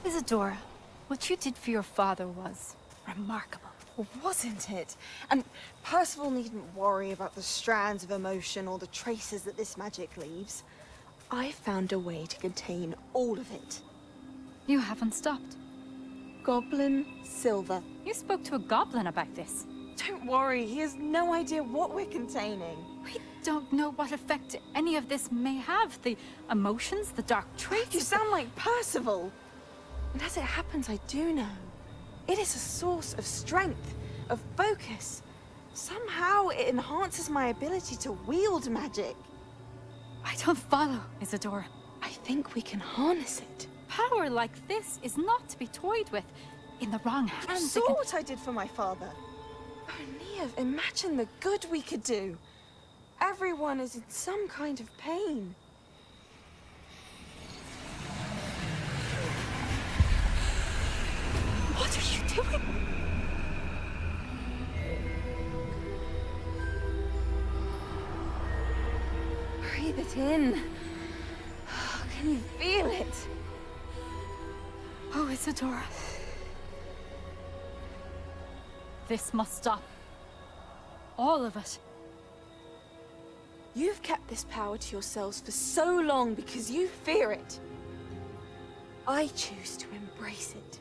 Isadora, what you did for your father was remarkable. Well, wasn't it? And Percival needn't worry about the strands of emotion or the traces that this magic leaves. I found a way to contain all of it. You haven't stopped. Goblin Silver. You spoke to a goblin about this. Don't worry, he has no idea what we're containing. We don't know what effect any of this may have. The emotions, the dark traits. You sound like Percival. And as it happens, I do know. It is a source of strength, of focus. Somehow it enhances my ability to wield magic. I don't follow, Isadora. I think we can harness it. Power like this is not to be toyed with. In the wrong hands, You saw what I did for my father. Oh, Neve, imagine the good we could do. Everyone is in some kind of pain. What are you doing? Breathe it in. Can you feel it? Oh, Isadora. This must stop. All of it. You've kept this power to yourselves for so long because you fear it. I choose to embrace it.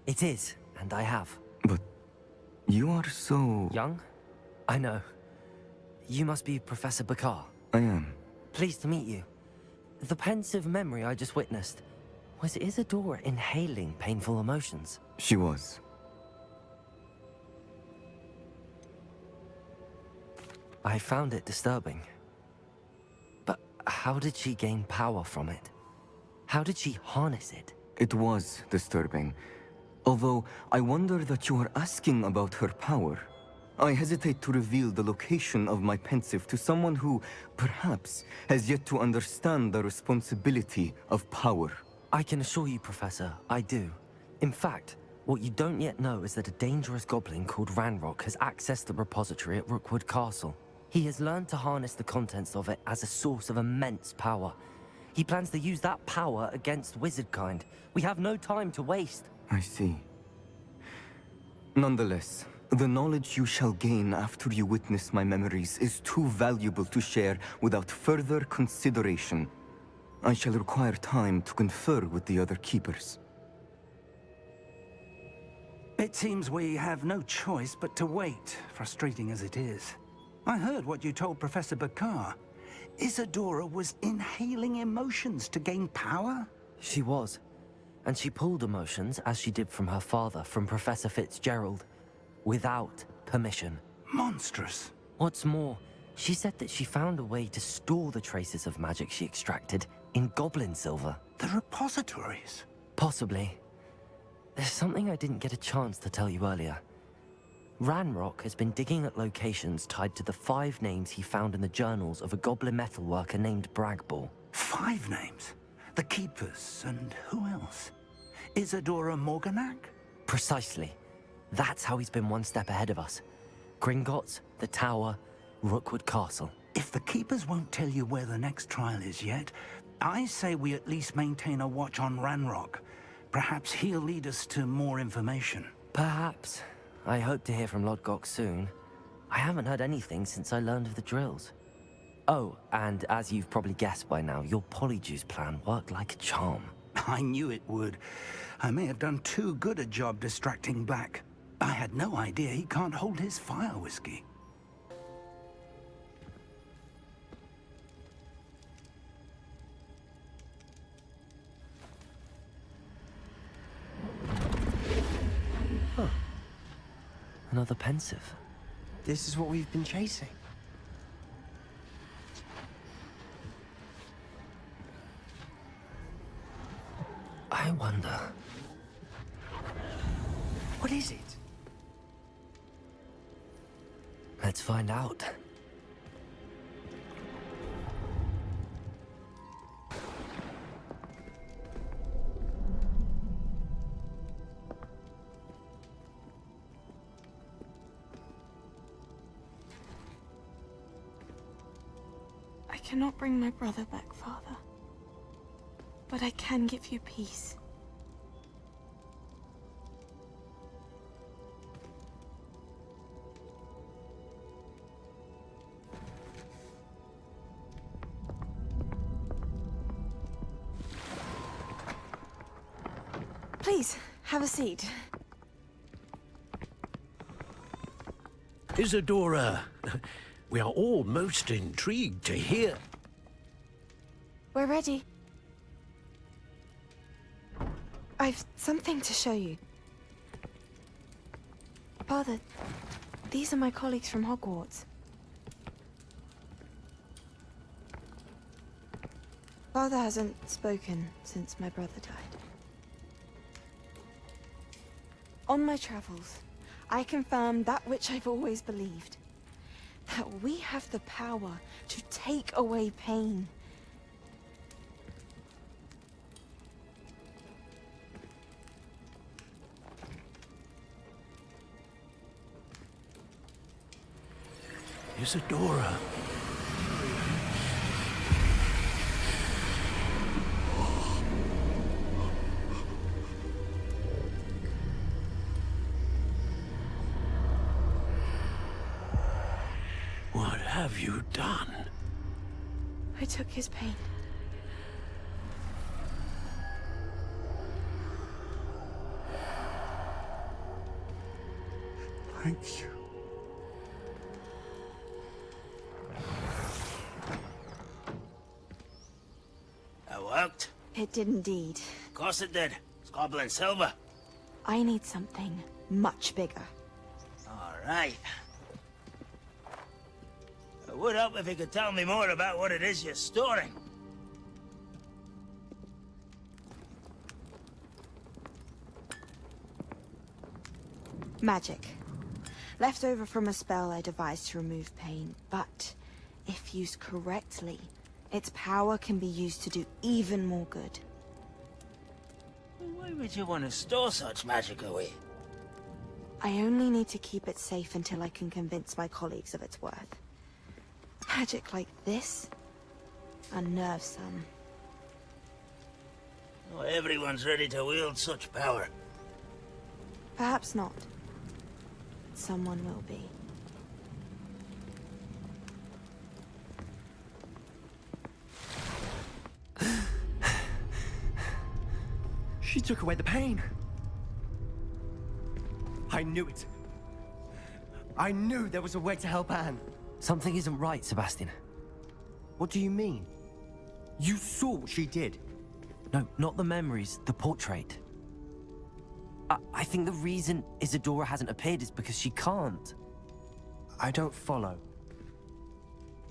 It is, and I have. But you are so... Young? I know. You must be Professor Bakar. I am. Pleased to meet you. The pensive memory I just witnessed, was Isadora inhaling painful emotions? She was. I found it disturbing. But how did she gain power from it? How did she harness it? It was disturbing. Although, I wonder that you are asking about her power. I hesitate to reveal the location of my pensive to someone who, perhaps, has yet to understand the responsibility of power. I can assure you, Professor, I do. In fact, what you don't yet know is that a dangerous goblin called Ranrock has accessed the repository at Rookwood Castle. He has learned to harness the contents of it as a source of immense power. He plans to use that power against wizardkind. We have no time to waste. I see. Nonetheless, the knowledge you shall gain after you witness my memories is too valuable to share without further consideration. I shall require time to confer with the other keepers. It seems we have no choice but to wait, frustrating as it is. I heard what you told Professor Bakar. Isadora was inhaling emotions to gain power? She was. And she pulled emotions, as she did from her father, from Professor Fitzgerald, without permission. Monstrous. What's more, she said that she found a way to store the traces of magic she extracted in goblin silver. The repositories? Possibly. There's something I didn't get a chance to tell you earlier. Ranrock has been digging at locations tied to the 5 names he found in the journals of a goblin metalworker named Bragball. 5 names? The Keepers, and who else? Isadora Morganac? Precisely. That's how he's been one step ahead of us. Gringotts, the Tower, Rookwood Castle. If the Keepers won't tell you where the next trial is yet, I say we at least maintain a watch on Ranrock. Perhaps he'll lead us to more information. Perhaps. I hope to hear from Lodgok soon. I haven't heard anything since I learned of the drills. Oh, and as you've probably guessed by now, your Polyjuice plan worked like a charm. I knew it would. I may have done too good a job distracting Black. I had no idea he can't hold his fire whiskey. Huh. Another pensive. This is what we've been chasing. I wonder... What is it? Let's find out. I cannot bring my brother back, Father. But I can give you peace. Please, have a seat. Isadora, we are all most intrigued to hear. We're ready. I've something to show you. Father, these are my colleagues from Hogwarts. Father hasn't spoken since my brother died. On my travels, I confirmed that which I've always believed. That we have the power to take away pain. Isadora. What have you done? I took his pain. Thank you. That worked? It did indeed. Of course it did. It's goblin silver. I need something much bigger. All right. It would help if you could tell me more about what it is you're storing. Magic. Left over from a spell I devised to remove pain, but if used correctly, its power can be used to do even more good. Why would you want to store such magic away? I only need to keep it safe until I can convince my colleagues of its worth. Magic like this unnerves some. Not everyone's ready to wield such power. Perhaps not. Someone will be. She took away the pain. I knew it. I knew there was a way to help Anne. Something isn't right, Sebastian. What do you mean? You saw what she did. No, not the memories, the portrait. I think the reason Isadora hasn't appeared is because she can't. I don't follow.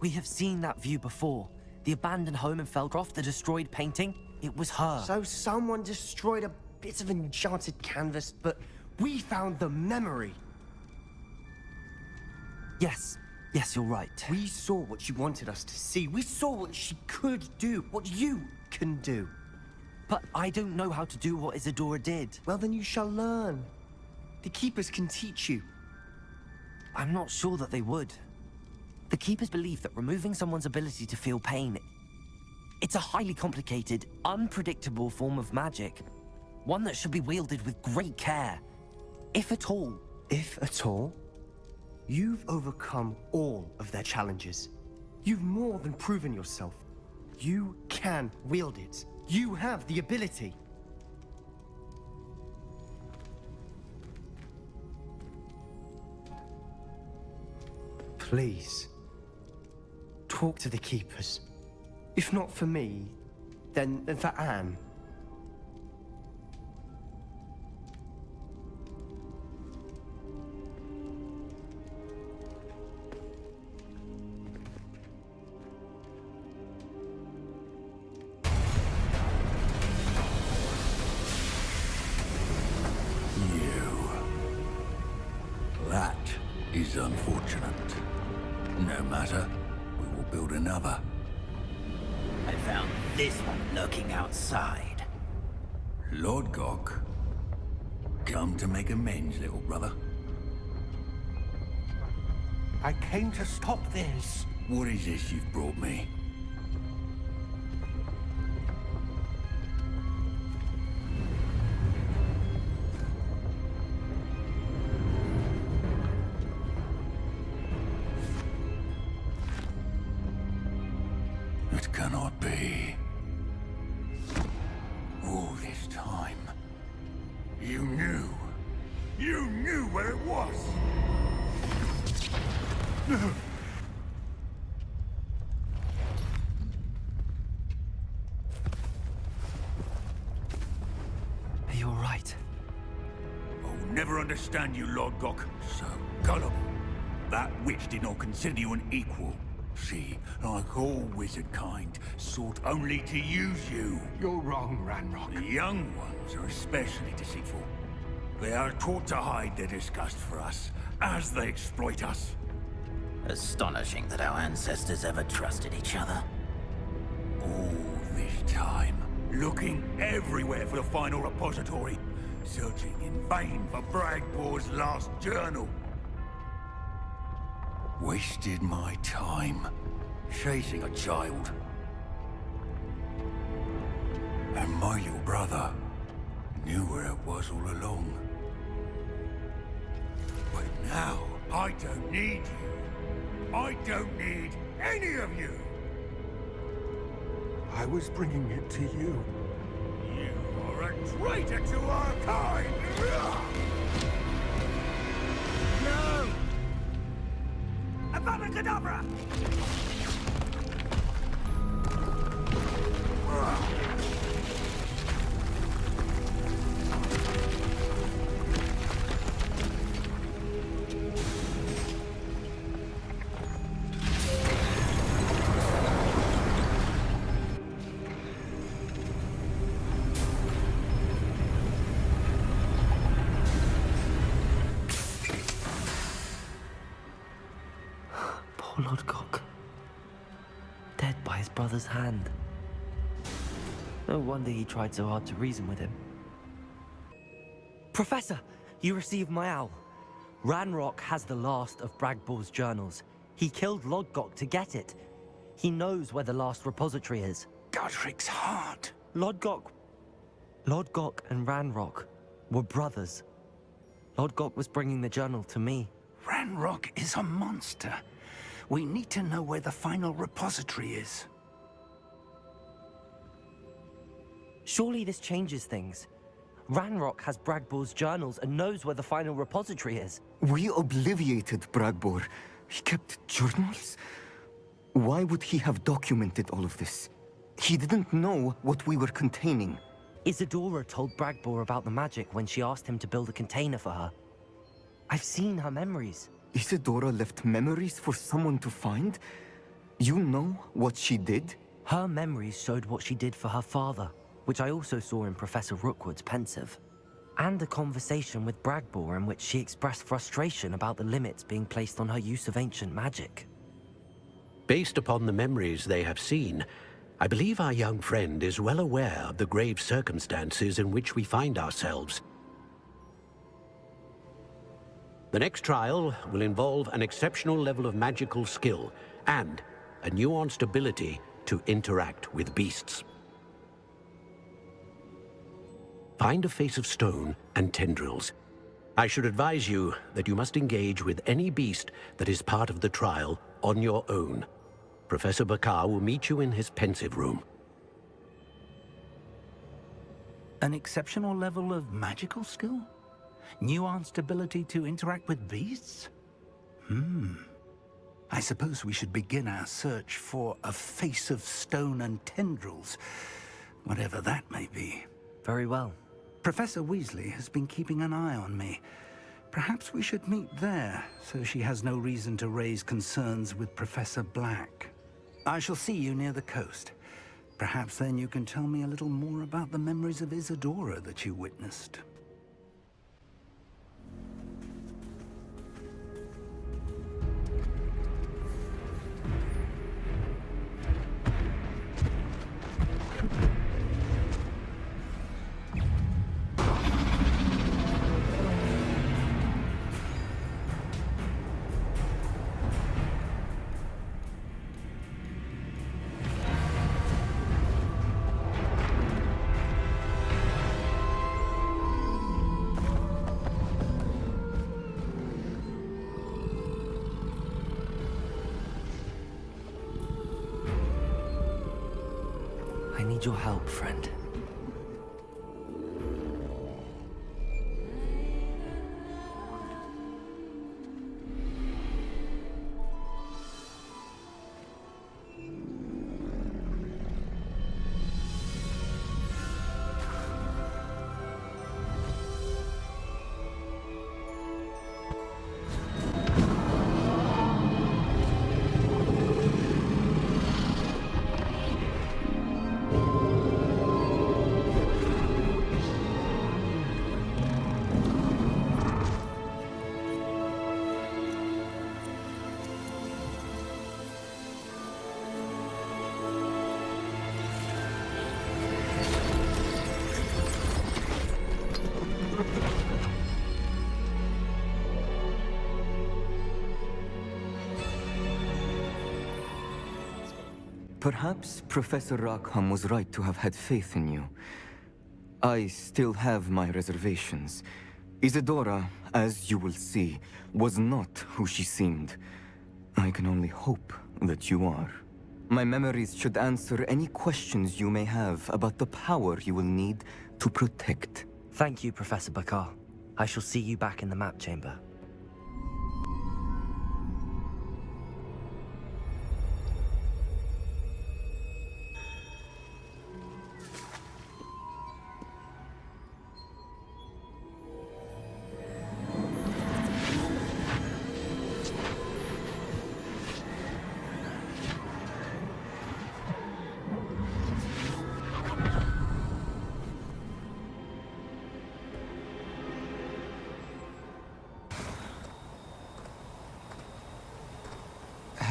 We have seen that view before. The abandoned home in Felcroft, the destroyed painting, it was her. So someone destroyed a bit of enchanted canvas, but we found the memory. Yes, you're right. We saw what she wanted us to see. We saw what she could do, what you can do. But I don't know how to do what Isadora did. Well, then you shall learn. The Keepers can teach you. I'm not sure that they would. The Keepers believe that removing someone's ability to feel pain, it's a highly complicated, unpredictable form of magic. One that should be wielded with great care. If at all. If at all? You've overcome all of their challenges. You've more than proven yourself. You can wield it. You have the ability. Please, talk to the Keepers. If not for me, then for Anne. That is unfortunate. No matter, we will build another. I found this one lurking outside. Lord Gok, come to make amends, little brother. I came to stop this. What is this you've brought me? It cannot be. All this time, you knew. You knew where it was. Are you all right? I'll never understand you, Lord Gok. So gullible. That witch did not consider you an equal. She, like all wizard kind, sought only to use you. You're wrong, Ranrock. The young ones are especially deceitful. They are taught to hide their disgust for us, as they exploit us. Astonishing that our ancestors ever trusted each other. All this time, looking everywhere for the final repository, searching in vain for Bragbor's last journal. Wasted my time, chasing a child. And my little brother knew where it was all along. But now, I don't need you. I don't need any of you. I was bringing it to you. You are a traitor to our kind! No! Avada Kedavra! Poor Lord Gok. Dead by his brother's hand. No wonder he tried so hard to reason with him. Professor, you received my owl. Ranrock has the last of Bragbor's journals. He killed Lodgok to get it. He knows where the last repository is. Godric's heart. Lodgok and Ranrock were brothers. Lodgok was bringing the journal to me. Ranrock is a monster. We need to know where the final repository is. Surely this changes things. Ranrock has Bragbor's journals and knows where the final repository is. We obliviated Bragbor. He kept journals? Why would he have documented all of this? He didn't know what we were containing. Isadora told Bragbor about the magic when she asked him to build a container for her. I've seen her memories. Isadora left memories for someone to find? You know what she did? Her memories showed what she did for her father, which I also saw in Professor Rookwood's pensive. And a conversation with Bragbor in which she expressed frustration about the limits being placed on her use of ancient magic. Based upon the memories they have seen, I believe our young friend is well aware of the grave circumstances in which we find ourselves. The next trial will involve an exceptional level of magical skill and a nuanced ability to interact with beasts. Find a face of stone and tendrils. I should advise you that you must engage with any beast that is part of the trial on your own. Professor Bakar will meet you in his pensive room. An exceptional level of magical skill? Nuanced ability to interact with beasts? I suppose we should begin our search for a face of stone and tendrils, whatever that may be. Very well. Professor Weasley has been keeping an eye on me. Perhaps we should meet there, so she has no reason to raise concerns with Professor Black. I shall see you near the coast. Perhaps then you can tell me a little more about the memories of Isadora that you witnessed. I need your help, friend. Perhaps Professor Rackham was right to have had faith in you. I still have my reservations. Isadora, as you will see, was not who she seemed. I can only hope that you are. My memories should answer any questions you may have about the power you will need to protect. Thank you, Professor Bakar. I shall see you back in the map chamber.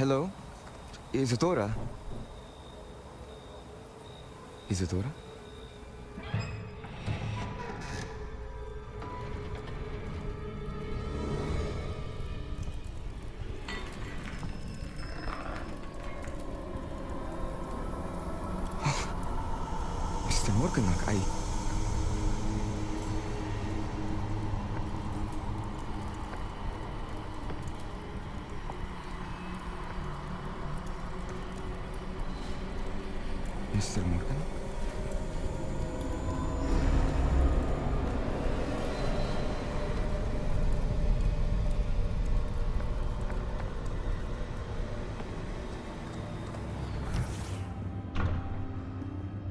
Hello? Isadora? Isadora? Morganach, Mr. Morgan?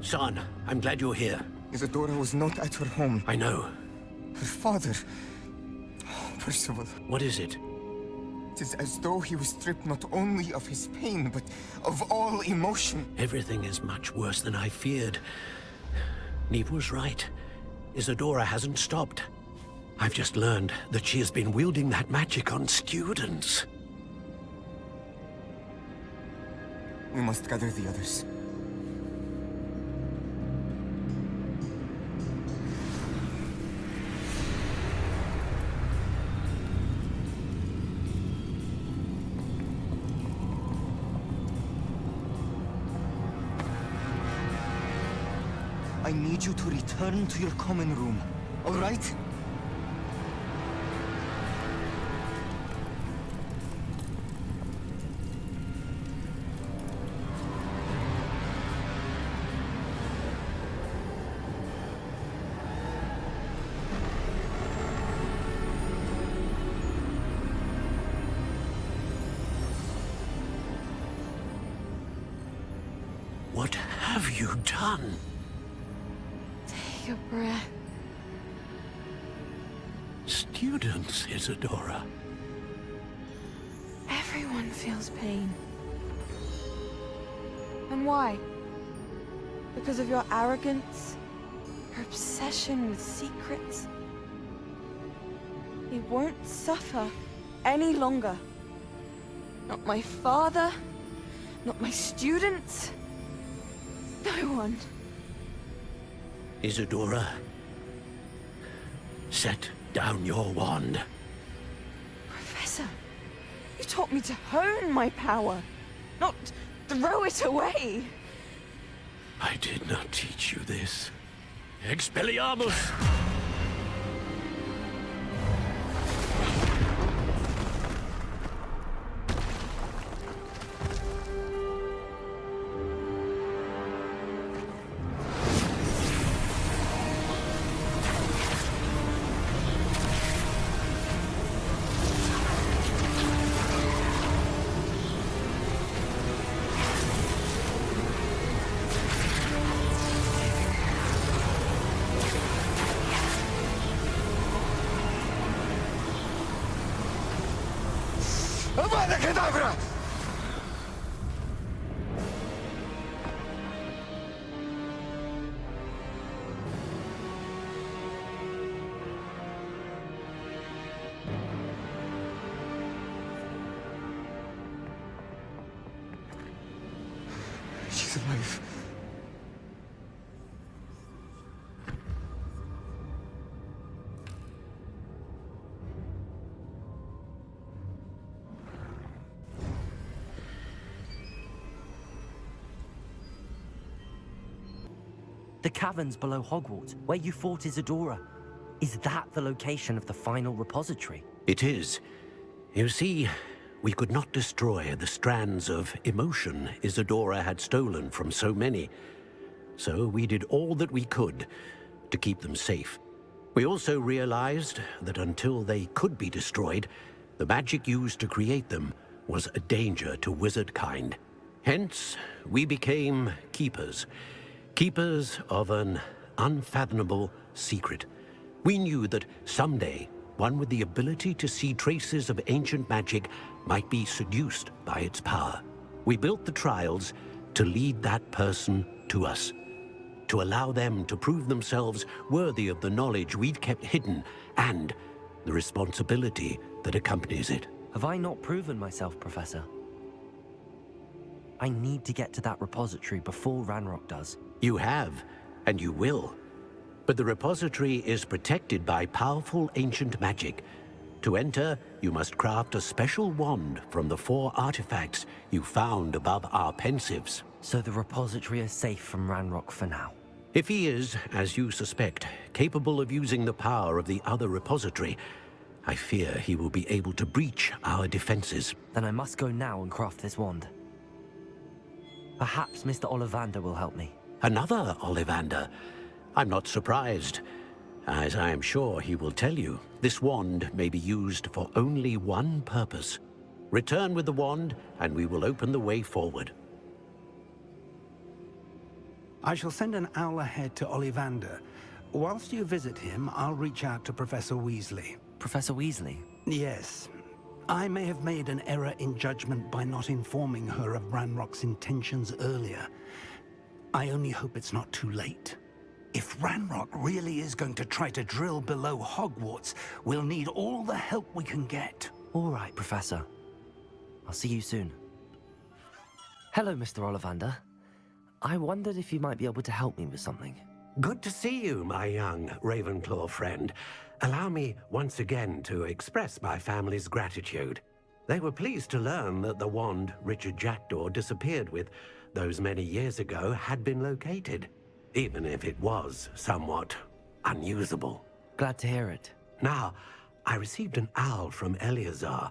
Son, I'm glad you're here. Isadora was not at her home. I know. Her father... Oh, Percival. What is it? It is as though he was stripped not only of his pain, but of all emotion. Everything is much worse than I feared. Neve was right. Isadora hasn't stopped. I've just learned that she has been wielding that magic on students. We must gather the others. I need you to return to your common room, all right? What have you done? Take a breath. Students, Isadora. Everyone feels pain. And why? Because of your arrogance? Your obsession with secrets? He won't suffer any longer. Not my father, not my students, no one. Isadora, set down your wand. Professor, you taught me to hone my power, not throw it away. I did not teach you this. Expelliarmus! Kedavra! She's alive. The caverns below Hogwarts, where you fought Isadora. Is that the location of the final repository? It is. You see, we could not destroy the strands of emotion Isadora had stolen from so many. So we did all that we could to keep them safe. We also realized that until they could be destroyed, the magic used to create them was a danger to wizard kind. Hence, we became keepers. Keepers of an unfathomable secret. We knew that someday, one with the ability to see traces of ancient magic might be seduced by its power. We built the trials to lead that person to us, to allow them to prove themselves worthy of the knowledge we'd kept hidden and the responsibility that accompanies it. Have I not proven myself, Professor? I need to get to that repository before Ranrock does. You have, and you will. But the repository is protected by powerful ancient magic. To enter, you must craft a special wand from the 4 artifacts you found above our pensives. So the repository is safe from Ranrock for now? If he is, as you suspect, capable of using the power of the other repository, I fear he will be able to breach our defenses. Then I must go now and craft this wand. Perhaps Mr. Ollivander will help me. Another Ollivander? I'm not surprised. As I am sure he will tell you, this wand may be used for only one purpose. Return with the wand, and we will open the way forward. I shall send an owl ahead to Ollivander. Whilst you visit him, I'll reach out to Professor Weasley. Professor Weasley? Yes. I may have made an error in judgment by not informing her of Ranrock's intentions earlier. I only hope it's not too late. If Ranrock really is going to try to drill below Hogwarts, we'll need all the help we can get. All right, Professor. I'll see you soon. Hello, Mr. Ollivander. I wondered if you might be able to help me with something. Good to see you, my young Ravenclaw friend. Allow me once again to express my family's gratitude. They were pleased to learn that the wand Richard Jackdaw disappeared with those many years ago had been located, even if it was somewhat unusable. Glad to hear it. Now, I received an owl from Eleazar,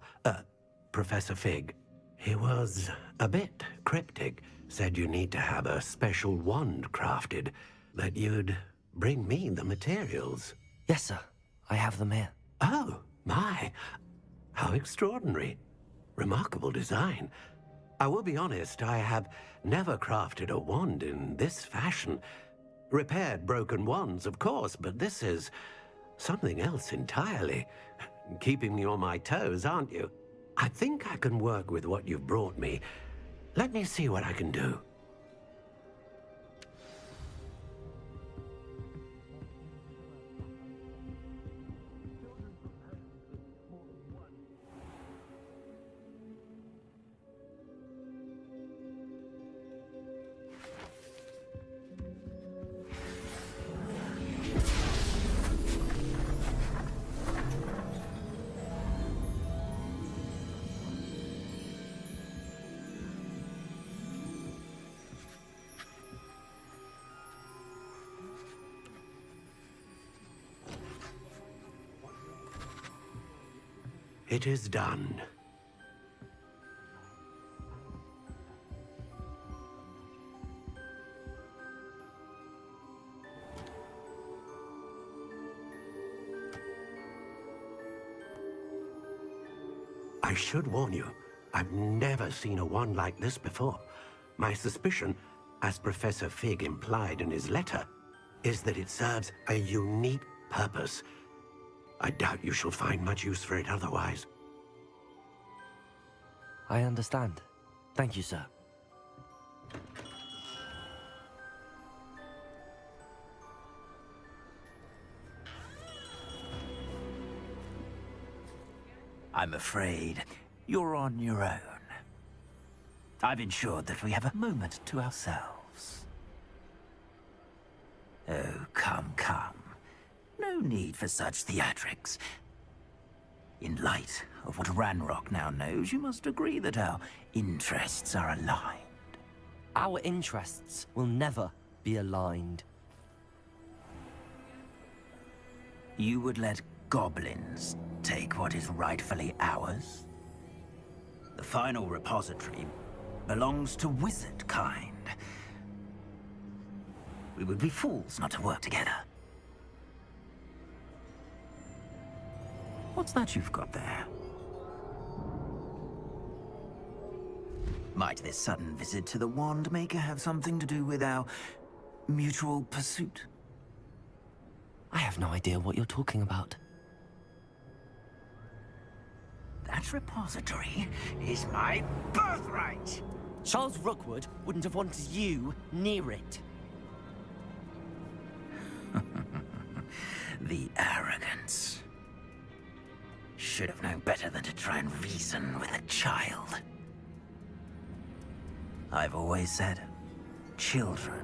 Professor Fig. He was a bit cryptic. Said you need to have a special wand crafted, that you'd bring me the materials. Yes, sir. I have them here. Oh, my. How extraordinary. Remarkable design. I will be honest, I have never crafted a wand in this fashion. Repaired broken wands, of course, but this is something else entirely. Keeping me on my toes, aren't you? I think I can work with what you've brought me. Let me see what I can do. It is done. I should warn you, I've never seen a wand like this before. My suspicion, as Professor Fig implied in his letter, is that it serves a unique purpose. I doubt you shall find much use for it otherwise. I understand. Thank you, sir. I'm afraid you're on your own. I've ensured that we have a moment to ourselves. Oh, come, come. No need for such theatrics. In light of what Ranrock now knows, you must agree that our interests are aligned. Our interests will never be aligned. You would let goblins take what is rightfully ours? The final repository belongs to wizard kind. We would be fools not to work together. What's that you've got there? Might this sudden visit to the Wand Maker have something to do with our mutual pursuit? I have no idea what you're talking about. That repository is my birthright! Charles Rookwood wouldn't have wanted you near it. The arrogance. Should have known better than to try and reason with a child. I've always said, children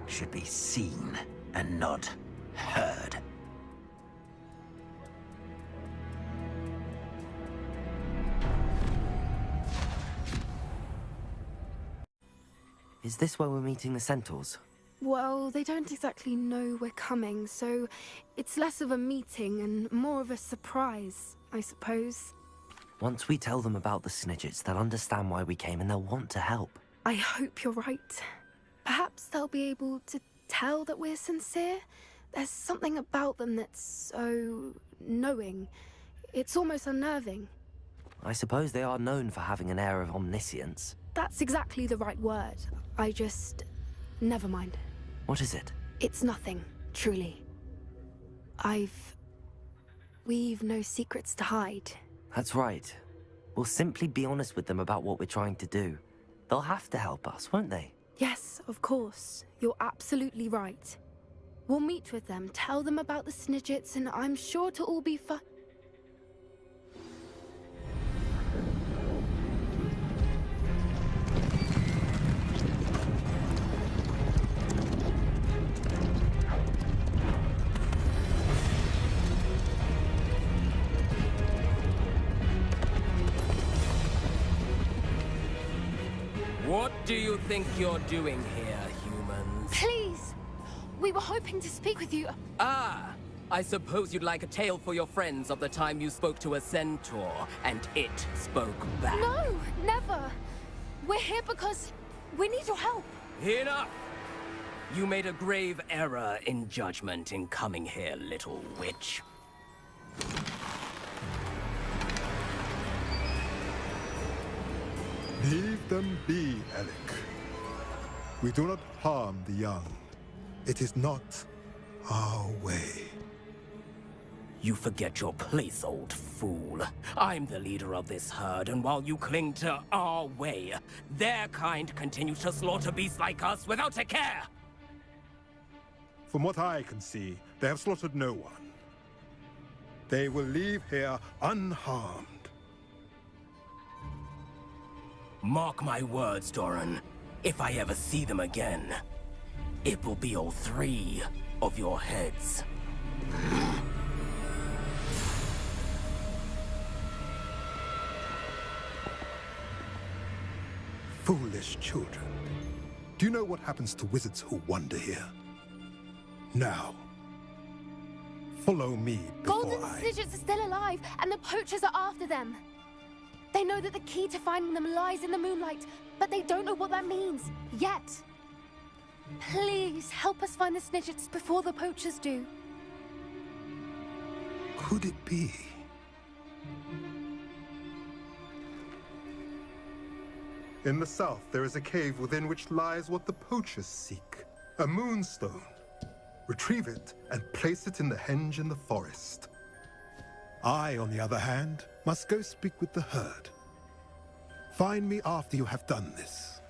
should be seen and not heard. Is this where we're meeting the Centaurs? Well, they don't exactly know we're coming, so it's less of a meeting and more of a surprise, I suppose. Once we tell them about the Snidgets, they'll understand why we came and they'll want to help. I hope you're right. Perhaps they'll be able to tell that we're sincere. There's something about them that's so knowing. It's almost unnerving. I suppose they are known for having an air of omniscience. That's exactly the right word. I just... never mind. What is it? It's nothing, truly. We've no secrets to hide. That's right. We'll simply be honest with them about what we're trying to do. They'll have to help us, won't they? Yes, of course. You're absolutely right. We'll meet with them, tell them about the Snidgets, and I'm sure it'll all be fun. What do you think you're doing here, humans? Please! We were hoping to speak with you. Ah! I suppose you'd like a tale for your friends of the time you spoke to a centaur, and it spoke back. No! Never! We're here because we need your help. Enough! You made a grave error in judgment in coming here, little witch. Leave them be, Alec. We do not harm the young. It is not our way. You forget your place, old fool. I'm the leader of this herd, and while you cling to our way, their kind continues to slaughter beasts like us without a care! From what I can see, they have slaughtered no one. They will leave here unharmed. Mark my words, Doran. If I ever see them again, it will be all 3 of your heads. Foolish children. Do you know what happens to wizards who wander here? Now, follow me before Golden I... Snidgets are still alive, and the poachers are after them. They know that the key to finding them lies in the moonlight, but they don't know what that means, yet. Please, help us find the Snidgets before the poachers do. Could it be? In the south, there is a cave within which lies what the poachers seek. A moonstone. Retrieve it and place it in the henge in the forest. I, on the other hand, must go speak with the herd. Find me after you have done this.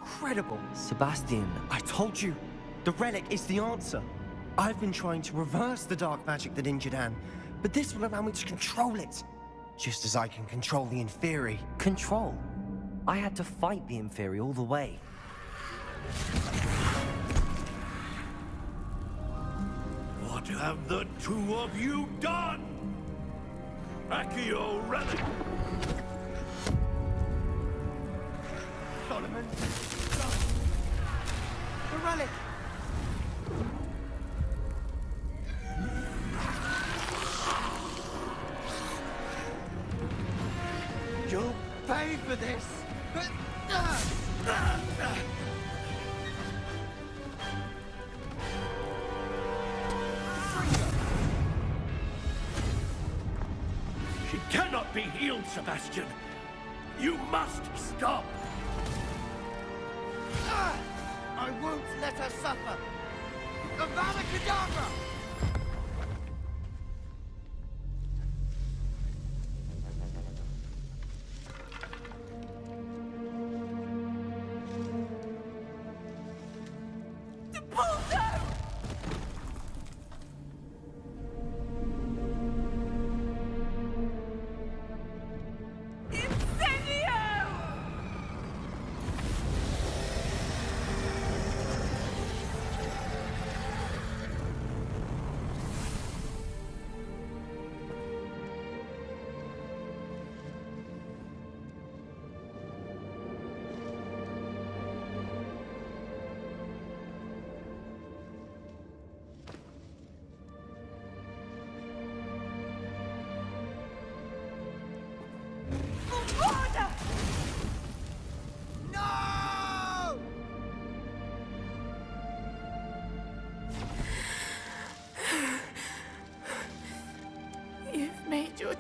Incredible. Sebastian, I told you. The relic is the answer. I've been trying to reverse the dark magic that injured Anne, but this will allow me to control it. Just as I can control the Inferi. Control? I had to fight the Inferi all the way. What have the 2 of you done? Accio relic! Solomon! The relic! You'll pay for this! She cannot be healed, Sebastian! You must stop! I won't let her suffer! Avada Kedavra!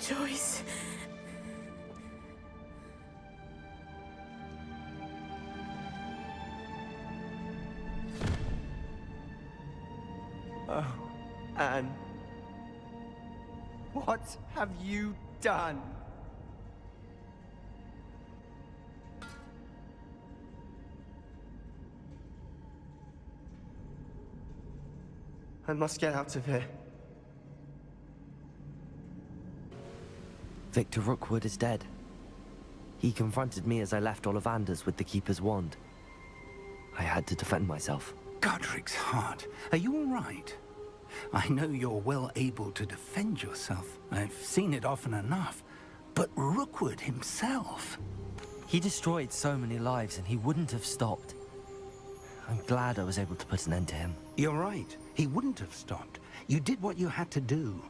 choice. Oh, Anne. What have you done? I must get out of here. Victor Rookwood is dead. He confronted me as I left Ollivander's with the Keeper's wand. I had to defend myself. Godric's heart. Are you all right? I know you're well able to defend yourself. I've seen it often enough. But Rookwood himself... He destroyed so many lives and he wouldn't have stopped. I'm glad I was able to put an end to him. You're right. He wouldn't have stopped. You did what you had to do.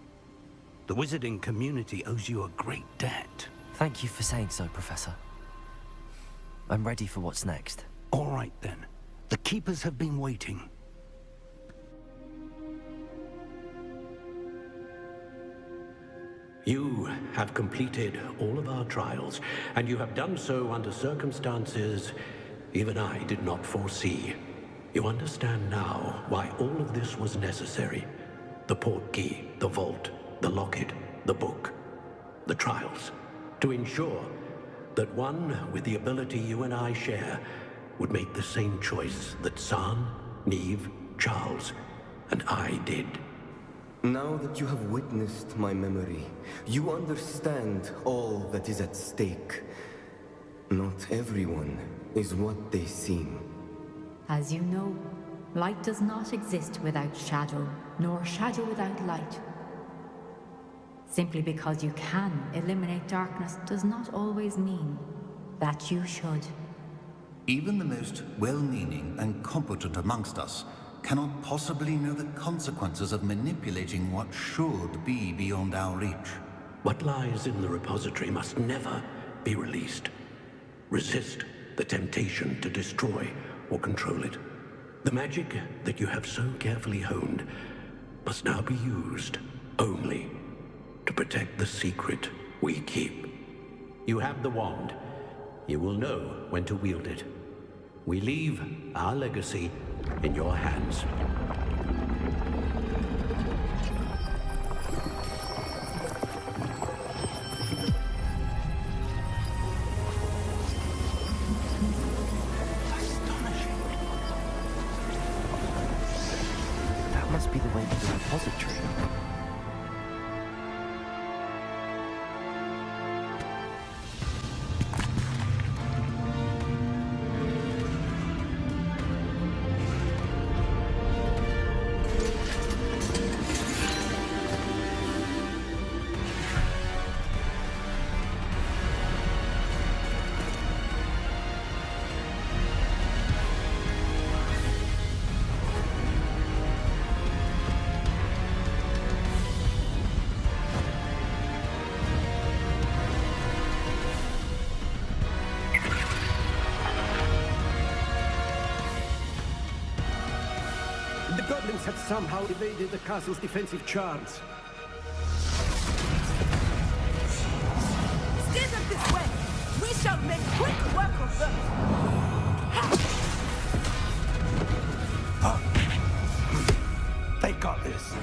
The wizarding community owes you a great debt. Thank you for saying so, Professor. I'm ready for what's next. All right, then. The Keepers have been waiting. You have completed all of our trials, and you have done so under circumstances even I did not foresee. You understand now why all of this was necessary. The portkey, the vault, the locket, the book, the trials. To ensure that one with the ability you and I share would make the same choice that San, Neve, Charles, and I did. Now that you have witnessed my memory, you understand all that is at stake. Not everyone is what they seem. As you know, light does not exist without shadow, nor shadow without light. Simply because you can eliminate darkness does not always mean that you should. Even the most well-meaning and competent amongst us cannot possibly know the consequences of manipulating what should be beyond our reach. What lies in the repository must never be released. Resist the temptation to destroy or control it. The magic that you have so carefully honed must now be used only to protect the secret we keep. You have the wand. You will know when to wield it. We leave our legacy in your hands. That must be the way to the repository. The goblins have somehow evaded the castle's defensive charms. Steer them this way! We shall make quick work of them! They got this.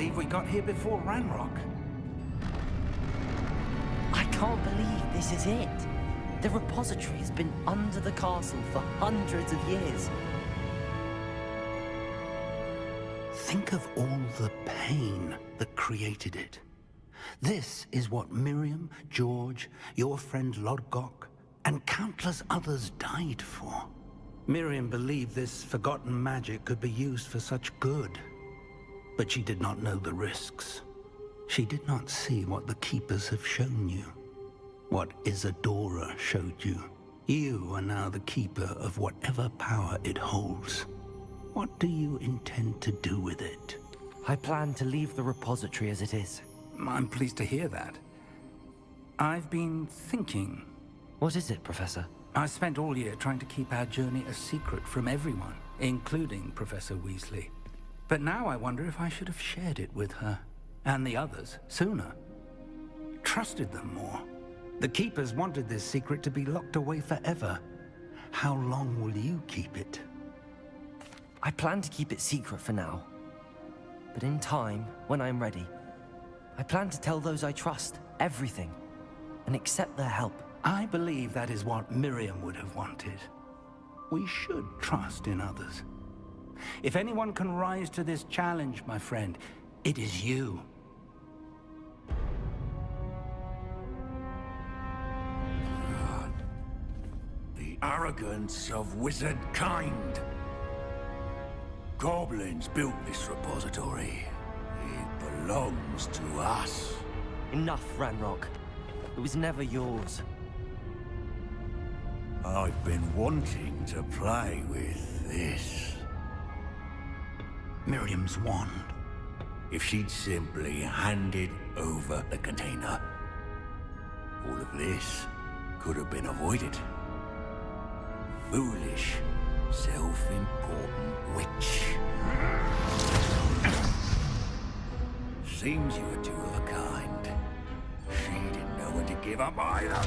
believe we got here before Ranrock. I can't believe this is it. The repository has been under the castle for hundreds of years. Think of all the pain that created it. This is what Miriam, George, your friend Lodgok, and countless others died for. Miriam believed this forgotten magic could be used for such good. But she did not know the risks. She did not see what the Keepers have shown you. What Isadora showed you. You are now the Keeper of whatever power it holds. What do you intend to do with it? I plan to leave the repository as it is. I'm pleased to hear that. I've been thinking. What is it, Professor? I spent all year trying to keep our journey a secret from everyone, including Professor Weasley. But now I wonder if I should have shared it with her, and the others, sooner. Trusted them more. The Keepers wanted this secret to be locked away forever. How long will you keep it? I plan to keep it secret for now. But in time, when I'm ready, I plan to tell those I trust everything, and accept their help. I believe that is what Miriam would have wanted. We should trust in others. If anyone can rise to this challenge, my friend, it is you. The arrogance of wizard kind. Goblins built this repository. It belongs to us. Enough, Ranrock. It was never yours. I've been wanting to play with this. Miriam's wand. If she'd simply handed over the container, all of this could have been avoided. Foolish, self-important witch. Seems you were two of a kind. She didn't know when to give up either.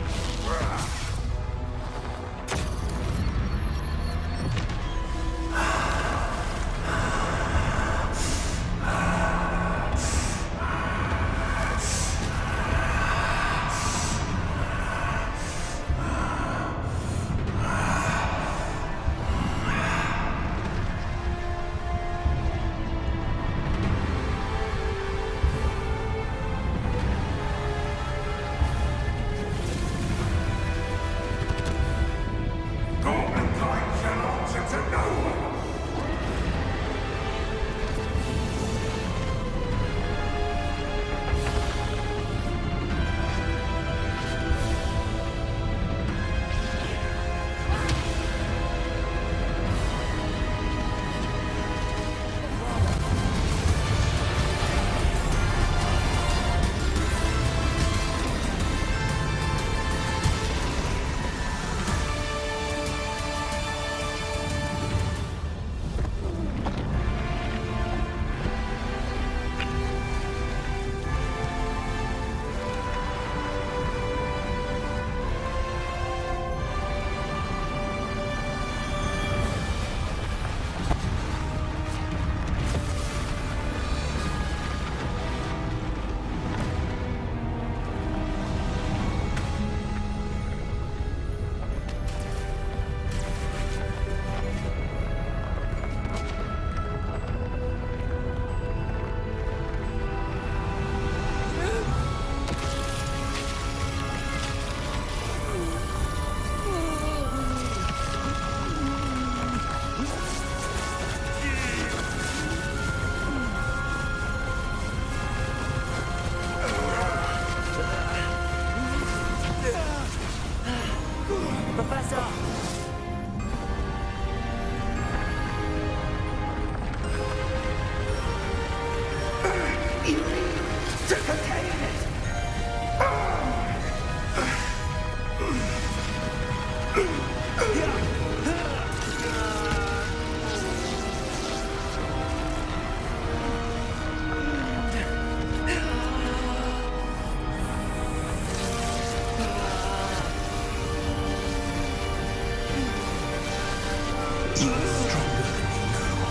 You are stronger than you know.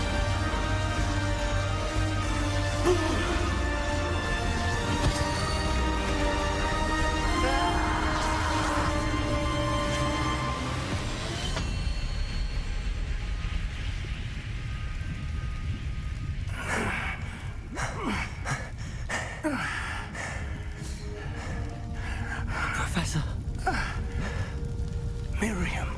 Miriam.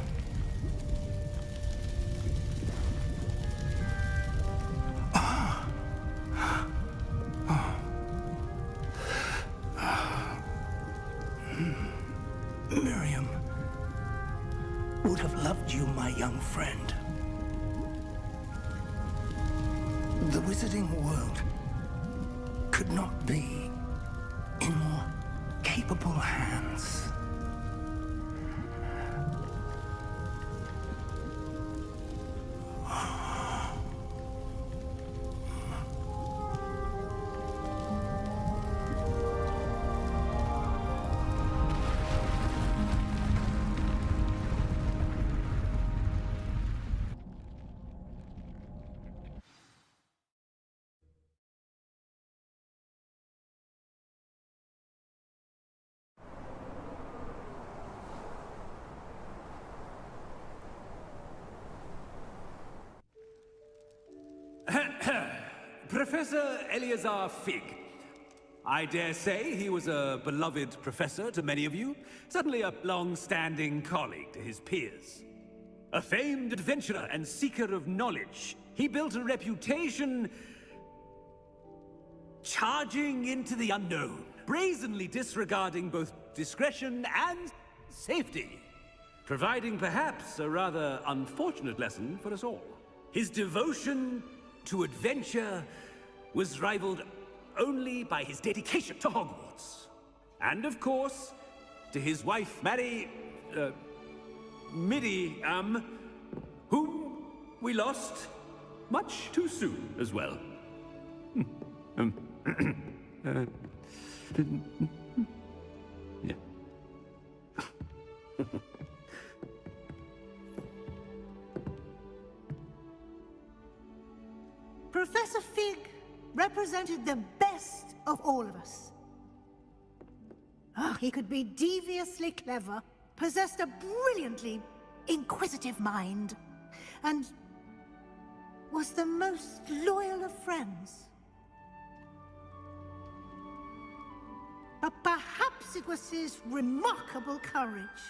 Miriam would have loved you, my young friend. The wizarding world could not be in more capable hands. Professor Eleazar Fig. I dare say he was a beloved professor to many of you, certainly a long-standing colleague to his peers. A famed adventurer and seeker of knowledge, he built a reputation charging into the unknown, brazenly disregarding both discretion and safety, providing perhaps a rather unfortunate lesson for us all. His devotion to adventure was rivaled only by his dedication to Hogwarts. And of course, to his wife, Middy, whom we lost much too soon as well. Yeah. Professor Fig represented the best of all of us. He could be deviously clever, possessed a brilliantly inquisitive mind, and was the most loyal of friends. But perhaps it was his remarkable courage,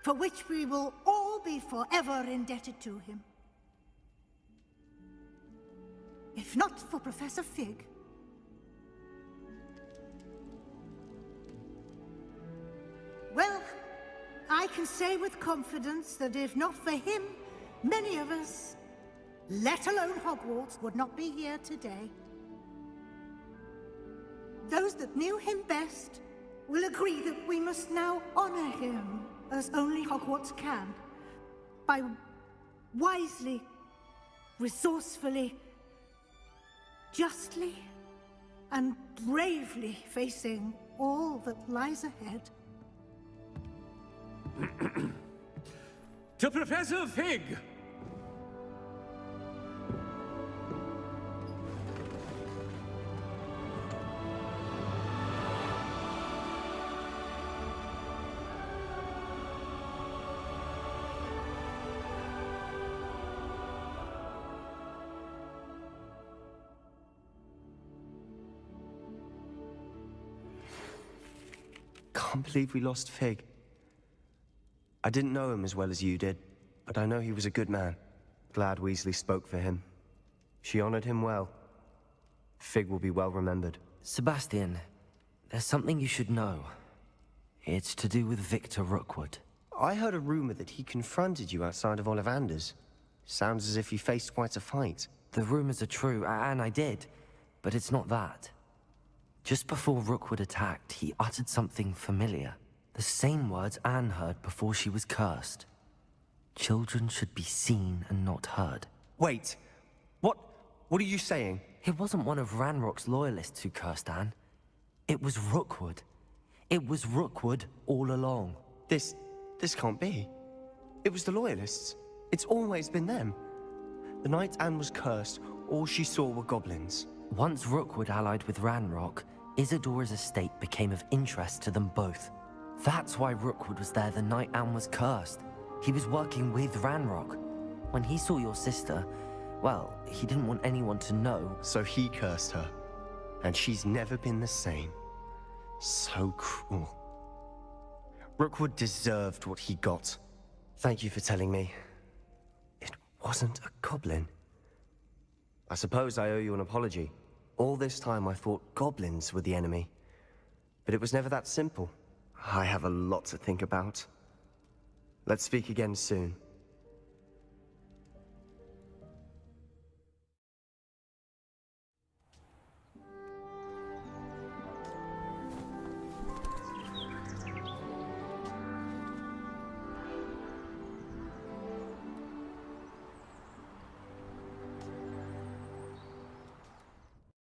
for which we will all be forever indebted to him. If not for Professor Fig, well, I can say with confidence that if not for him, many of us, let alone Hogwarts, would not be here today. Those that knew him best will agree that we must now honor him as only Hogwarts can, by wisely, resourcefully, justly and bravely facing all that lies ahead. To Professor Fig! Can't believe we lost Fig. I didn't know him as well as you did, but I know he was a good man. Glad Weasley spoke for him. She honored him well. Fig will be well remembered. Sebastian, there's something you should know. It's to do with Victor Rookwood. I heard a rumor that he confronted you outside of Ollivander's. Sounds as if you faced quite a fight. The rumors are true, and I did, but it's not that. Just before Rookwood attacked, he uttered something familiar. The same words Anne heard before she was cursed. Children should be seen and not heard. Wait, what are you saying? It wasn't one of Ranrock's loyalists who cursed Anne. It was Rookwood. It was Rookwood all along. This can't be. It was the loyalists. It's always been them. The night Anne was cursed, all she saw were goblins. Once Rookwood allied with Ranrock, Isadora's estate became of interest to them both. That's why Rookwood was there the night Anne was cursed. He was working with Ranrock. When he saw your sister, well, he didn't want anyone to know. So he cursed her. And she's never been the same. So cruel. Rookwood deserved what he got. Thank you for telling me. It wasn't a goblin. I suppose I owe you an apology. All this time I thought goblins were the enemy. But it was never that simple. I have a lot to think about. Let's speak again soon.